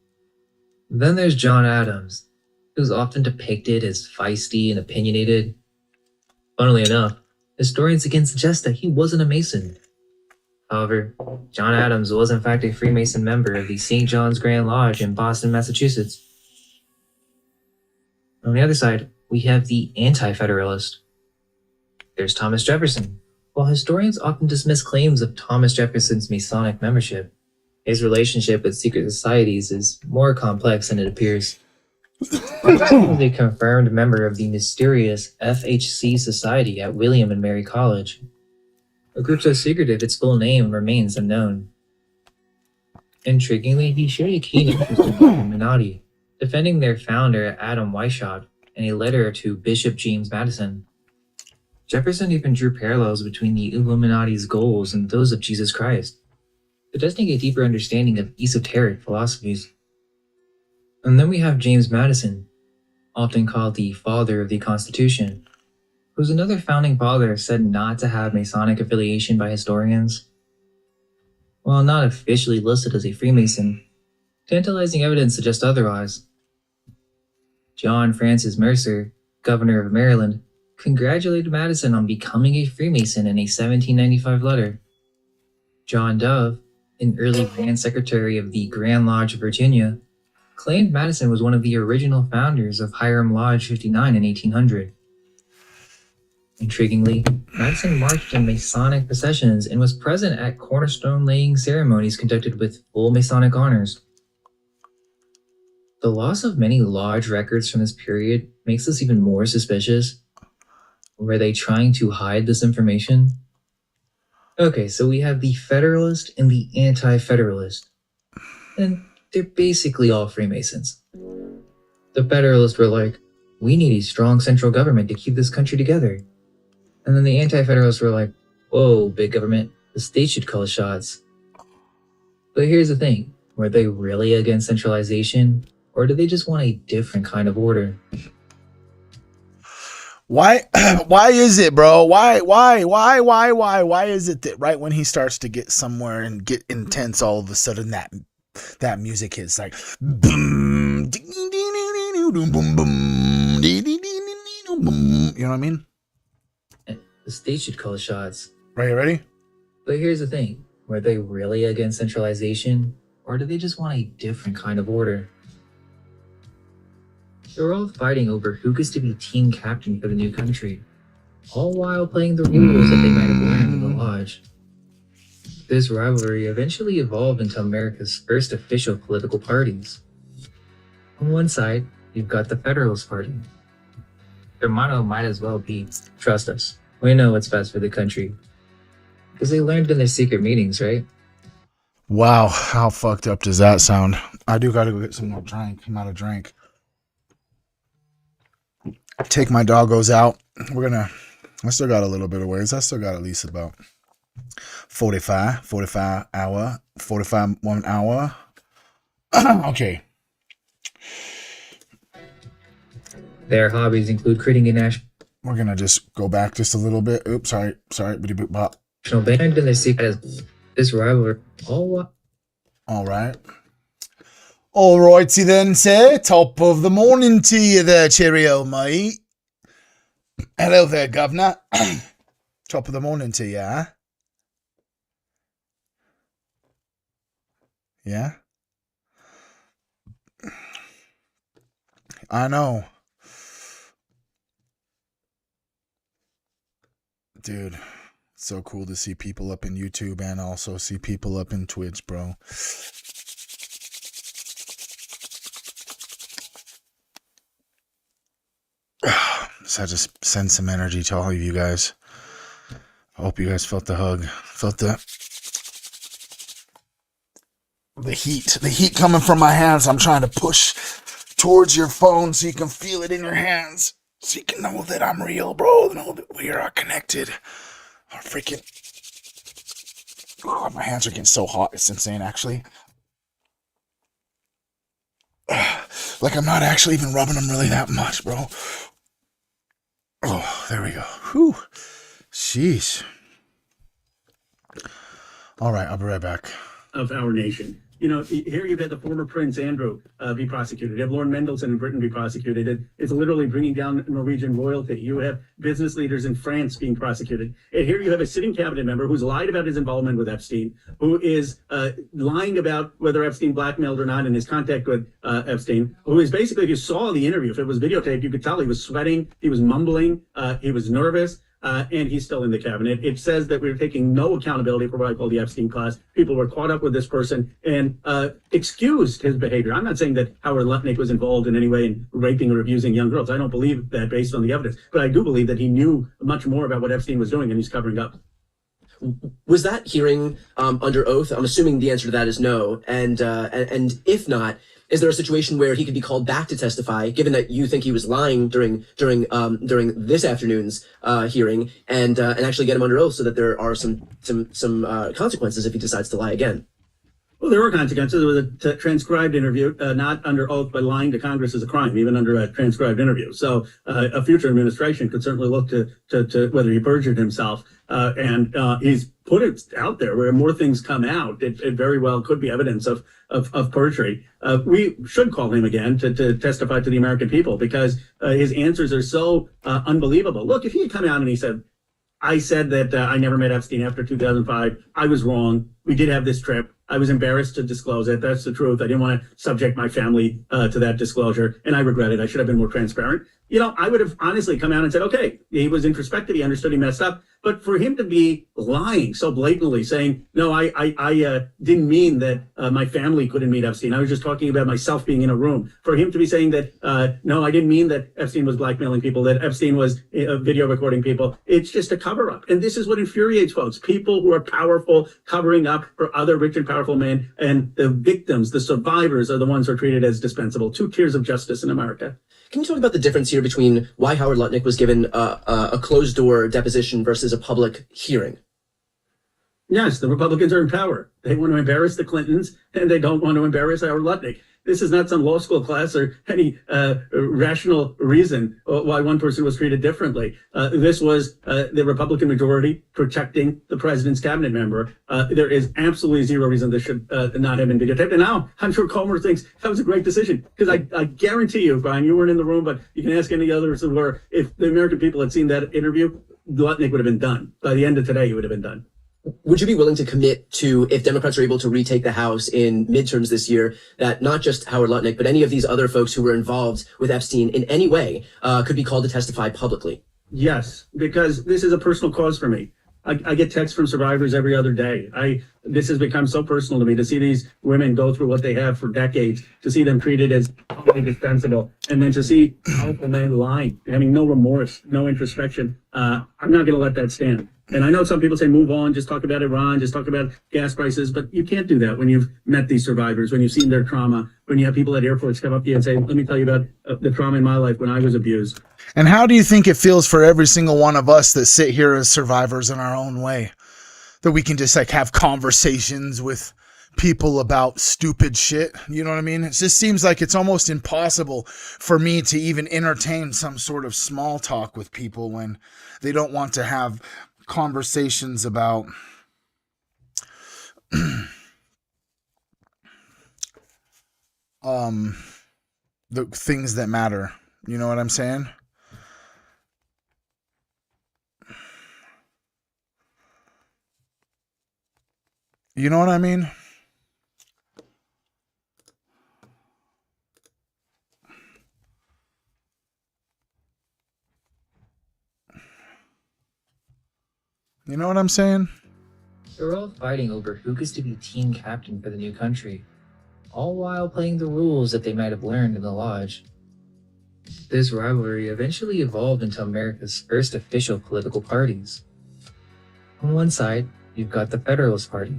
S8: Then there's John Adams, who's often depicted as feisty and opinionated. Funnily enough, historians again suggest that he wasn't a Mason. However, John Adams was in fact a Freemason member of the St. John's Grand Lodge in Boston, Massachusetts. On the other side, we have the Anti-Federalist. There's Thomas Jefferson. While historians often dismiss claims of Thomas Jefferson's Masonic membership, his relationship with secret societies is more complex than it appears. Jefferson was a confirmed member of the mysterious FHC Society at William and Mary College, a group so secretive its full name remains unknown. Intriguingly, he showed a keen interest in the Illuminati, defending their founder Adam Weishaupt in a letter to Bishop James Madison. Jefferson even drew parallels between the Illuminati's goals and those of Jesus Christ, suggesting a deeper understanding of esoteric philosophies. And then we have James Madison, often called the father of the Constitution, who's another founding father said not to have Masonic affiliation by historians. While not officially listed as a Freemason, tantalizing evidence suggests otherwise. John Francis Mercer, governor of Maryland, congratulated Madison on becoming a Freemason in a 1795 letter. John Dove, an early Grand Secretary of the Grand Lodge of Virginia, claimed Madison was one of the original founders of Hiram Lodge 59 in 1800. Intriguingly, Madison marched in Masonic processions and was present at cornerstone laying ceremonies conducted with full Masonic honors. The loss of many lodge records from this period makes this even more suspicious. Were they trying to hide this information? Okay, so we have the Federalist and the Anti-Federalist. And they're basically all Freemasons. The Federalists were like, we need a strong central government to keep this country together. And then the Anti-Federalists were like, whoa, big government, the state should call the shots. But here's the thing. Were they really against centralization? Or do they just want a different kind of order?
S1: Why is it, bro? Why is it that right when he starts to get somewhere and get intense, all of a sudden that music hits like boom, you know what I mean?
S8: The state should call the shots.
S1: Right, you ready?
S8: But here's the thing. Were they really against centralization? Or do they just want a different kind of order? They're all fighting over who gets to be team captain for the new country, all while playing the rules that they might have learned in the lodge. This rivalry eventually evolved into America's first official political parties. On one side, you've got the Federalist Party. Their motto might as well be, "Trust us, we know what's best for the country." Because they learned in their secret meetings, right?
S1: Wow, how fucked up does that sound? I do gotta go get some more drink. I'm out of drink. Take my doggos out. I still got a little bit of ways. I still got at least about 45 1 hour. Okay.
S8: Their hobbies include creating a
S1: We're gonna just go back just a little bit. Oops, sorry. Bitty boop bop.
S8: national band and their secret this rivalry, all
S1: right. All righty then, sir. Top of the morning to you there, cheerio, mate. Hello there, governor. Top of the morning to you, huh? Yeah? I know. Dude, it's so cool to see people up in YouTube and also see people up in Twitch, bro. So I just send some energy to all of you guys. I hope you guys felt the hug. Felt the heat coming from my hands. I'm trying to push towards your phone so you can feel it in your hands. So you can know that I'm real, bro. Know that we are connected. Our freaking... Oh, my hands are getting so hot. It's insane, actually. Like I'm not actually even rubbing them really that much, bro. Oh, there we go. Whew. Sheesh. All right, I'll be right back.
S11: Of our nation. You know, here you've had the former Prince Andrew be prosecuted. You have Lord Mendelssohn in Britain be prosecuted. It's literally bringing down Norwegian royalty. You have business leaders in France being prosecuted. And here you have a sitting cabinet member who's lied about his involvement with Epstein, who is lying about whether Epstein blackmailed or not in his contact with Epstein, who is basically, if you saw the interview, if it was videotaped, you could tell he was sweating, he was mumbling, he was nervous. And he's still in the cabinet. It says that we're taking no accountability for what I call the Epstein class. People were caught up with this person and excused his behavior. I'm not saying that Howard Lutnick was involved in any way in raping or abusing young girls. I don't believe that based on the evidence. But I do believe that he knew much more about what Epstein was doing and he's covering up.
S10: Was that hearing under oath? I'm assuming the answer to that is no. And if not, is there a situation where he could be called back to testify, given that you think he was lying during this afternoon's hearing, and actually get him under oath so that there are some consequences if he decides to lie again?
S11: Well, there were consequences. It was a transcribed interview, not under oath, but lying to Congress is a crime, even under a transcribed interview. So a future administration could certainly look to whether he perjured himself. And he's put it out there where more things come out. It very well could be evidence of perjury. We should call him again to testify to the American people because his answers are so unbelievable. Look, if he had come out and he said, I said that I never met Epstein after 2005. I was wrong. We did have this trip. I was embarrassed to disclose it. That's the truth. I didn't want to subject my family to that disclosure, and I regret it. I should have been more transparent. You know, I would have honestly come out and said, okay, he was introspective. He understood he messed up. But for him to be lying so blatantly, saying, no, I didn't mean that my family couldn't meet Epstein. I was just talking about myself being in a room. For him to be saying that, no, I didn't mean that Epstein was blackmailing people, that Epstein was video recording people. It's just a cover up. And this is what infuriates folks. People who are powerful covering up for other rich and powerful men. And the victims, the survivors are the ones who are treated as dispensable. 2 tiers of justice in America.
S10: Can you talk about the difference here between why Howard Lutnick was given a closed-door deposition versus a public hearing?
S11: Yes, the Republicans are in power. They want to embarrass the Clintons, and they don't want to embarrass Howard Lutnick. This is not some law school class or any rational reason why one person was treated differently. This was the Republican majority protecting the president's cabinet member. There is absolutely zero reason this should not have been videotaped. And now I'm sure Comer thinks that was a great decision, because I guarantee you, Brian, you weren't in the room, but you can ask any others who were, if the American people had seen that interview, Lutnick would have been done. By the end of today, he would have been done.
S10: Would you be willing to commit to, if Democrats are able to retake the House in midterms this year, that not just Howard Lutnick, but any of these other folks who were involved with Epstein in any way could be called to testify publicly?
S11: Yes, because this is a personal cause for me. I get texts from survivors every other day. This has become so personal to me to see these women go through what they have for decades, to see them treated as totally dispensable, and then to see powerful men lying, having no remorse, no introspection. I'm not going to let that stand. And I know some people say, move on, just talk about Iran, just talk about gas prices, but you can't do that when you've met these survivors, when you've seen their trauma, when you have people at airports come up to you and say, let me tell you about the trauma in my life when I was abused.
S1: And how do you think it feels for every single one of us that sit here as survivors in our own way? That we can just like have conversations with people about stupid shit. You know what I mean? It just seems like it's almost impossible for me to even entertain some sort of small talk with people when they don't want to have conversations about the things that matter. You know what I'm saying? You know what I mean? You know what I'm saying?
S8: They're all fighting over who gets to be team captain for the new country, all while playing the rules that they might have learned in the lodge. This rivalry eventually evolved into America's first official political parties. On one side, you've got the Federalist Party.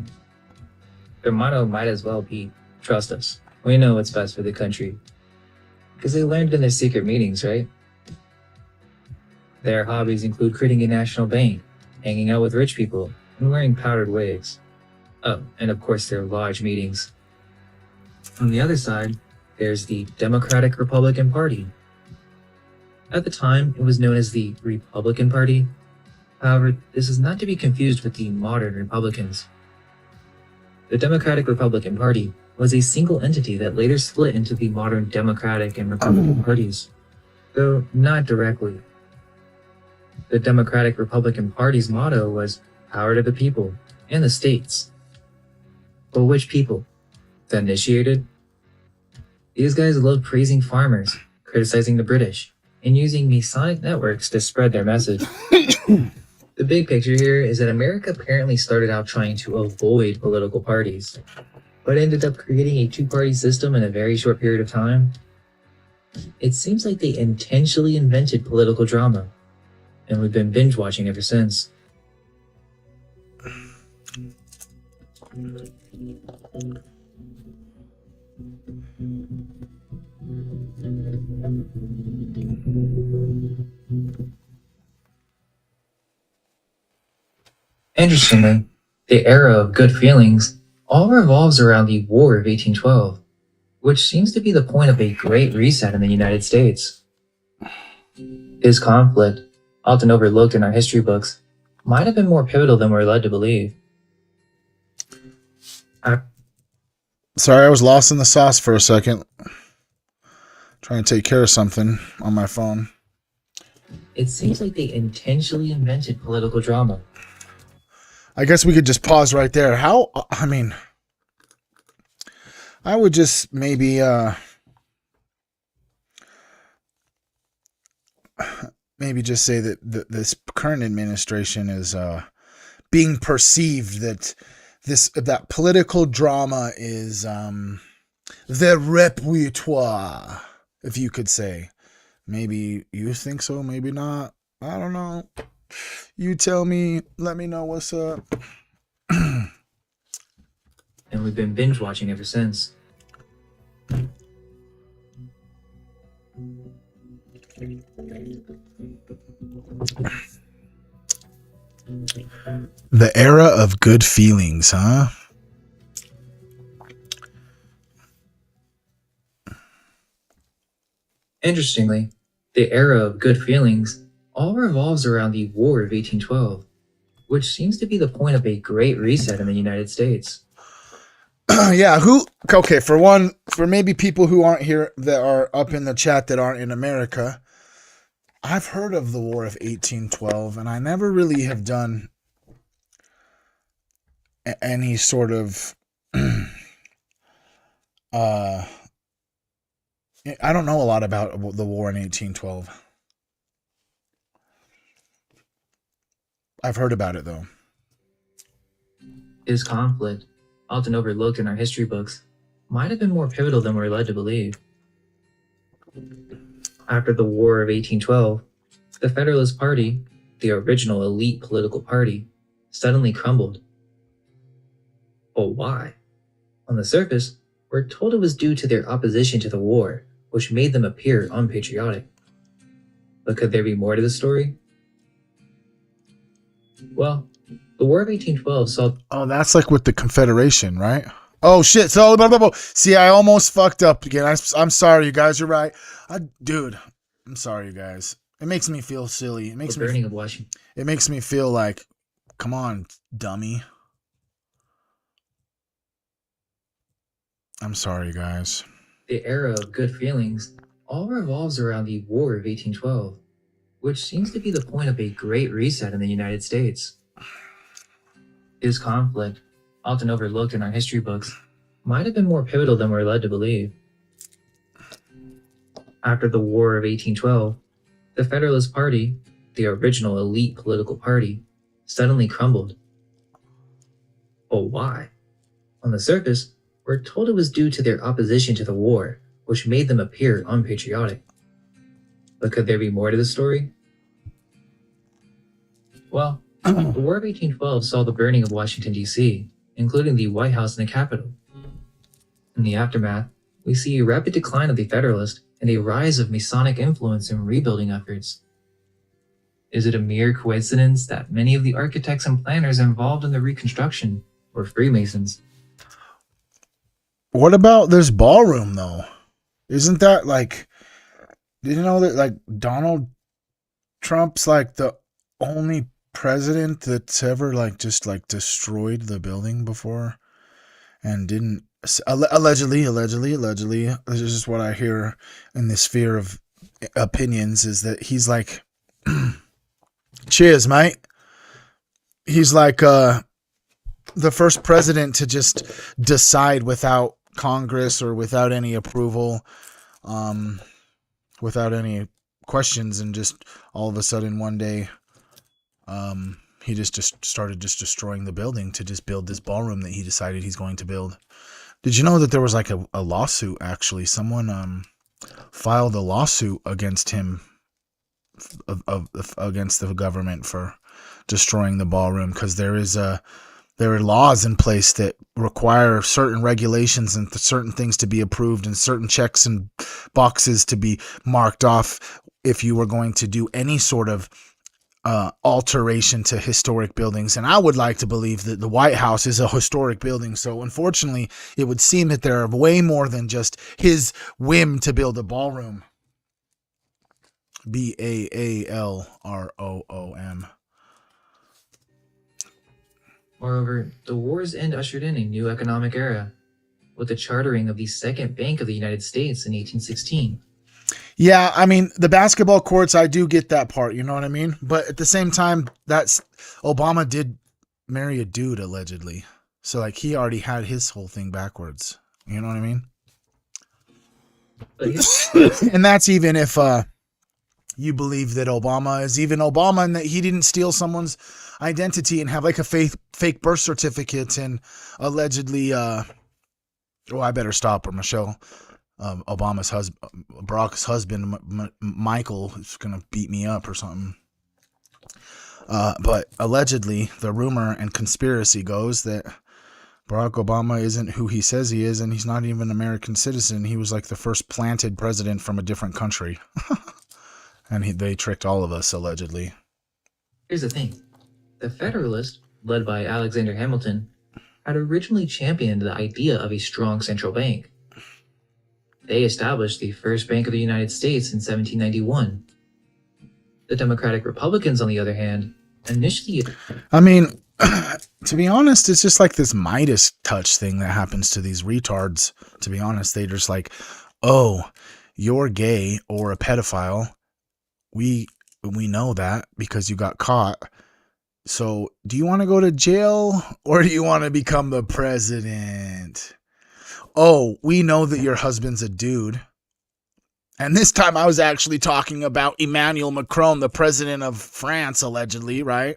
S8: Their motto might as well be, trust us, we know what's best for the country. Because they learned in their secret meetings, right? Their hobbies include creating a national bank, hanging out with rich people, and wearing powdered wigs. Oh, and of course their lodge meetings. On the other side, there's the Democratic Republican Party. At the time, it was known as the Republican Party. However, this is not to be confused with the modern Republicans. The Democratic Republican Party was a single entity that later split into the modern Democratic and Republican parties, though not directly. The Democratic Republican Party's motto was power to the people and the states. But which people? The initiated? These guys love praising farmers, criticizing the British, and using Masonic networks to spread their message. The big picture here is that America apparently started out trying to avoid political parties, but ended up creating a two-party system in a very short period of time. It seems like they intentionally invented political drama, and we've been binge-watching ever since. Interestingly, the era of good feelings all revolves around the War of 1812, which seems to be the point of a great reset in the United States. This conflict, often overlooked in our history books, might have been more pivotal than we're led to believe.
S1: Sorry, I was lost in the sauce for a second. Trying to take care of something on my phone.
S8: It seems like they intentionally invented political drama.
S1: I guess we could just pause right there. I would just maybe just say that this current administration is being perceived that political drama is their repertoire, if you could say. Maybe you think so, maybe not. I don't know. You tell me, let me know what's up.
S8: And we've been binge watching ever since.
S1: The era of good feelings, huh?
S8: Interestingly, the era of good feelings all revolves around the War of 1812, which seems to be the point of a great reset in the United States.
S1: Yeah, okay, for maybe people who aren't here that are up in the chat that aren't in America, I've heard of the War of 1812, and I never really have done any sort of I don't know a lot about the war in 1812. I've heard about it though.
S8: His conflict, often overlooked in our history books, might have been more pivotal than we're led to believe. After the War of 1812, the Federalist Party, the original elite political party, suddenly crumbled. But why? On the surface, we're told it was due to their opposition to the war, which made them appear unpatriotic. But could there be more to the story? Well, the War of 1812 saw...
S1: Oh, that's like with the Confederation, right? Oh, shit. So, blah, blah, blah. See, I almost fucked up again. I'm sorry, you guys. You're right. Dude, I'm sorry, you guys. It makes me feel silly. It makes
S8: the burning of Washington.
S1: It makes me feel like, come on, dummy. I'm sorry, guys.
S8: The era of good feelings all revolves around the War of 1812, which seems to be the point of a great reset in the United States. His conflict, often overlooked in our history books, might have been more pivotal than we're led to believe. After the War of 1812, the Federalist Party, the original elite political party, suddenly crumbled. But why? On the surface, we're told it was due to their opposition to the war, which made them appear unpatriotic. But could there be more to the story? Well, the War of 1812 saw the burning of Washington, D.C., including the White House and the Capitol. In the aftermath, we see a rapid decline of the Federalist and a rise of Masonic influence in rebuilding efforts. Is it a mere coincidence that many of the architects and planners involved in the Reconstruction were Freemasons?
S1: What about this ballroom, though? Isn't that like... Did you know that, like, Donald Trump's, like, the only president that's ever, like, just, like, destroyed the building before? And didn't... Allegedly, this is just what I hear in the sphere of opinions, is that he's like... Cheers, mate. He's like, the first president to just decide without Congress or without any approval, without any questions, and just all of a sudden one day he just started just destroying the building to just build this ballroom that he decided he's going to build. Did you know that there was like a lawsuit? Actually, someone filed a lawsuit against him, against the government for destroying the ballroom, because there are laws in place that require certain regulations and certain things to be approved and certain checks and boxes to be marked off if you were going to do any sort of alteration to historic buildings. And I would like to believe that the White House is a historic building. So unfortunately, it would seem that there are way more than just his whim to build a ballroom. BAALROOM.
S8: Moreover, the war's end ushered in a new economic era, with the chartering of the Second Bank of the United States in 1816.
S1: Yeah, I mean, the basketball courts, I do get that part, you know what I mean? But at the same time, Obama did marry a dude, allegedly. So, like, he already had his whole thing backwards. You know what I mean? And that's even if you believe that Obama is even Obama and that he didn't steal someone's identity and have like a fake birth certificate and allegedly I better stop, or Michelle Obama's husband, Barack's husband, Michael, is gonna beat me up or something. But allegedly the rumor and conspiracy goes that Barack Obama isn't who he says he is, and he's not even an American citizen. He was like the first planted president from a different country. And they tricked all of us, allegedly.
S8: Here's the thing. The Federalists led by Alexander Hamilton, had originally championed the idea of a strong central bank. They established the first Bank of the United States in 1791. The Democratic Republicans, on the other hand, initially...
S1: I mean, to be honest, it's just like this Midas touch thing that happens to these retards. To be honest, they're just like, oh, you're gay or a pedophile. We know that because you got caught. So do you want to go to jail or do you want to become the president? Oh, we know that your husband's a dude. And this time I was actually talking about Emmanuel Macron, the president of France, allegedly, right?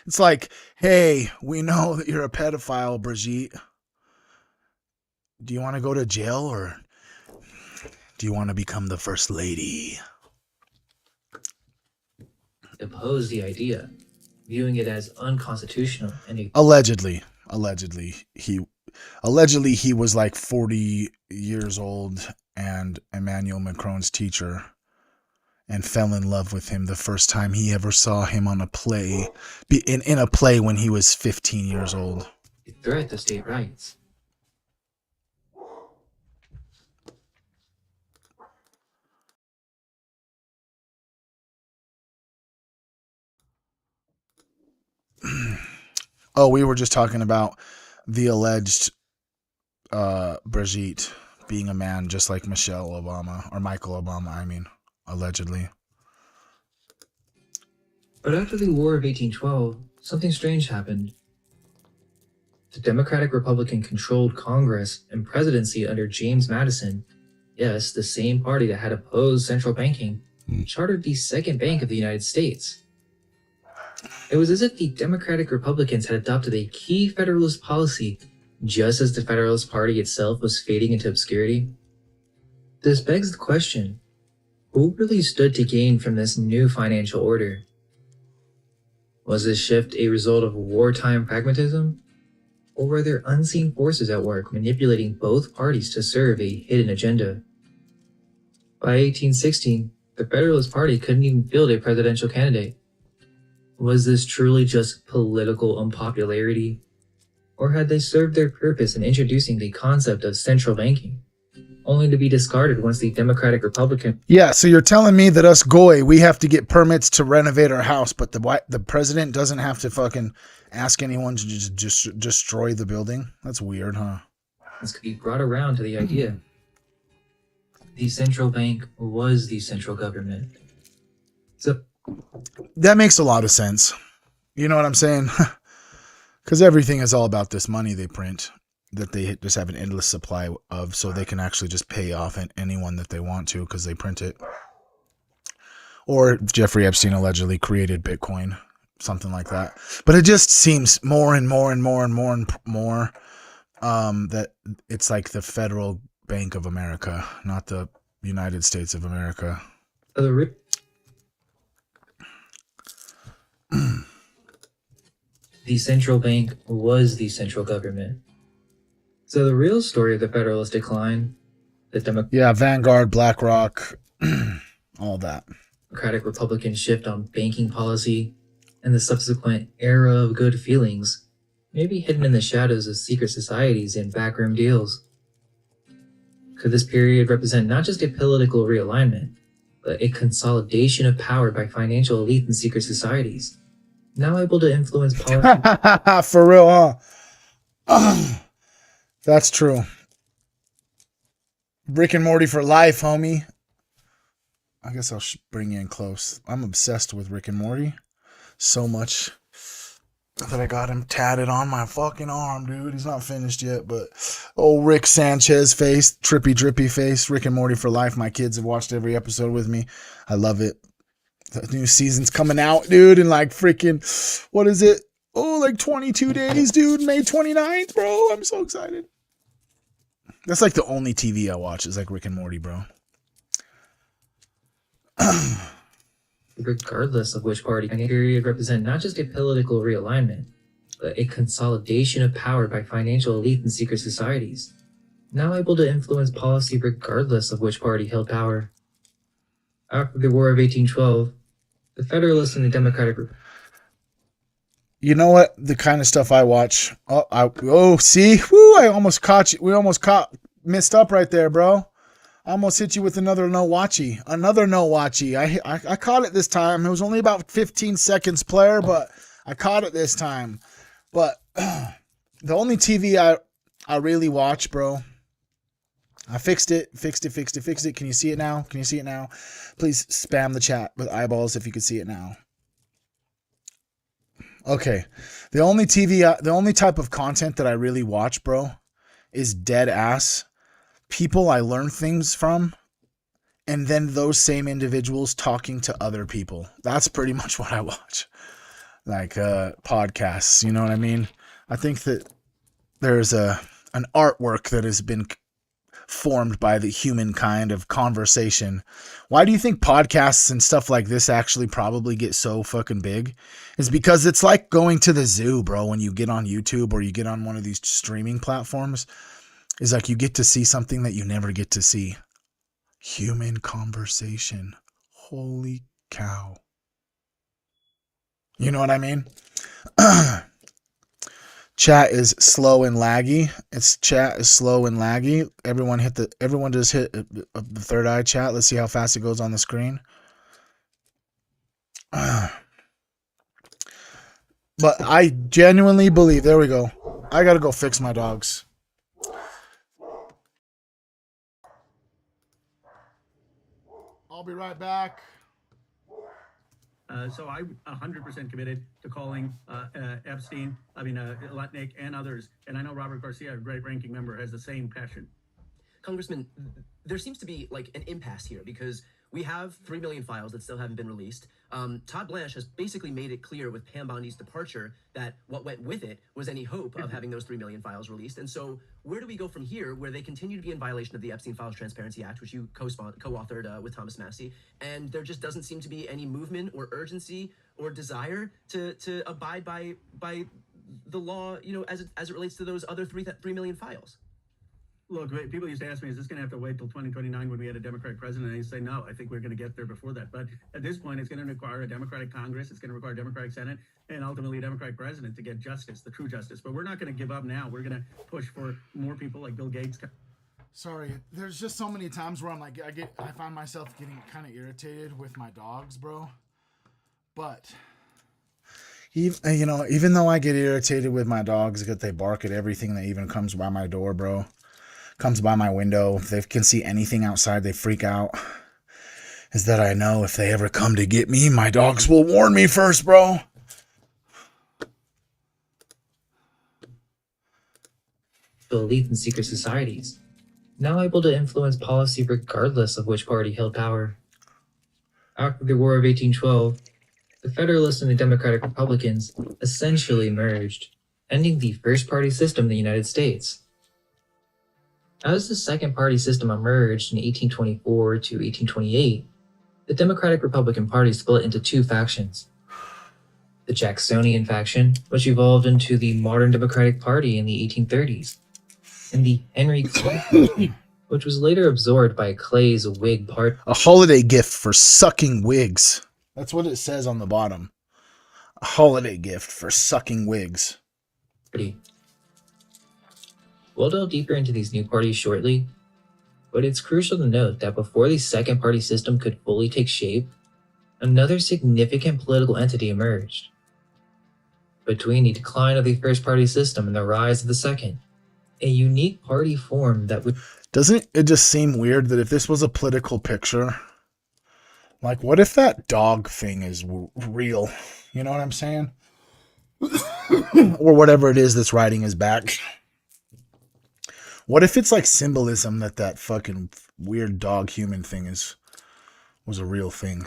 S1: It's like, hey, we know that you're a pedophile, Brigitte. Do you want to go to jail or do you want to become the first lady?
S8: Opposed the idea, viewing it as unconstitutional and
S1: Allegedly he was like 40 years old and Emmanuel Macron's teacher and fell in love with him the first time he ever saw him on a play, in a play when he was 15 years old.
S8: a threat to state rights.
S1: Oh, we were just talking about the alleged Brigitte being a man just like Michelle Obama, or Michael Obama, I mean, allegedly.
S8: But after the War of 1812, something strange happened. The Democratic-Republican controlled Congress and presidency under James Madison, yes, the same party that had opposed central banking, chartered the Second Bank of the United States. It was as if the Democratic Republicans had adopted a key Federalist policy just as the Federalist Party itself was fading into obscurity. This begs the question, who really stood to gain from this new financial order? Was this shift a result of wartime pragmatism? Or were there unseen forces at work manipulating both parties to serve a hidden agenda? By 1816, the Federalist Party couldn't even field a presidential candidate. Was this truly just political unpopularity? Or had they served their purpose in introducing the concept of central banking, only to be discarded once the Democratic Republican...
S1: Yeah, so you're telling me that us goy, we have to get permits to renovate our house, but the president doesn't have to fucking ask anyone to just destroy the building? That's weird, huh?
S8: This could be brought around to the idea. The central bank was the central government. So
S1: that makes a lot of sense. You know what I'm saying? Because everything is all about this money they print that they just have an endless supply of, so they can actually just pay off anyone that they want to because they print it. Or Jeffrey Epstein allegedly created Bitcoin, something like that. But it just seems more and more that it's like the Federal Bank of America, not the United States of America.
S8: The central bank was the central government. So the real story of the Federalist decline,
S1: the Vanguard, BlackRock, all that.
S8: Democratic Republican shift on banking policy, and the subsequent era of good feelings may be hidden in the shadows of secret societies and backroom deals. Could this period represent not just a political realignment, but a consolidation of power by financial elite and secret societies, now able to influence policy?
S1: For real, huh? That's true. Rick and Morty for life, homie. I guess I'll bring you in close. I'm obsessed with Rick and Morty. So much that I got him tatted on my fucking arm, dude. He's not finished yet, but Rick Sanchez face, trippy drippy face, Rick and Morty for life. My kids have watched every episode with me. I love it. The new season's coming out, dude, in like freaking, what is it? Like 22 days, dude. May 29th, bro. I'm so excited. That's like the only TV I watch is like Rick and Morty, bro.
S8: Regardless of which party, any period represent not just a political realignment, but a consolidation of power by financial elite and secret societies, now able to influence policy regardless of which party held power. After the War of 1812, the Federalists and the Democratic...
S1: You know what? The kind of stuff I watch. See? Woo, I almost caught you. We almost missed up right there, bro. I almost hit you with another no watchy. I caught it this time. It was only about 15 seconds, player, but I caught it this time. But the only TV I really watch, bro. I fixed it. Can you see it now? Please spam the chat with eyeballs if you can see it now. Okay. The only type of content that I really watch, bro, is dead ass. People I learn things from, and then those same individuals talking to other people. That's pretty much what I watch. Like podcasts, you know what I mean? I think that there's an artwork that has been formed by the humankind of conversation. Why do you think podcasts and stuff like this actually probably get so fucking big? Is because it's like going to the zoo, bro, when you get on YouTube or you get on one of these streaming platforms. Is like you get to see something that you never get to see. Human conversation. Holy cow. You know what I mean? Chat is slow and laggy. Chat is slow and laggy. Everyone just hit the third eye chat. Let's see how fast it goes on the screen. But I genuinely believe, there we go. I gotta go fix my dogs. I'll be right back.
S11: So I'm 100% committed to calling Lutnick and others. And I know Robert Garcia, a great ranking member, has the same passion.
S10: Congressman, there seems to be like an impasse here because we have 3 million files that still haven't been released. Todd Blanche has basically made it clear with Pam Bondi's departure that what went with it was any hope of having those 3 million files released. And so where do we go from here where they continue to be in violation of the Epstein Files Transparency Act, which you co-authored with Thomas Massey, and there just doesn't seem to be any movement or urgency or desire to abide by the law, you know, as it relates to those other 3 million files?
S11: Look, people used to ask me, is this going to have to wait till 2029 when we had a Democratic president? And I say, no, I think we're going to get there before that. But at this point, it's going to require a Democratic Congress. It's going to require a Democratic Senate and ultimately a Democratic president to get justice, the true justice. But we're not going to give up now. We're going to push for more people like Bill Gates.
S1: Sorry, there's just so many times where I'm like, I find myself getting kind of irritated with my dogs, bro. But even though I get irritated with my dogs, that they bark at everything that even comes by my door, bro. Comes by my window. If they can see anything outside, they freak out. Is that I know if they ever come to get me, my dogs will warn me first, bro.
S8: Belief in secret societies, now able to influence policy regardless of which party held power. After the War of 1812, the Federalists and the Democratic Republicans essentially merged, ending the first party system in the United States. As the second party system emerged in 1824 to 1828, the Democratic Republican Party split into 2 factions. The Jacksonian faction, which evolved into the modern Democratic Party in the 1830s, and the Henry Clay faction, which was later absorbed by Clay's Whig Party.
S1: A holiday gift for sucking wigs. That's what it says on the bottom. A holiday gift for sucking wigs.
S8: We'll delve deeper into these new parties shortly, but it's crucial to note that before the second party system could fully take shape, another significant political entity emerged. Between the decline of the first party system and the rise of the second, a unique party formed that would...
S1: Doesn't it just seem weird that if this was a political picture, like what if that dog thing is real? You know what I'm saying? Or whatever it is that's riding his back. What if it's like symbolism that fucking weird dog human thing was a real thing?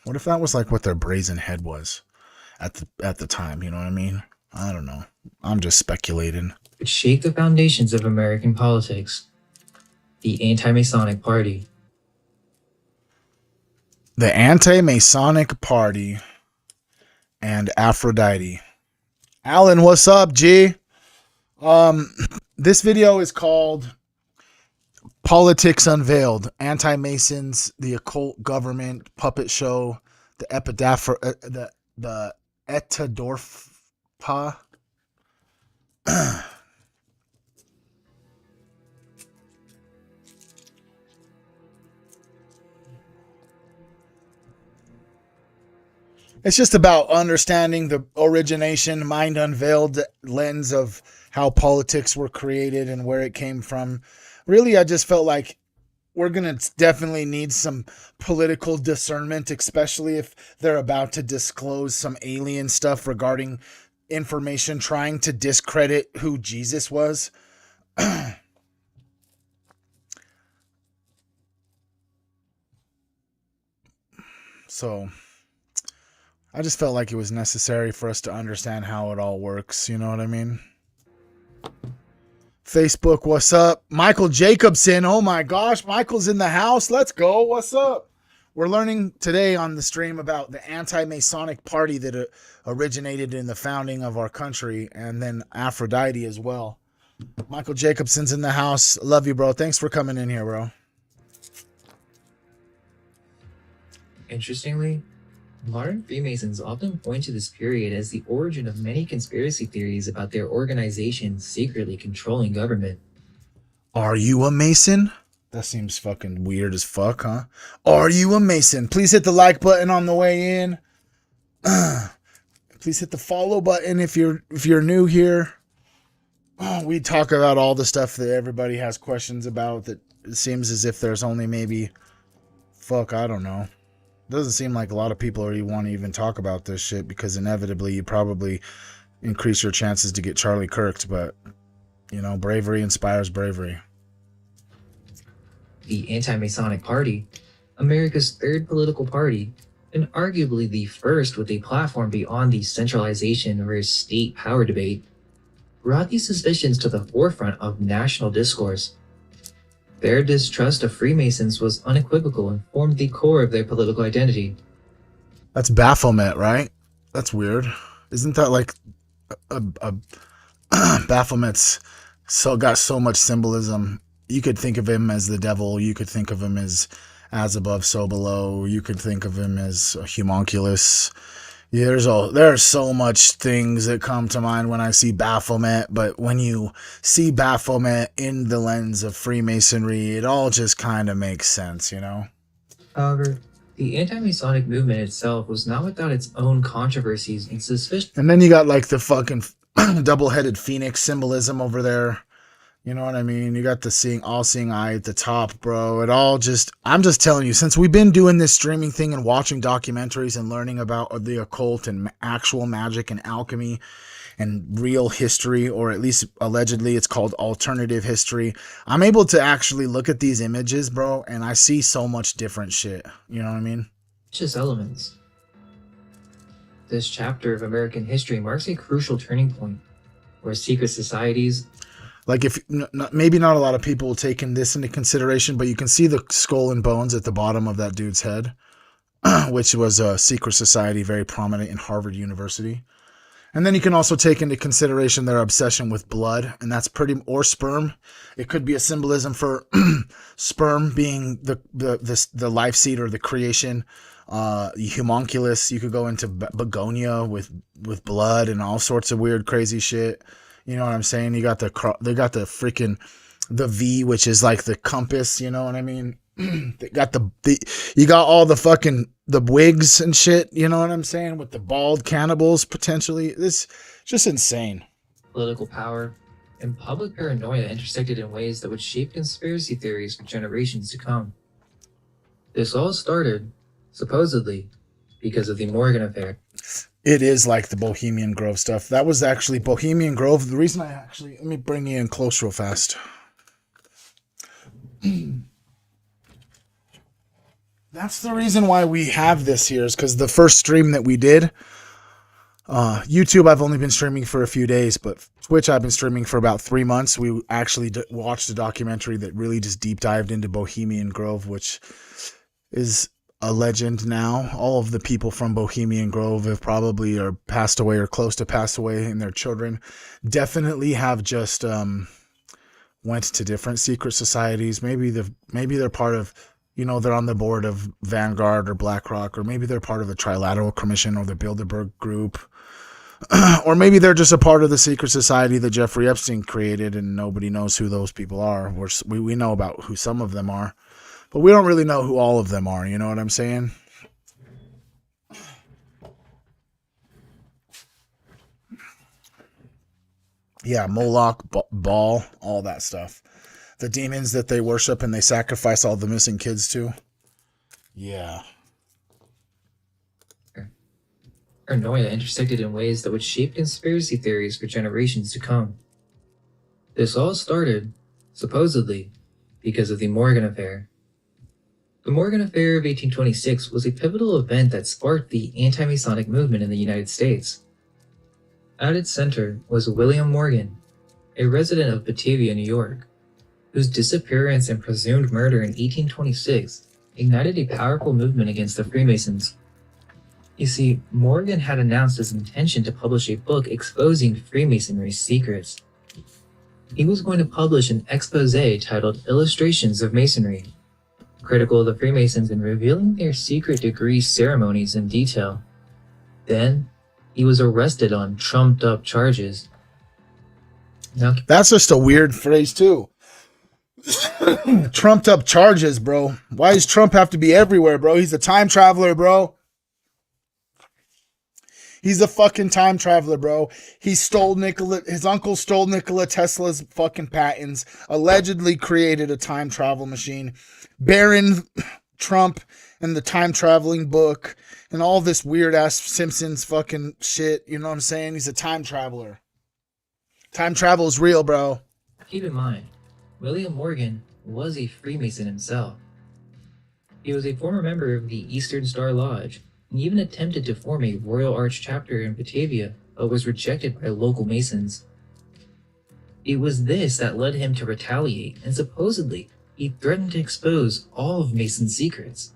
S1: What if that was like what their brazen head was at the time, you know what I mean? I don't know. I'm just speculating.
S8: Would shake the foundations of American politics. The Anti-Masonic Party.
S1: The Anti-Masonic Party and Aphrodite. Alan, what's up, G? This video is called Politics Unveiled, Anti-Masons, the Occult Government, Puppet Show, the Etadorf Pa. It's just about understanding the origination, mind unveiled lens of how politics were created and where it came from. Really, I just felt like we're going to definitely need some political discernment, especially if they're about to disclose some alien stuff regarding information trying to discredit who Jesus was. So I just felt like it was necessary for us to understand how it all works. You know what I mean? Facebook, what's up? Michael Jacobson. Oh my gosh, Michael's in the house. Let's go. What's up? We're learning today on the stream about the anti-Masonic party that originated in the founding of our country, and then Aphrodite as well. Michael Jacobson's in the house. Love you, bro. Thanks for coming in here, bro.
S8: Interestingly, modern Freemasons often point to this period as the origin of many conspiracy theories about their organization secretly controlling government.
S1: Are you a Mason? That seems fucking weird as fuck, huh? Are you a Mason? Please hit the like button on the way in. Please hit the follow button if you're new here. We talk about all the stuff that everybody has questions about. That it seems as if there's only maybe, I don't know. Doesn't seem like a lot of people want to even talk about this shit, because inevitably you probably increase your chances to get Charlie Kirked, but you know, bravery inspires bravery.
S8: The anti-Masonic Party, America's third political party, and arguably the first with a platform beyond the centralization versus state power debate, brought these suspicions to the forefront of national discourse. Their distrust of Freemasons was unequivocal and formed the core of their political identity.
S1: That's Baphomet, right? That's weird. Isn't that like a Baphomet's got so much symbolism? You could think of him as the devil. You could think of him as above, so below. You could think of him as a homunculus. Yeah, there's so much things that come to mind when I see Baphomet, but when you see Baphomet in the lens of Freemasonry, it all just kind of makes sense, you know?
S8: However, the anti-Masonic movement itself was not without its own controversies and suspicions.
S1: And then you got like the fucking double-headed phoenix symbolism over there. You know what I mean? You got the all-seeing eye at the top, bro. I'm just telling you, since we've been doing this streaming thing and watching documentaries and learning about the occult and actual magic and alchemy and real history, or at least allegedly it's called alternative history, I'm able to actually look at these images, bro, and I see so much different shit. You know what I mean?
S8: Just elements. This chapter of American history marks a crucial turning point, where secret societies,
S1: like maybe not a lot of people take this into consideration, but you can see the skull and bones at the bottom of that dude's head, which was a secret society very prominent in Harvard University. And then you can also take into consideration their obsession with blood, and that's or sperm. It could be a symbolism for sperm being the life seed or the creation. Homunculus, you could go into begonia with blood and all sorts of weird, crazy shit. You know what I'm saying? They got the freaking the V, which is like the compass. You know what I mean? They got you got all the fucking the wigs and shit. You know what I'm saying? With the bald cannibals potentially. This just insane.
S8: Political power and public paranoia intersected in ways that would shape conspiracy theories for generations to come. This all started, supposedly, because of the Morgan affair.
S1: It is like the Bohemian Grove stuff. That was actually Bohemian Grove. The reason let me bring you in close real fast. That's the reason why we have this here, is because the first stream that we did, YouTube, I've only been streaming for a few days, but Twitch, I've been streaming for about 3 months. We actually watched a documentary that really just deep dived into Bohemian Grove, which is a legend now. All of the people from Bohemian Grove have probably passed away or close to pass away, and their children definitely have just went to different secret societies. Maybe they're part of, they're on the board of Vanguard or BlackRock, or maybe they're part of the Trilateral Commission or the Bilderberg Group. Or maybe they're just a part of the secret society that Jeffrey Epstein created and nobody knows who those people are. We know about who some of them are, but we don't really know who all of them are. You know what I'm saying? Yeah, Moloch, Baal, all that stuff. The demons that they worship and they sacrifice all the missing kids to. Yeah.
S8: Paranoia intersected in ways that would shape conspiracy theories for generations to come. This all started, supposedly, because of the Morgan Affair. The Morgan Affair of 1826 was a pivotal event that sparked the anti-Masonic movement in the United States. At its center was William Morgan, a resident of Batavia, New York, whose disappearance and presumed murder in 1826 ignited a powerful movement against the Freemasons. You see, Morgan had announced his intention to publish a book exposing Freemasonry's secrets. He was going to publish an expose titled Illustrations of Masonry, critical of the Freemasons and revealing their secret degree ceremonies in detail. Then, he was arrested on trumped-up charges. Now,
S1: that's just a weird phrase, too. Trumped-up charges, bro. Why does Trump have to be everywhere, bro? He's a time traveler, bro. He's a fucking time traveler, bro. His uncle stole Nikola Tesla's fucking patents, allegedly created a time travel machine. Baron Trump and the time traveling book and all this weird ass Simpsons fucking shit. You know what I'm saying? He's a time traveler. Time travel is real, bro.
S8: keep in mind, William Morgan was a Freemason himself. He was a former member of the Eastern Star Lodge, and even attempted to form a Royal Arch chapter in Batavia, but was rejected by local Masons. It was this that led him to retaliate, and supposedly, he threatened to expose all of Mason's secrets.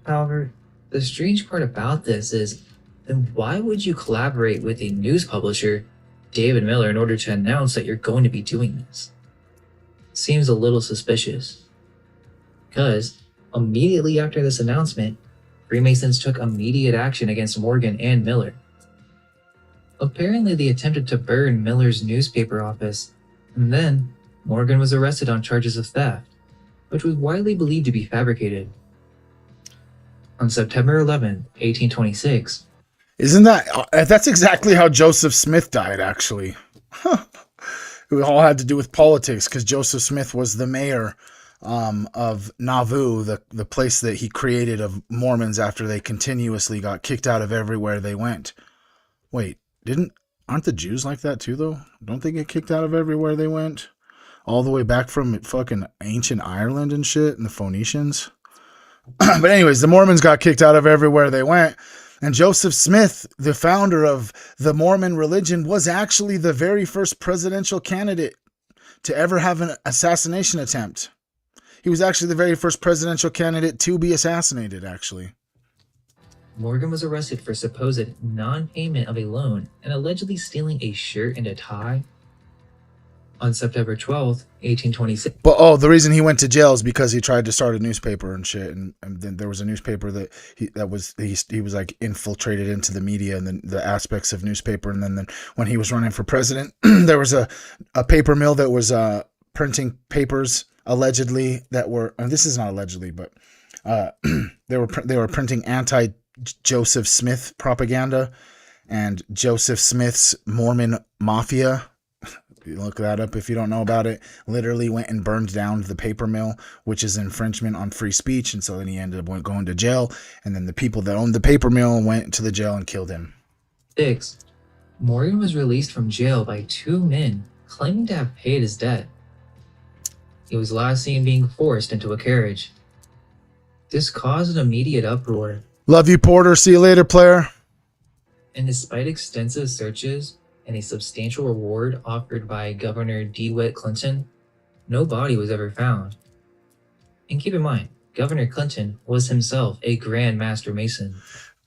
S8: However, the strange part about this is, then why would you collaborate with a news publisher, David Miller, in order to announce that you're going to be doing this? Seems a little suspicious. Because, immediately after this announcement, Freemasons took immediate action against Morgan and Miller. Apparently, they attempted to burn Miller's newspaper office, and then Morgan was arrested on charges of theft, which was widely believed to be fabricated. On September 11, 1826,
S1: Isn't that's exactly how Joseph Smith died, actually. It all had to do with politics, because Joseph Smith was the mayor of Nauvoo, the place that he created of Mormons after they continuously got kicked out of everywhere they went. Wait, aren't the Jews like that too, though? Don't they get kicked out of everywhere they went? All the way back from fucking ancient Ireland and shit, and the Phoenicians? But anyways, the Mormons got kicked out of everywhere they went. And Joseph Smith, the founder of the Mormon religion, was actually the very first presidential candidate to ever have an assassination attempt. He was actually the very first presidential candidate to be assassinated, actually.
S8: Morgan was arrested for supposed non-payment of a loan and allegedly stealing a shirt and a tie. On September 12th, 1826.
S1: But the reason he went to jail is because he tried to start a newspaper and shit, and then there was a newspaper that he was like infiltrated into the media and the aspects of newspaper, and then when he was running for president, there was a paper mill that was printing papers allegedly that were, and this is not allegedly, but they were printing anti-Joseph Smith propaganda, and Joseph Smith's Mormon Mafia. You look that up if you don't know about it. Literally went and burned down the paper mill, which is infringement on free speech. And so then he ended up going to jail. And then the people that owned the paper mill went to the jail and killed him.
S8: 6. Morgan was released from jail by 2 men claiming to have paid his debt. He was last seen being forced into a carriage. This caused an immediate uproar.
S1: Love you, Porter. See you later, player.
S8: And despite extensive searches and a substantial reward offered by Governor DeWitt Clinton, no body was ever found. And keep in mind, Governor Clinton was himself a Grand Master Mason.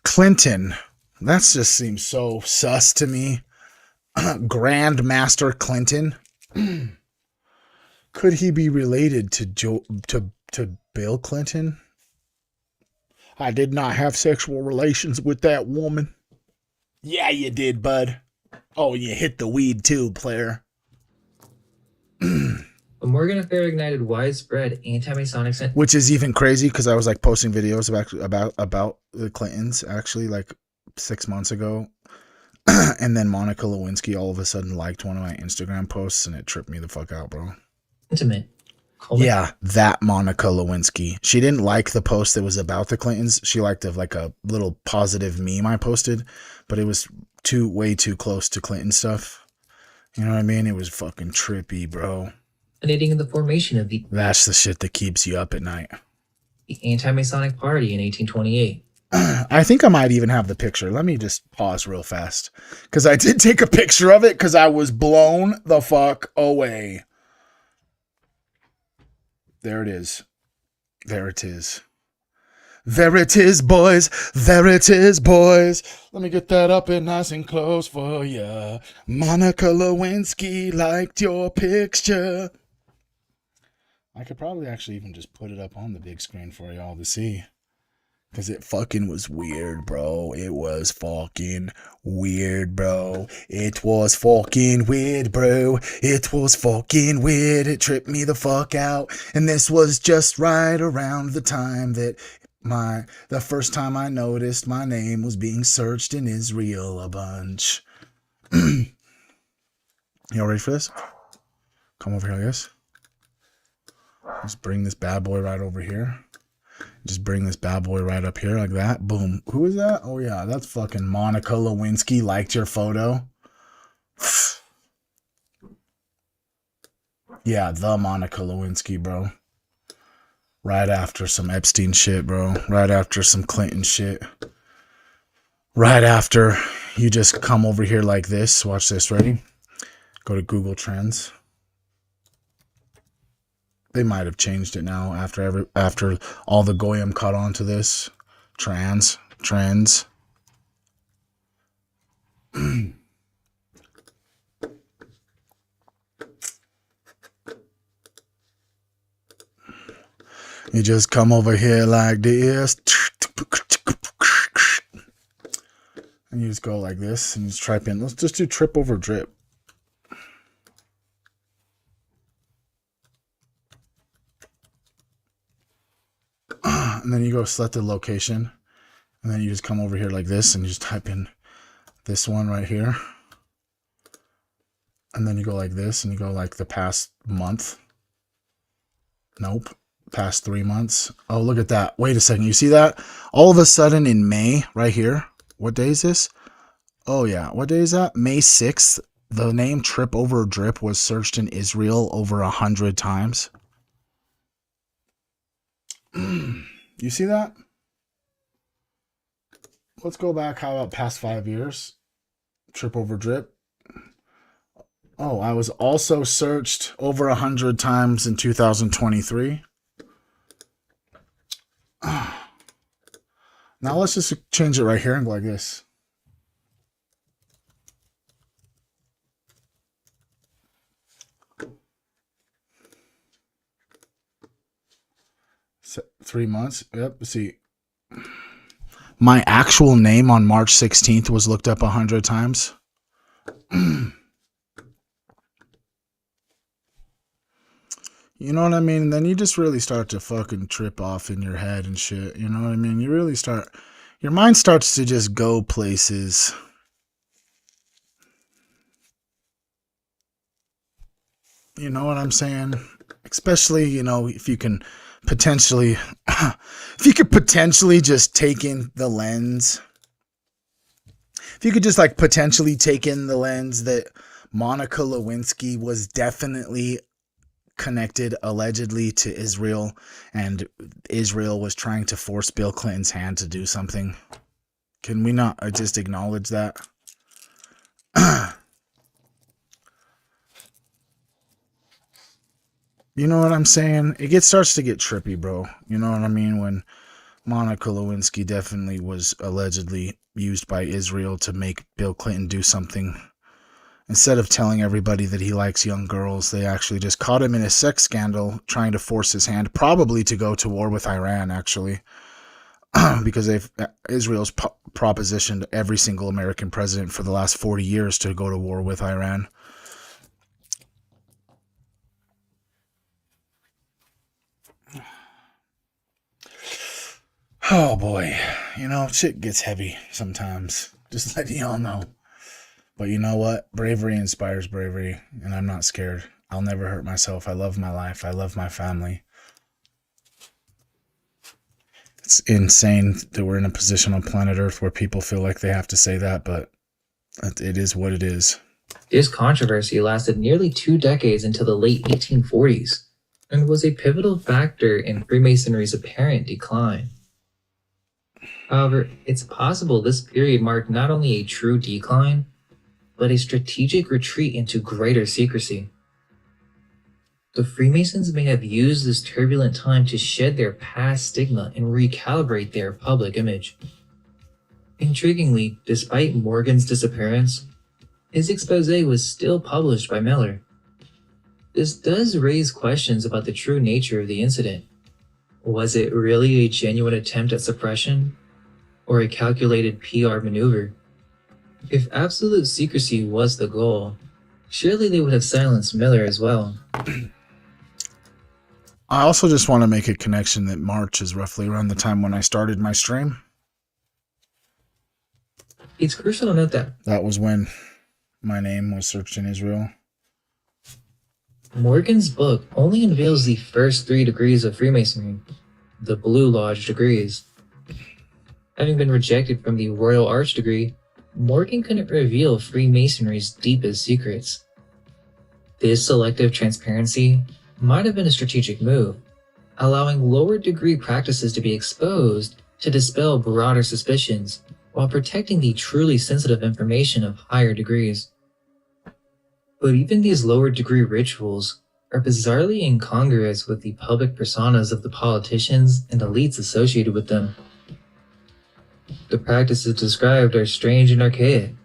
S1: Clinton. That just seems so sus to me. Grand Master Clinton. Could he be related to Bill Clinton? I did not have sexual relations with that woman. Yeah, you did, bud. Oh, you hit the weed too, player.
S8: A Morgan affair ignited widespread anti-Masonic sentiment.
S1: Which is even crazy because I was like posting videos about the Clintons actually like 6 months ago. And then Monica Lewinsky all of a sudden liked one of my Instagram posts and it tripped me the fuck out, bro. Yeah, that Monica Lewinsky. She didn't like the post that was about the Clintons. She liked like a little positive meme I posted, but it was way too close to Clinton stuff. You know what I mean? It was fucking trippy, bro.
S8: In the formation of
S1: That's the shit that keeps you up at night.
S8: The anti-Masonic Party in 1828.
S1: I think I might even have the picture. Let me just pause real fast. Because I did take a picture of it because I was blown the fuck away. There it is. There it is. There it is, boys. There it is, boys. Let me get that up and nice and close for ya. Monica Lewinsky liked your picture. I could probably actually even just put it up on the big screen for y'all to see. Because it fucking was weird, bro. It was fucking weird, bro. It was fucking weird, bro. It was fucking weird. It tripped me the fuck out. And this was just right around the time that the first time I noticed my name was being searched in Israel a bunch. Y'all ready for this? Come over here, I guess. Just bring this bad boy right over here. Just bring this bad boy right up here like that. Boom. Who is that? Oh, yeah. That's fucking Monica Lewinsky liked your photo. Yeah, the Monica Lewinsky, bro. Right after some Epstein shit, bro. Right after some Clinton shit. Right after you just come over here like this. Watch this. Ready? Go to Google Trends. They might have changed it now after all the goyim caught on to this. Trends. You just come over here like this. And you just go like this and you just type in. Let's just do trip over drip. And then you go select the location. And then you just come over here like this and you just type in this one right here. And then you go like this and you go like the past month. Nope. Past 3 months. Oh, look at that. Wait a second. You see that? All of a sudden in May, right here. What day is this? Oh, yeah. What day is that? May 6th. The name Tripoverdrip was searched in Israel over 100 times. You see that? Let's go back. How about past 5 years? Tripoverdrip. Oh, I was also searched over 100 times in 2023. Now let's just change it right here and go like this. So, 3 months. Yep. See, my actual name on March 16th was looked up 100 times. You know what I mean? Then you just really start to fucking trip off in your head and shit. You know what I mean? You really start, your mind starts to just go places. You know what I'm saying? Especially, you know, if you can potentially, just take in the lens. If you could just like potentially take in the lens that Monica Lewinsky was definitely connected allegedly to Israel, and Israel was trying to force Bill Clinton's hand to do something. Can we not just acknowledge that? You know what I'm saying? It starts to get trippy, bro. You know what I mean? When Monica Lewinsky definitely was allegedly used by Israel to make Bill Clinton do something. Instead of telling everybody that he likes young girls, they actually just caught him in a sex scandal, trying to force his hand, probably to go to war with Iran, actually. because Israel's propositioned every single American president for the last 40 years to go to war with Iran. Oh boy, shit gets heavy sometimes. Just letting y'all know. But you know what? Bravery inspires bravery, and I'm not scared. I'll never hurt myself. I love my life. I love my family. It's insane that we're in a position on planet Earth where people feel like they have to say that, but it is what it is.
S8: This controversy lasted nearly 2 decades into the late 1840s and was a pivotal factor in Freemasonry's apparent decline. However, it's possible this period marked not only a true decline, but a strategic retreat into greater secrecy. The Freemasons may have used this turbulent time to shed their past stigma and recalibrate their public image. Intriguingly, despite Morgan's disappearance, his exposé was still published by Miller. This does raise questions about the true nature of the incident. Was it really a genuine attempt at suppression, or a calculated PR maneuver? If absolute secrecy was the goal, surely they would have silenced Miller as well.
S1: I also just want to make a connection that March is roughly around the time when I started my stream.
S8: It's crucial to note
S1: that was when my name was searched in Israel.
S8: Morgan's book only unveils the first 3 degrees of Freemasonry, the Blue Lodge degrees. Having been rejected from the Royal Arch degree, Morgan couldn't reveal Freemasonry's deepest secrets. This selective transparency might have been a strategic move, allowing lower degree practices to be exposed to dispel broader suspicions while protecting the truly sensitive information of higher degrees. But even these lower degree rituals are bizarrely incongruous with the public personas of the politicians and elites associated with them. The practices described are strange and archaic.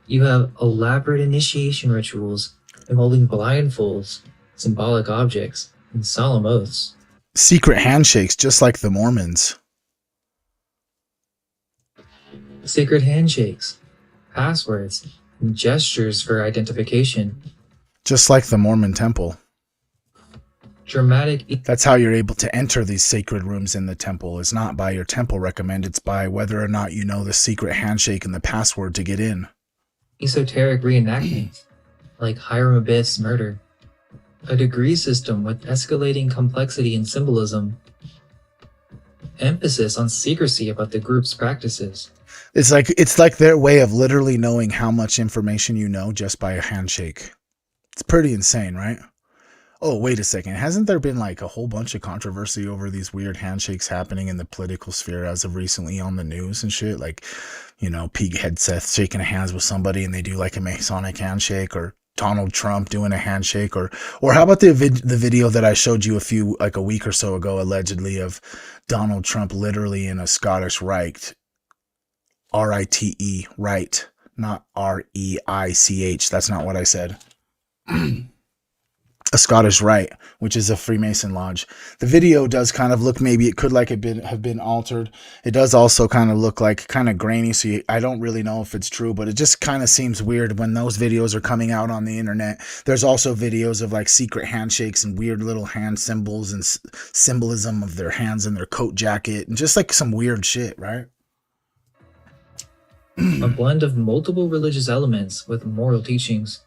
S8: You have elaborate initiation rituals involving blindfolds, symbolic objects, and solemn oaths.
S1: Secret handshakes, just like the Mormons.
S8: Secret handshakes, passwords, and gestures for identification.
S1: Just like the Mormon temple.
S8: Dramatic.
S1: That's how you're able to enter these sacred rooms in the temple. It's not by your temple recommend, it's by whether or not you know the secret handshake and the password to get in.
S8: Esoteric reenactments, like Hiram Abiff's murder. A degree system with escalating complexity and symbolism. Emphasis on secrecy about the group's practices.
S1: It's like their way of literally knowing how much information you know just by a handshake. It's pretty insane, right? Oh, wait a second. Hasn't there been like a whole bunch of controversy over these weird handshakes happening in the political sphere as of recently on the news and shit? Like, Pete Hegseth shaking hands with somebody and they do like a Masonic handshake, or Donald Trump doing a handshake, or how about the video that I showed you a week or so ago, allegedly, of Donald Trump literally in a Scottish rite, R-I-T-E, right, not R-E-I-C-H. That's not what I said. A Scottish rite, which is a Freemason lodge. The video does kind of look, maybe it could have been altered. It does also kind of look like kind of grainy, so I don't really know if it's true, but it just kind of seems weird when those videos are coming out on the internet. There's also videos of like secret handshakes and weird little hand symbols and symbolism of their hands in their coat jacket and just like some weird shit, right?
S8: A blend of multiple religious elements with moral teachings.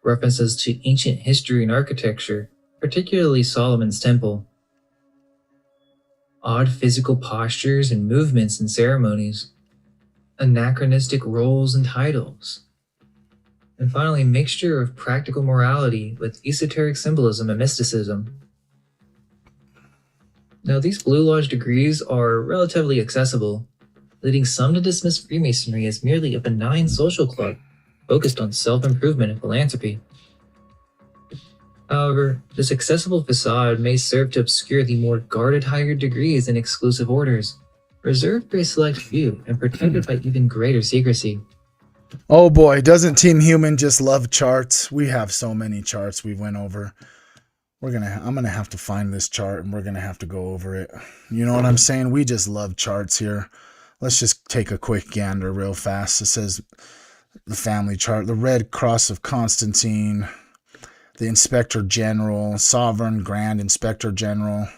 S8: References to ancient history and architecture, particularly Solomon's Temple. Odd physical postures and movements in ceremonies. Anachronistic roles and titles. And finally, a mixture of practical morality with esoteric symbolism and mysticism. Now, these Blue Lodge degrees are relatively accessible, leading some to dismiss Freemasonry as merely a benign social club focused on self-improvement and philanthropy. However, this accessible facade may serve to obscure the more guarded higher degrees and exclusive orders, reserved for a select few and protected by even greater secrecy.
S1: Oh boy, doesn't Team Human just love charts? We have so many charts we went over. I'm gonna have to find this chart and we're gonna have to go over it. You know what I'm saying? We just love charts here. Let's just take a quick gander real fast. It says the family chart, the Red Cross of Constantine, the Inspector General, Sovereign Grand Inspector General.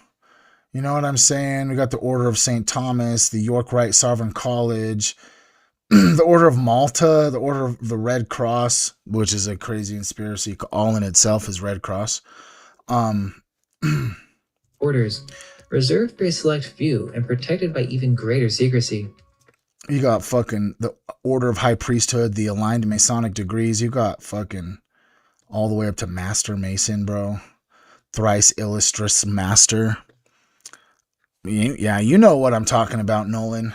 S1: You know what I'm saying? We got the Order of St. Thomas, the York Rite Sovereign College, the Order of Malta, the Order of the Red Cross, which is a crazy conspiracy all in itself is Red Cross.
S8: Orders. Reserved for a select few and protected by even greater secrecy.
S1: You got fucking the Order of High Priesthood, the aligned Masonic degrees. You got fucking all the way up to Master Mason, bro. Thrice Illustrious Master. Yeah, you know what I'm talking about, Nolan.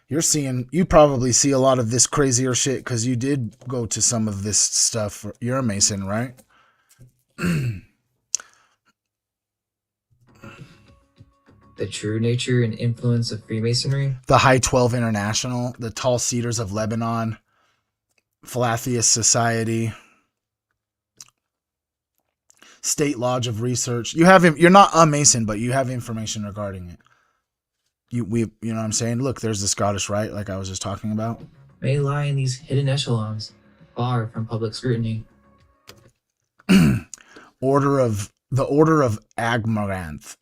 S1: You probably see a lot of this crazier shit because you did go to some of this stuff. You're a Mason, right?
S8: The true nature and influence of Freemasonry.
S1: The High 12 International, the Tall Cedars of Lebanon, Philatheist Society, State Lodge of Research. You're not a Mason, but you have information regarding it. You know what I'm saying? Look, there's the Scottish Rite, like I was just talking about.
S8: May lie in these hidden echelons, far from public scrutiny.
S1: Order of Agmaranth,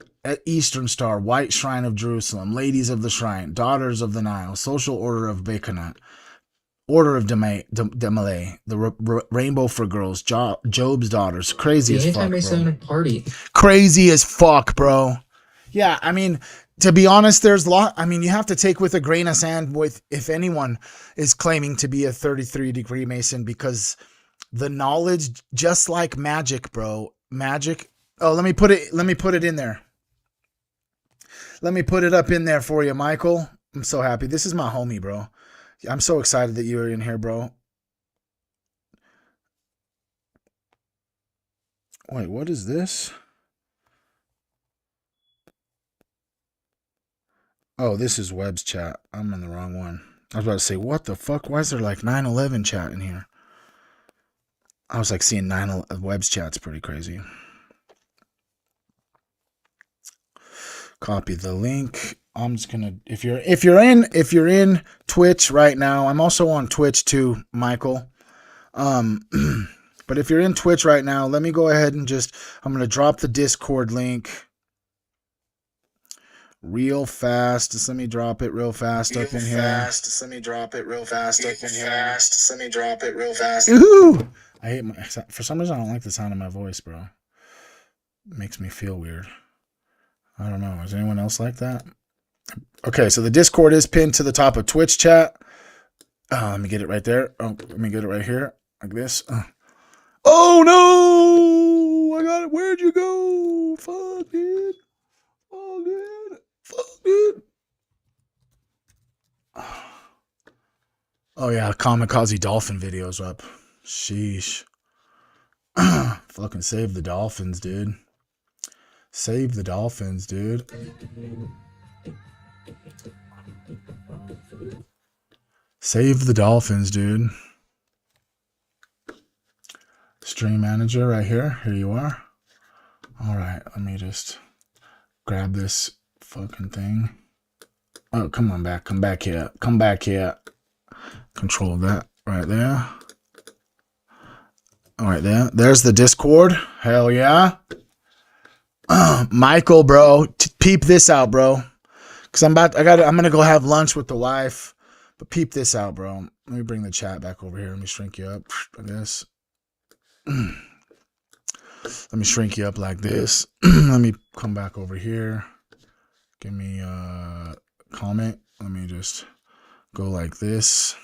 S1: Eastern Star, White Shrine of Jerusalem, Ladies of the Shrine, Daughters of the Nile, Social Order of Baconat, Order of Demele, the Rainbow for Girls, Job's Daughters. Crazy as fuck, bro.
S8: Anti-Masonic Party.
S1: Crazy as fuck, bro. Yeah, I mean, to be honest, you have to take with a grain of sand with if anyone is claiming to be a 33-degree Mason, because the knowledge, just like magic, bro. Magic. Oh, let me put it in there. Let me put it up in there for you, Michael. I'm so happy. This is my homie, bro. I'm so excited that you're in here, bro. Wait, what is this? Oh, this is Webb's chat. I'm in the wrong one. I was about to say, what the fuck? Why is there like 9/11 chat in here? I was like seeing Webb's chat's pretty crazy. Copy the link. I'm just gonna if you're in Twitch right now, I'm also on Twitch too, Michael. But if you're in Twitch right now, let me go ahead and I'm gonna drop the Discord link real fast. Just let me drop it real fast up in here. Ooh! For some reason I don't like the sound of my voice, bro. It makes me feel weird. I don't know. Is anyone else like that? Okay, so the Discord is pinned to the top of Twitch chat. Let me get it right there. Oh, let me get it right here. Like this. Oh no! I got it. Where'd you go? Fuck, dude. Oh, dude. Fuck, dude. Oh yeah, kamikaze dolphin videos up. Sheesh. Fucking save the dolphins, dude. Save the dolphins, dude. Save the dolphins, dude. Stream manager right here. Here you are. All right, let me just grab this fucking thing. Oh, come on back. Come back here. Come back here. Control that right there. All right, there. There's the Discord. Hell yeah. Michael, bro, peep this out, bro. Cause I'm gonna go have lunch with the wife, but peep this out, bro. Let me bring the chat back over here. Let me shrink you up, I guess. Let me shrink you up like this. Let me come back over here. Give me a comment. Let me just go like this.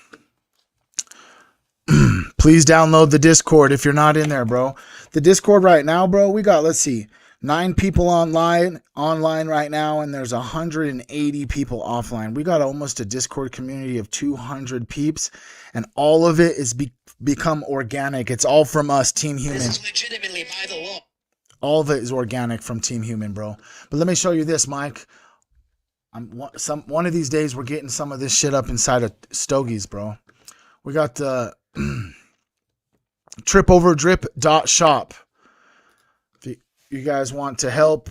S1: Please download the Discord if you're not in there, bro. The Discord right now, bro, we got, let's see, 9 people online right now, and there's 180 people offline. We got almost a Discord community of 200 peeps, and all of it is become organic. It's all from us, Team Human. This is legitimately by the law. All of it is organic from Team Human, bro. But let me show you this, Mike. One of these days we're getting some of this shit up inside of Stogies, bro. We got the tripoverdrip.shop. You guys want to help?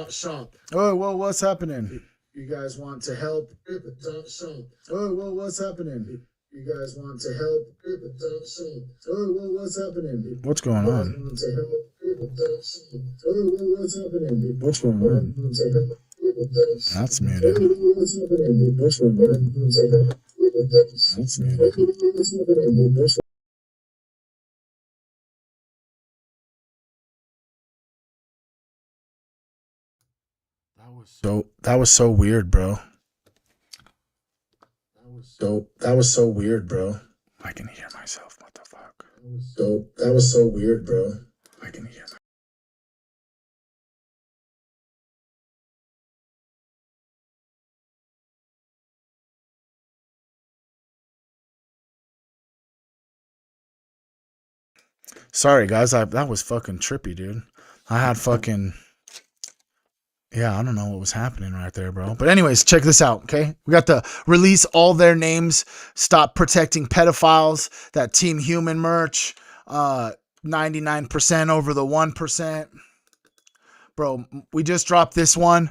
S7: Shop.
S1: Oh, well, what's happening?
S7: You guys want to help? Shop.
S1: Oh, well, what's happening?
S7: You guys want to help? Shop. Oh, well, what's happening?
S1: What's going on?
S7: Want to help? Shop. Oh, well, what's happening?
S1: What's going on?
S7: Want to help?
S1: That's muted.
S7: What's happening?
S1: What's going on? That's muted. That was so weird, bro. That was so weird, bro. I can hear myself. What the fuck?
S7: That was so weird, bro.
S1: I can hear. Sorry, guys. That was fucking trippy, dude. I had fucking. Yeah, I don't know what was happening right there, bro. But anyways, check this out, okay? We got the release all their names, stop protecting pedophiles, that Team Human merch, 99% over the 1%. Bro, we just dropped this one.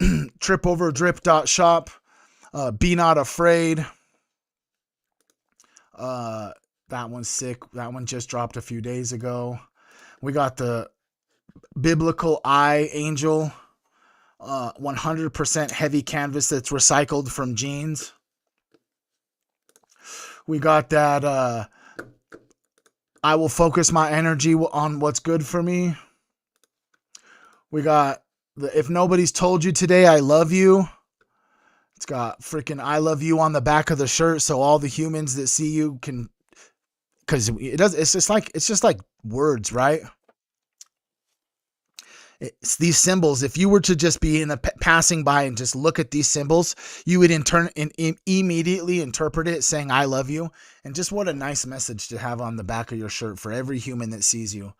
S1: Tripoverdrip.shop. Be Not Afraid. That one's sick. That one just dropped a few days ago. We got the Biblical Eye Angel, 100% heavy canvas that's recycled from jeans. We got that I will focus my energy on what's good for me. We got the If Nobody's Told You Today, I Love You. It's got freaking I love you on the back of the shirt so all the humans that see you can, because it's just like words, right? It's these symbols. If you were to just be passing by and just look at these symbols, you would immediately interpret it saying I love you. And just what a nice message to have on the back of your shirt for every human that sees you.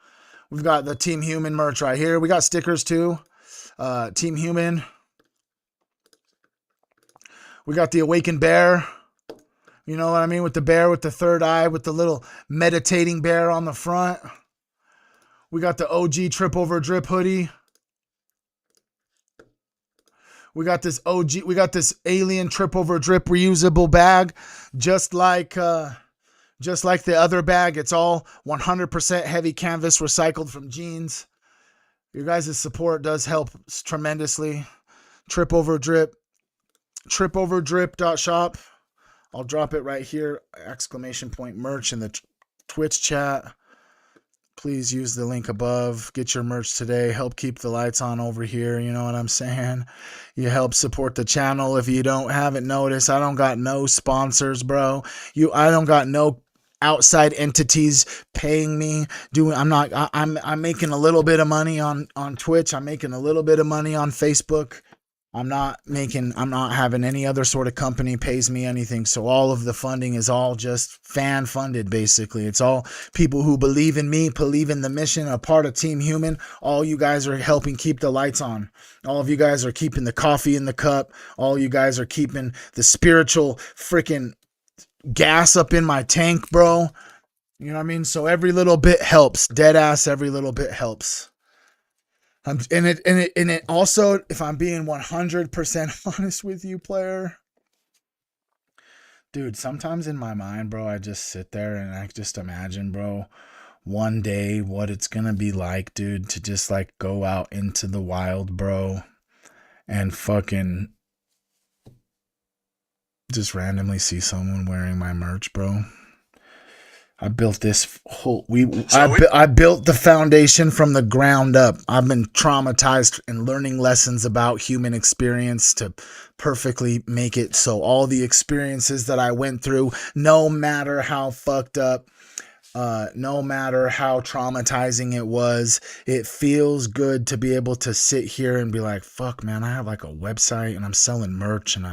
S1: We've got the Team Human merch right here. We got stickers too. Team Human. We got the Awakened Bear. You know what I mean? With the bear with the third eye, with the little meditating bear on the front. We got the OG Trip Over Drip hoodie. We got this alien Trip Over Drip reusable bag, just like the other bag. It's all 100% heavy canvas recycled from jeans. Your guys' support does help tremendously. Trip Over Drip, tripoverdrip.shop. I'll drop it right here. ! Merch in the Twitch chat. Please use the link above. Get your merch today. Help keep the lights on over here. You know what I'm saying? You help support the channel. If you haven't noticed, I don't got no sponsors, bro. I don't got no outside entities paying me. I'm making a little bit of money on Twitch. I'm making a little bit of money on Facebook. I'm not having any other sort of company pays me anything. So all of the funding is all just fan funded, basically. It's all people who believe in me, believe in the mission, a part of Team Human. All you guys are helping keep the lights on. All of you guys are keeping the coffee in the cup. All you guys are keeping the spiritual freaking gas up in my tank, bro. You know what I mean? So every little bit helps. Dead ass, every little bit helps. And it also, if I'm being 100% honest with you, player, dude, sometimes in my mind, bro, I just sit there and I just imagine, bro, one day what it's gonna be like, dude, to just like go out into the wild, bro, and fucking just randomly see someone wearing my merch, bro. I built this whole I built the foundation from the ground up. I've been traumatized and learning lessons about human experience to perfectly make it so all the experiences that I went through, no matter how fucked up, no matter how traumatizing it was, it feels good to be able to sit here and be like, fuck, man, I have like a website and I'm selling merch and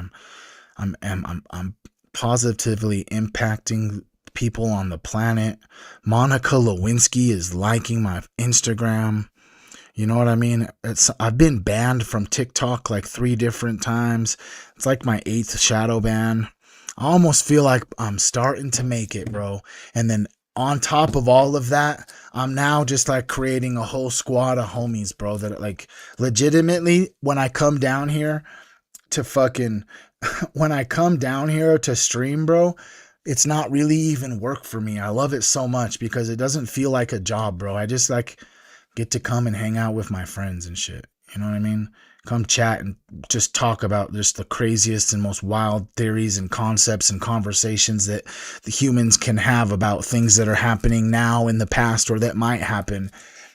S1: I'm positively impacting people on the planet. Monica Lewinsky is liking my Instagram. You know what I mean? I've been banned from TikTok like 3 different times. It's like my 8th shadow ban. I almost feel like I'm starting to make it, bro. And then on top of all of that, I'm now just like creating a whole squad of homies, bro, that like legitimately when I come down here to fucking when I come down here to stream, bro, it's not really even work for me. I love it so much because it doesn't feel like a job, bro. I just like get to come and hang out with my friends and shit. You know what I mean? Come chat and just talk about just the craziest and most wild theories and concepts and conversations that the humans can have about things that are happening now in the past or that might happen.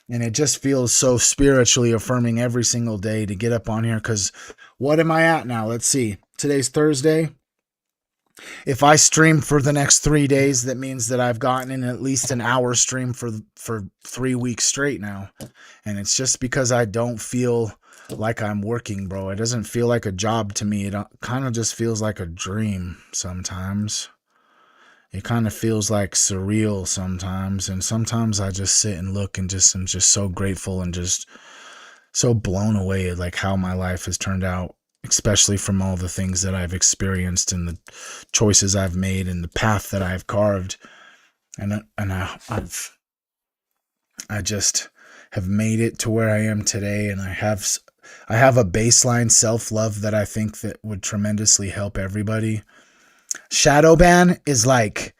S1: And it just feels so spiritually affirming every single day to get up on here. Because what am I at now? Let's see. Today's Thursday. If I stream for the next 3 days, that means that I've gotten in at least an hour stream for 3 weeks straight now. And it's just because I don't feel like I'm working, bro. It doesn't feel like a job to me. It kind of just feels like a dream sometimes. It kind of feels like surreal sometimes. And sometimes I just sit and look and just am just so grateful and just so blown away at like how my life has turned out, especially from all the things that I've experienced and the choices I've made and the path that I've carved. And I just have made it to where I am today, and I have a baseline self-love that I think that would tremendously help everybody. Shadow ban is like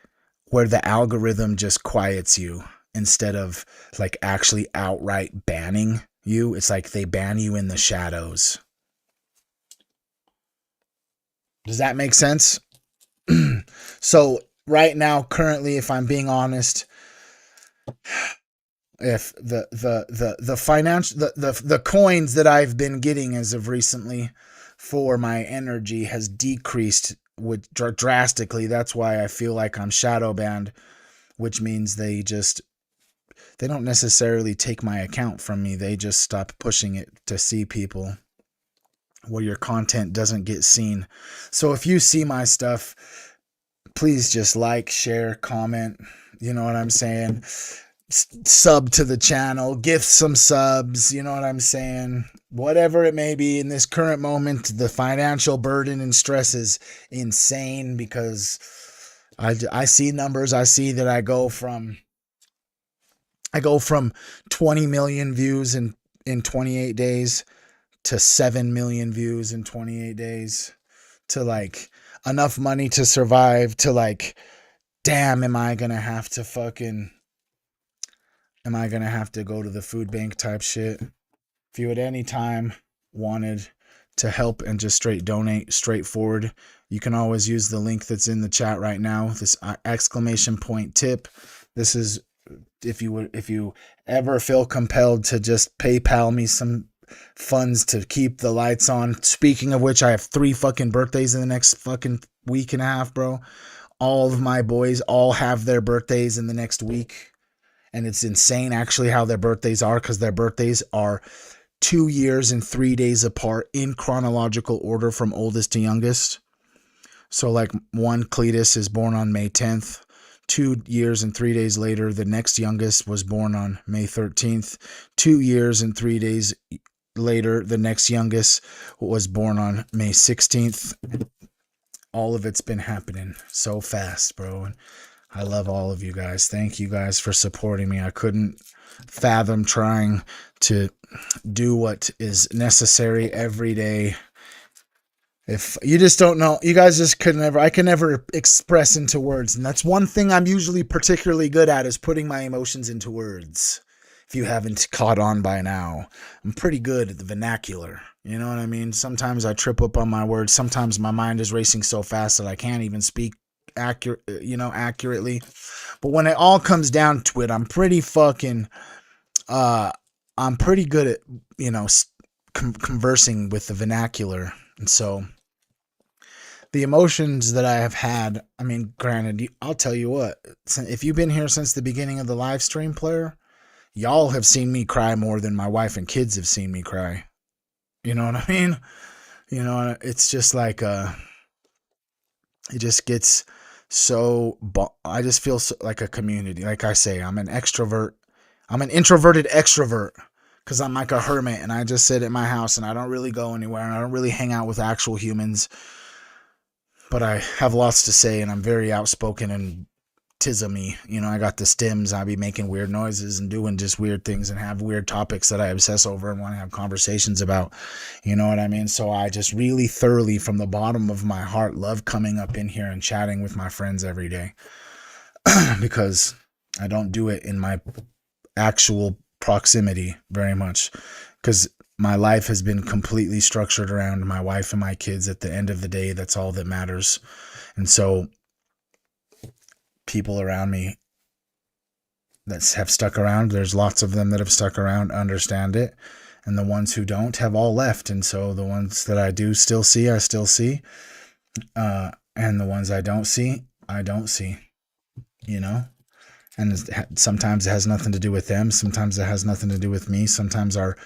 S1: where the algorithm just quiets you instead of like actually outright banning you. It's like they ban you in the shadows. Does that make sense? So right now, currently, if I'm being honest, if the financial the coins that I've been getting as of recently for my energy has decreased drastically. That's why I feel like I'm shadow banned, which means they don't necessarily take my account from me. They just stop pushing it to see people where your content doesn't get seen. So if you see my stuff, please just like, share, comment, you know what I'm saying? Sub to the channel, gift some subs, you know what I'm saying? Whatever it may be in this current moment, the financial burden and stress is insane because I see numbers. I see that I go from 20 million views in 28 days to 7 million views in 28 days to like enough money to survive to like, damn, am I going to have to go to the food bank type shit? If you at any time wanted to help and just straight donate straightforward, you can always use the link that's in the chat right now. This exclamation point tip. This is if you ever feel compelled to just PayPal me some funds to keep the lights on. Speaking of which, I have 3 fucking birthdays in the next fucking week and a half, bro. All of my boys all have their birthdays in the next week. And it's insane actually how their birthdays are, because their birthdays are 2 years and 3 days apart in chronological order from oldest to youngest. So like one Cletus is born on May 10th. 2 years and 3 days later, the next youngest was born on May 13th. 2 years and 3 days later, the next youngest was born on May 16th. All of it's been happening so fast, bro. I love all of you guys. Thank you guys for supporting me. I couldn't fathom trying to do what is necessary every day. If you just don't know, you guys just I can never express into words. And that's one thing I'm usually particularly good at, is putting my emotions into words. If you haven't caught on by now, I'm pretty good at the vernacular. You know what I mean? Sometimes I trip up on my words. Sometimes my mind is racing so fast that I can't even speak accurately. But when it all comes down to it, I'm pretty good at, conversing with the vernacular. And so the emotions that I have had, I mean, granted, I'll tell you what, if you've been here since the beginning of the live stream, player, y'all have seen me cry more than my wife and kids have seen me cry. You know what I mean? You know, it's just like, it just gets so, I just feel like a community. Like I say, I'm an extrovert. I'm an introverted extrovert because I'm like a hermit and I just sit at my house and I don't really go anywhere and I don't really hang out with actual humans. But I have lots to say and I'm very outspoken and autism-y. You know, I got the stims. I be making weird noises and doing just weird things and have weird topics that I obsess over and want to have conversations about. You know what I mean? So I just really thoroughly, from the bottom of my heart, love coming up in here and chatting with my friends every day. Because I don't do it in my actual proximity very much. Because my life has been completely structured around my wife and my kids. At the end of the day, that's all that matters. And so people around me that have stuck around, there's lots of them that have stuck around, understand it. And the ones who don't have all left. And so the ones that I do still see, I still see. And the ones I don't see, I don't see. You know? And sometimes it has nothing to do with them. Sometimes it has nothing to do with me. Sometimes our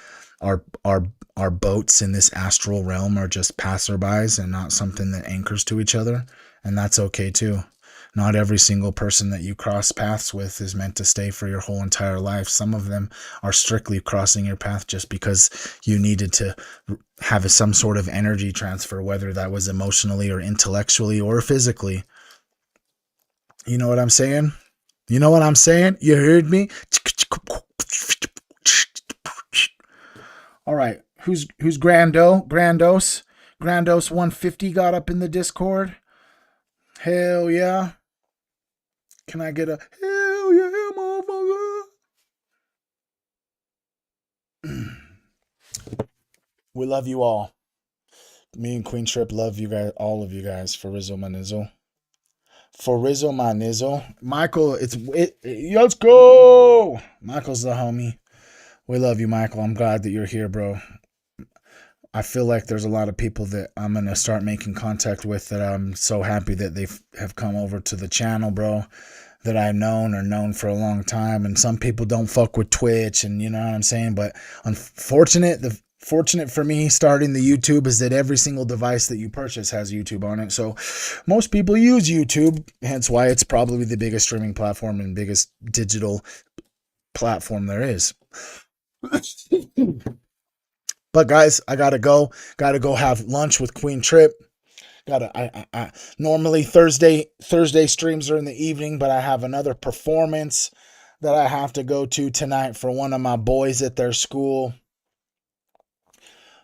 S1: boats in this astral realm are just passerbys and not something that anchors to each other. And that's okay too. Not every single person that you cross paths with is meant to stay for your whole entire life. Some of them are strictly crossing your path just because you needed to have some sort of energy transfer, whether that was emotionally or intellectually or physically. You know what I'm saying? You know what I'm saying? You heard me? All right. Who's Grandos 150 got up in the Discord. Hell yeah. Can I get a hell yeah, motherfucker? We love you all. Me and Queen Trip love you guys, all of you guys. For Rizzo my nizzle. For Rizzo my nizzle. Michael, let's go. Michael's the homie. We love you, Michael. I'm glad that you're here, bro. I feel like there's a lot of people that I'm going to start making contact with that I'm so happy that they have come over to the channel, bro, that I've known for a long time. And some people don't fuck with Twitch, and you know what I'm saying? But the fortunate for me starting the YouTube is that every single device that you purchase has YouTube on it. So most people use YouTube, hence why it's probably the biggest streaming platform and biggest digital platform there is. But guys, I gotta go have lunch with Queen Trip. I normally Thursday streams are in the evening, but I have another performance that I have to go to tonight for one of my boys at their school.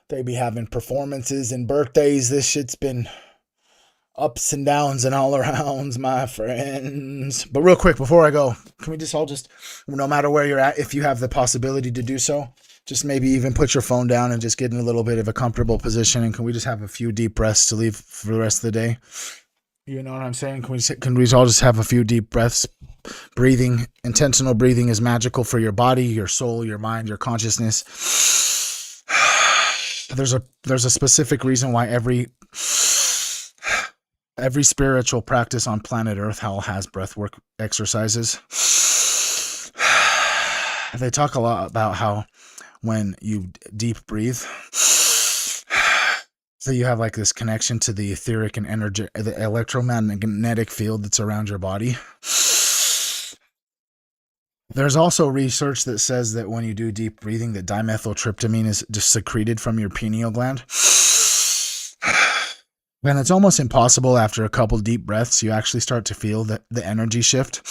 S1: They be having performances and birthdays. This shit's been ups and downs and all arounds, my friends. But real quick, before I go, can we just all no matter where you're at, if you have the possibility to do so, just maybe even put your phone down and just get in a little bit of a comfortable position, and can we just have a few deep breaths to leave for the rest of the day? You know what I'm saying? Can we all just have a few deep breaths? Breathing, intentional breathing is magical for your body, your soul, your mind, your consciousness. There's a specific reason why every spiritual practice on planet Earth has breathwork exercises. They talk a lot about how when you deep breathe, so you have like this connection to the etheric and the electromagnetic field that's around your body. There's also research that says that when you do deep breathing, that dimethyltryptamine is just secreted from your pineal gland. And it's almost impossible after a couple deep breaths, you actually start to feel the energy shift.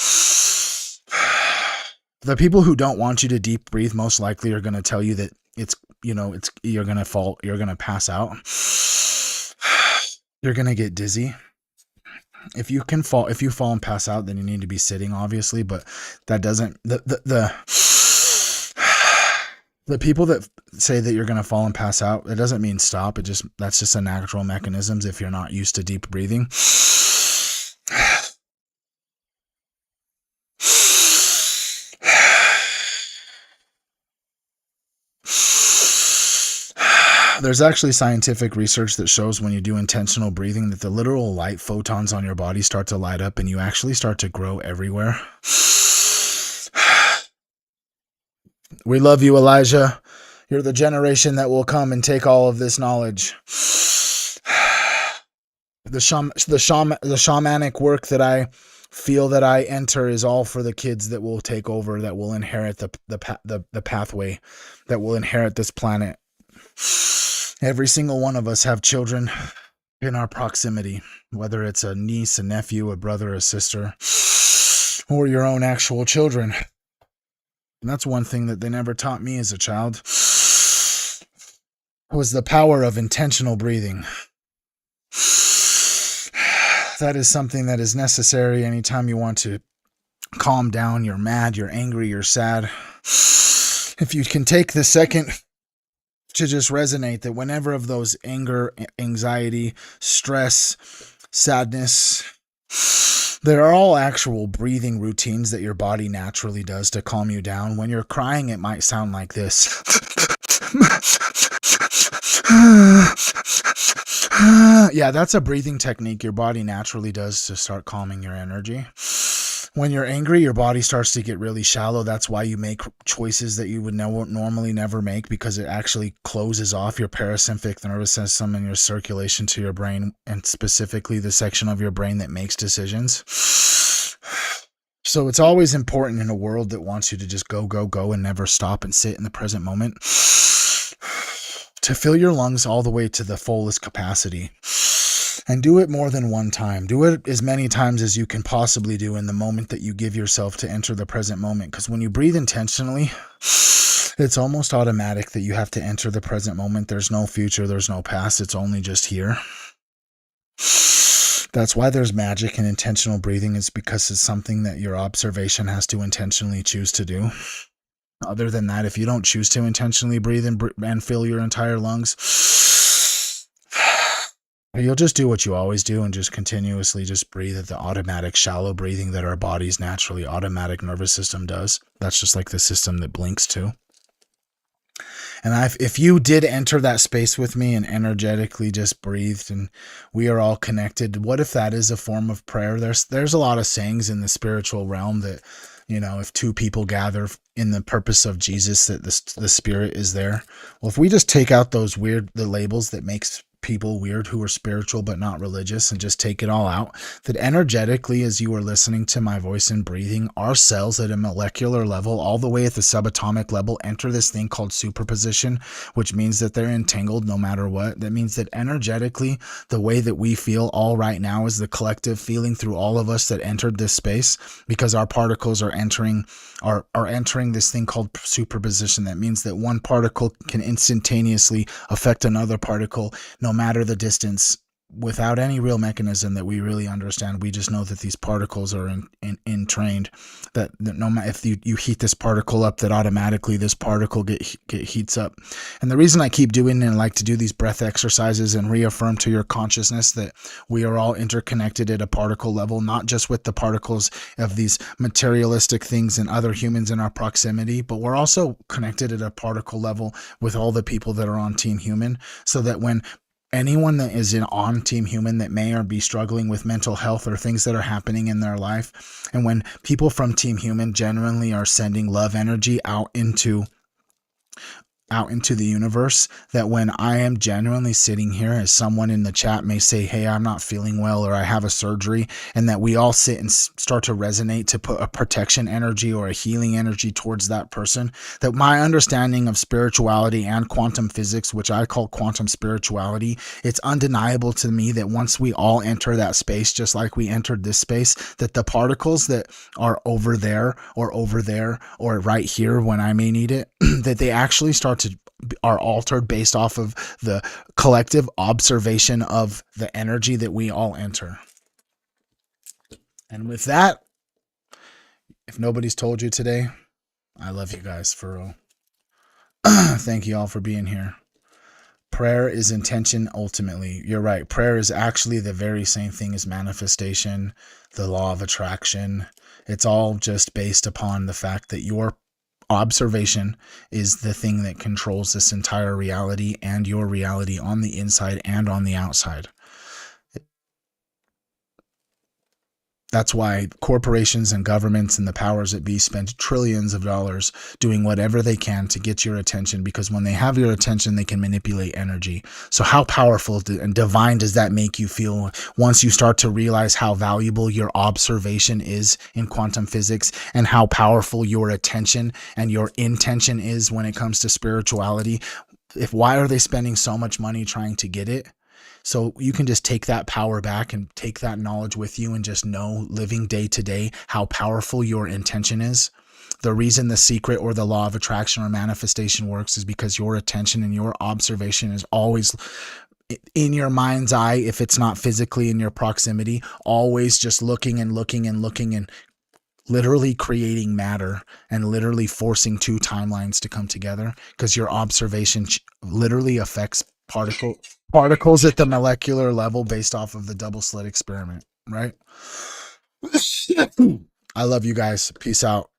S1: The people who don't want you to deep breathe most likely are going to tell you that you're going to fall, you're going to pass out. You're going to get dizzy. If you fall and pass out, then you need to be sitting, obviously, but that doesn't, the people that say that you're going to fall and pass out, it doesn't mean stop. That's just a natural mechanisms if you're not used to deep breathing. There's actually scientific research that shows when you do intentional breathing that the literal light photons on your body start to light up and you actually start to grow everywhere. We love you, Elijah. You're the generation that will come and take all of this knowledge. The shamanic work that I feel that I enter is all for the kids that will take over, that will inherit the pathway, that will inherit this planet. Every single one of us have children in our proximity, whether it's a niece, a nephew, a brother, a sister. or your own actual children. And that's one thing that they never taught me as a child, was the power of intentional breathing. That is something that is necessary anytime you want to calm down, you're mad, you're angry, you're sad. If you can take the second to just resonate that whenever of those anger, anxiety, stress, sadness, there are all actual breathing routines that your body naturally does to calm you down. When you're crying, it might sound like this. Yeah, that's a breathing technique your body naturally does to start calming your energy. When you're angry, your body starts to get really shallow. That's why you make choices that you would normally never make, because it actually closes off your parasympathetic nervous system and your circulation to your brain, and specifically the section of your brain that makes decisions. So it's always important in a world that wants you to just go, go, go and never stop and sit in the present moment, to fill your lungs all the way to the fullest capacity. And do it more than one time. Do it as many times as you can possibly do in the moment that you give yourself to enter the present moment. Because when you breathe intentionally, it's almost automatic that you have to enter the present moment. There's no future, there's no past. It's only just here. That's why there's magic in intentional breathing. It's because it's something that your observation has to intentionally choose to do. Other than that, if you don't choose to intentionally breathe and fill your entire lungs, you'll just do what you always do and just continuously just breathe at the automatic shallow breathing that our body's naturally automatic nervous system does. That's just like the system that blinks too. And if you did enter that space with me and energetically just breathed and we are all connected, what if that is a form of prayer? There's a lot of sayings in the spiritual realm that, you know, if two people gather in the purpose of Jesus, that the spirit is there. Well, if we just take out those the labels that makes people weird who are spiritual but not religious and just take it all out, that energetically, as you are listening to my voice and breathing, our cells at a molecular level, all the way at the subatomic level, enter this thing called superposition, which means that they're entangled no matter what. That means that energetically, the way that we feel all right now is the collective feeling through all of us that entered this space, because our particles are entering this thing called superposition. That means that one particle can instantaneously affect another particle, no matter the distance, without any real mechanism that we really understand. We just know that these particles are entrained, that no matter if you heat this particle up, that automatically this particle get heats up. And the reason I keep doing and like to do these breath exercises and reaffirm to your consciousness that we are all interconnected at a particle level, not just with the particles of these materialistic things and other humans in our proximity, but we're also connected at a particle level with all the people that are on Team Human, so that when anyone that is on Team Human that may or be struggling with mental health or things that are happening in their life, and when people from Team Human genuinely are sending love energy out into the universe, that when I am genuinely sitting here, as someone in the chat may say, hey, I'm not feeling well, or I have a surgery, and that we all sit and start to resonate to put a protection energy or a healing energy towards that person, that my understanding of spirituality and quantum physics, which I call quantum spirituality, it's undeniable to me that once we all enter that space, just like we entered this space, that the particles that are over there or right here when I may need it, that they actually are altered based off of the collective observation of the energy that we all enter. And with that, if nobody's told you today, I love you guys for real. Thank you all for being here. Prayer is intention ultimately. You're right. Prayer is actually the very same thing as manifestation, the law of attraction. It's all just based upon the fact that your observation is the thing that controls this entire reality, and your reality on the inside and on the outside. That's why corporations and governments and the powers that be spend trillions of dollars doing whatever they can to get your attention, because when they have your attention, they can manipulate energy. So how powerful and divine does that make you feel once you start to realize how valuable your observation is in quantum physics, and how powerful your attention and your intention is when it comes to spirituality? Why are they spending so much money trying to get it? So you can just take that power back and take that knowledge with you and just know, living day to day, how powerful your intention is. The reason The Secret or the law of attraction or manifestation works is because your attention and your observation is always in your mind's eye, if it's not physically in your proximity, always just looking and looking and looking and literally creating matter and literally forcing two timelines to come together, because your observation literally affects particles at the molecular level based off of the double slit experiment, right? I love you guys. Peace out.